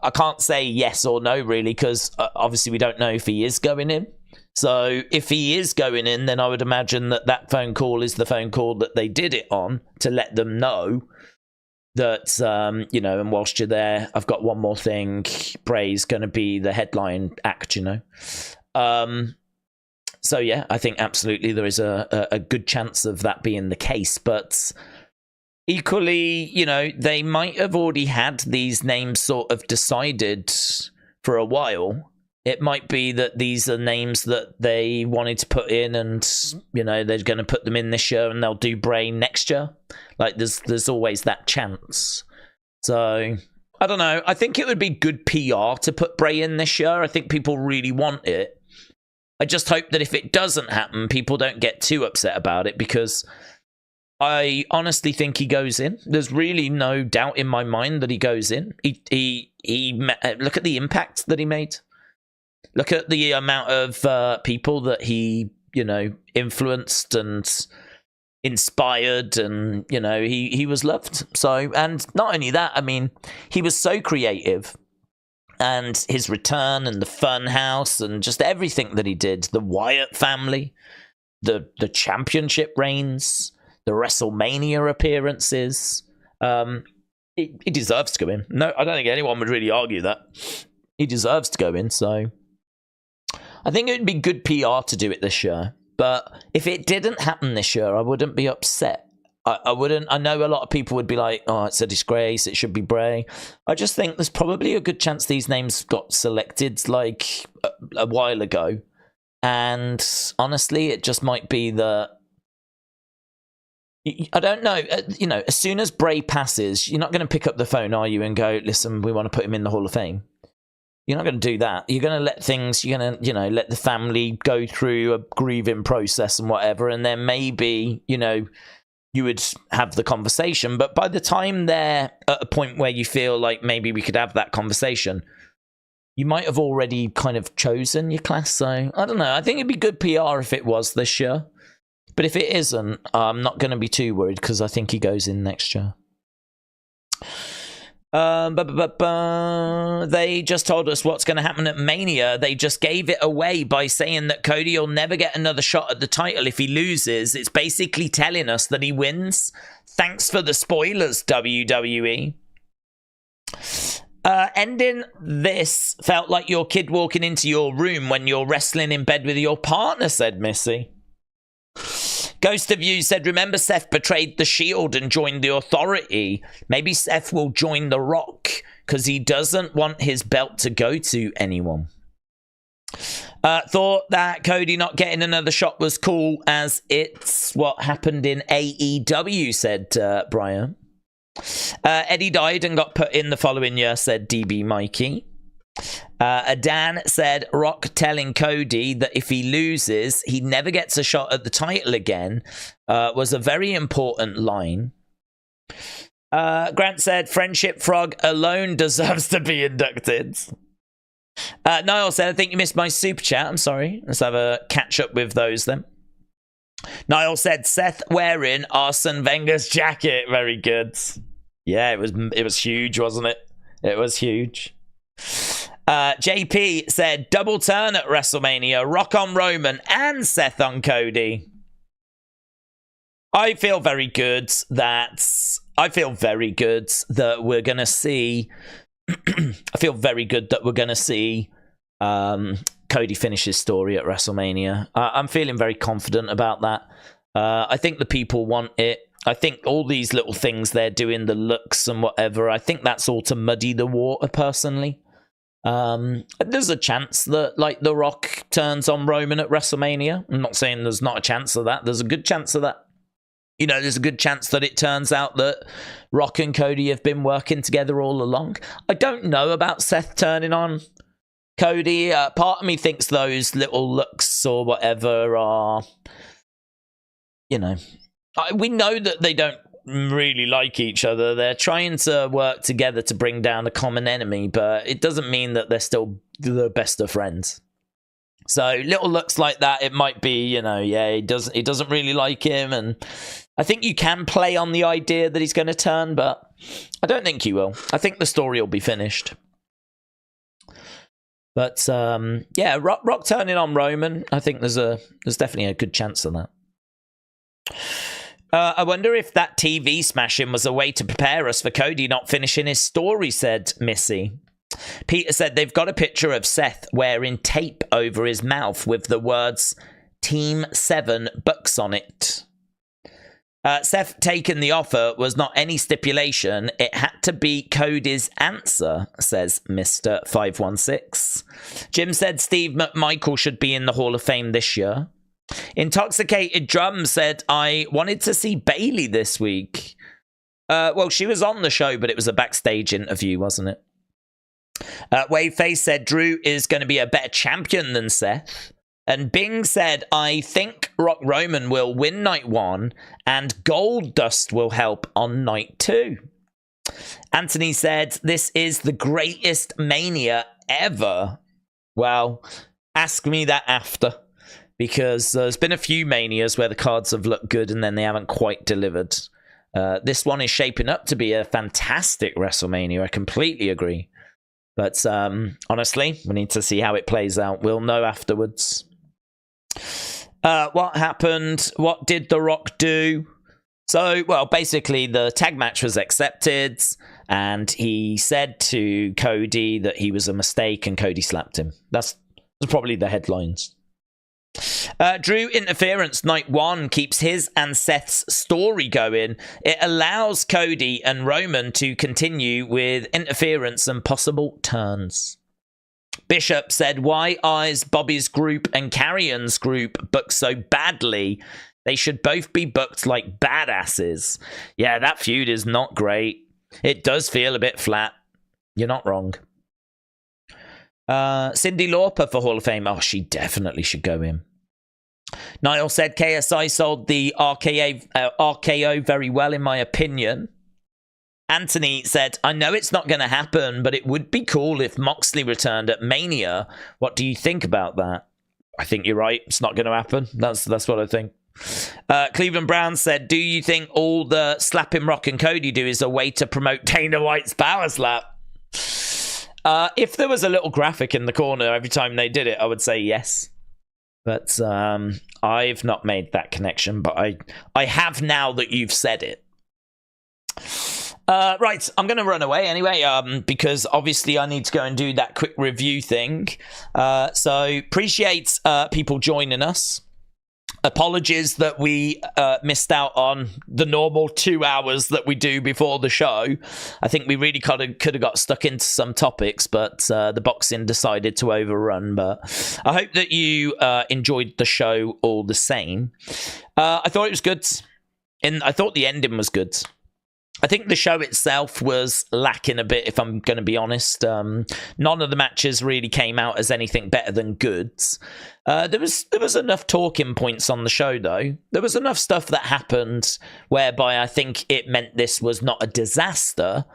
I can't say yes or no, really, because obviously we don't know if he is going in. So if he is going in, then I would imagine that that phone call is the phone call that they did it on to let them know that, you know, and whilst you're there, I've got one more thing. Bray's going to be the headline act, you know. So, yeah, I think absolutely there is a good chance of that being the case. But equally, you know, they might have already had these names sort of decided for a while. It might be that these are names that they wanted to put in and, you know, they're going to put them in this year and they'll do Bray next year. Like, there's always that chance. So, I don't know. I think it would be good PR to put Bray in this year. I think people really want it. I just hope that if it doesn't happen, people don't get too upset about it, because I honestly think he goes in. There's really no doubt in my mind that he goes in. He look at the impact that he made. Look at the amount of people that he, you know, influenced and inspired, and, you know, he was loved. So, and not only that, I mean, he was so creative, and his return and the Fun House and just everything that he did, the Wyatt family, the championship reigns, the WrestleMania appearances, he deserves to go in. No, I don't think anyone would really argue that. He deserves to go in, so I think it would be good PR to do it this year. But if it didn't happen this year, I wouldn't be upset. I wouldn't. I know a lot of people would be like, oh, it's a disgrace, it should be Bray. I just think there's probably a good chance these names got selected like a while ago. And honestly, it just might be that, I don't know, you know, as soon as Bray passes, you're not going to pick up the phone, are you, and go, listen, we want to put him in the Hall of Fame. You're not going to do that. You're going to let things, you're going to, you know, let the family go through a grieving process and whatever, and then maybe, you know, you would have the conversation. But by the time they're at a point where you feel like maybe we could have that conversation, you might have already kind of chosen your class. So, I don't know. I think it'd be good PR if it was this year. But if it isn't, I'm not going to be too worried, because I think he goes in next year. They just told us what's going to happen at Mania. They just gave it away by saying that Cody will never get another shot at the title if he loses. It's basically telling us that he wins. Thanks for the spoilers, WWE. Ending this felt like your kid walking into your room when you're wrestling in bed with your partner, said Missy. Ghost of You said, remember Seth betrayed the Shield and joined the Authority. Maybe Seth will join The Rock because he doesn't want his belt to go to anyone. Thought that Cody not getting another shot was cool, as it's what happened in AEW, said Brian. Eddie died and got put in the following year, said DB Mikey. Dan said Rock telling Cody that if he loses, he never gets a shot at the title again, was a very important line. Grant said Friendship Frog alone deserves to be inducted. Niall said, I think you missed my super chat. I'm sorry. Let's have a catch up with those then. Niall said Seth wearing Arsene Wenger's jacket. Very good. Yeah, it was huge, wasn't it? It was huge. JP said double turn at WrestleMania, Rock on Roman and Seth on Cody. I feel very good that we're gonna see I feel very good that we're gonna see Cody finish his story at WrestleMania. I'm feeling very confident about that. I think the people want it. I think all these little things they're doing, the looks and whatever, I think that's all to muddy the water, personally. There's a chance that, like, The Rock turns on Roman at WrestleMania. I'm not saying there's not a chance of that. There's a good chance of that. You know, there's a good chance that it turns out that Rock and Cody have been working together all along. I don't know about Seth turning on Cody. Part of me thinks those little looks or whatever are, you know, we know that they don't really like each other. They're trying to work together to bring down a common enemy, but it doesn't mean that they're still the best of friends. So little looks like that, it might be, you know, yeah, he doesn't really like him, and I think you can play on the idea that he's going to turn, but I don't think he will. I think the story will be finished. But yeah, Rock turning on Roman, I think there's definitely a good chance of that. I wonder if that TV smashing was a way to prepare us for Cody not finishing his story, said Missy. Peter said they've got a picture of Seth wearing tape over his mouth with the words Team 7 Bucks on it. Seth taking the offer was not any stipulation. It had to be Cody's answer, says Mr. 516. Jim said Steve McMichael should be in the Hall of Fame this year. Intoxicated Drum said, I wanted to see Bailey this week. Well, she was on the show, but it was a backstage interview, wasn't it? Waveface said Drew is going to be a better champion than Seth. And Bing said, I think Rock Roman will win night 1 and Gold Dust will help on night 2. Anthony said, this is the greatest Mania ever. Well, ask me that after. Because there's been a few Manias where the cards have looked good and then they haven't quite delivered. This one is shaping up to be a fantastic WrestleMania. I completely agree. But honestly, we need to see how it plays out. We'll know afterwards. What happened? What did The Rock do? So, well, basically the tag match was accepted and he said to Cody that he was a mistake and Cody slapped him. That's probably the headlines. Drew interference night 1 keeps his and Seth's story going. It allows Cody and Roman to continue with interference and possible turns. Bishop said, why is Bobby's group and Karrion's group booked so badly? They should both be booked like badasses. Yeah, that feud is not great. It does feel a bit flat. You're not wrong. Cyndi Lauper for Hall of Fame. Oh, she definitely should go in. Niall said KSI sold the RKO very well, in my opinion. Anthony said, I know it's not going to happen, but it would be cool if Moxley returned at Mania. What do you think about that? I think you're right. It's not going to happen. That's what I think. Cleveland Brown said, do you think all the slapping Rock and Cody do is a way to promote Dana White's power slap? If there was a little graphic in the corner every time they did it, I would say yes. But I've not made that connection, but I have now that you've said it. Right, I'm going to run away anyway, because obviously I need to go and do that quick review thing. So appreciate people joining us. Apologies that we missed out on the normal 2 hours that we do before the show. I think we really could have got stuck into some topics, but the boxing decided to overrun. But I hope that you enjoyed the show all the same. I thought it was good. And I thought the ending was good. I think the show itself was lacking a bit, if I'm going to be honest. None of the matches really came out as anything better than goods. There was enough talking points on the show, though. There was enough stuff that happened whereby I think it meant this was not a disaster.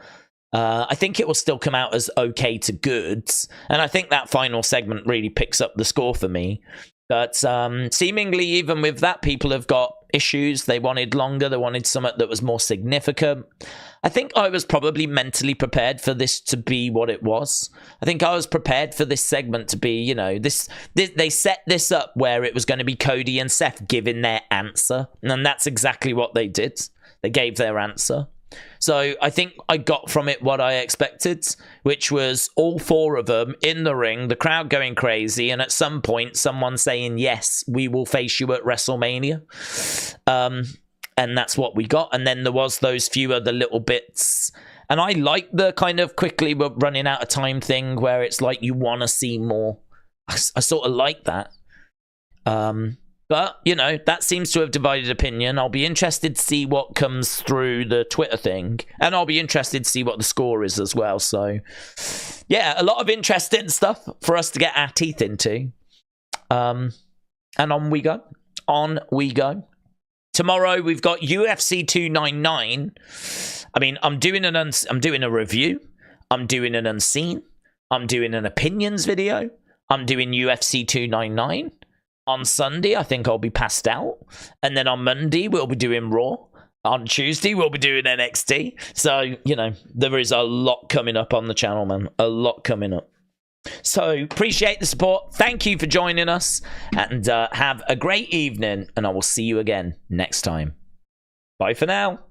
I think it will still come out as okay to goods. And I think that final segment really picks up the score for me. But seemingly, even with that, people have got issues. They wanted longer. They wanted something that was more significant. I think I was probably mentally prepared for this to be what it was. I think I was prepared for this segment to be, you know, this they set this up where it was going to be Cody and Seth giving their answer. And that's exactly what they did. They gave their answer. So I think I got from it what I expected, which was all 4 of them in the ring, the crowd going crazy, and at some point someone saying, yes, we will face you at WrestleMania. And that's what we got. And then there was those few other little bits. And I like the kind of quickly we're running out of time thing where it's like you want to see more. I sort of like that. But But, you know, that seems to have divided opinion. I'll be interested to see what comes through the Twitter thing. And I'll be interested to see what the score is as well. So, yeah, a lot of interesting stuff for us to get our teeth into. And on we go. On we go. Tomorrow, we've got UFC 299. I mean, I'm doing a review. I'm doing an unseen. I'm doing an opinions video. I'm doing UFC 299. On Sunday, I think I'll be passed out. And then on Monday, we'll be doing Raw. On Tuesday, we'll be doing NXT. So, you know, there is a lot coming up on the channel, man. A lot coming up. So, appreciate the support. Thank you for joining us. And have a great evening. And I will see you again next time. Bye for now.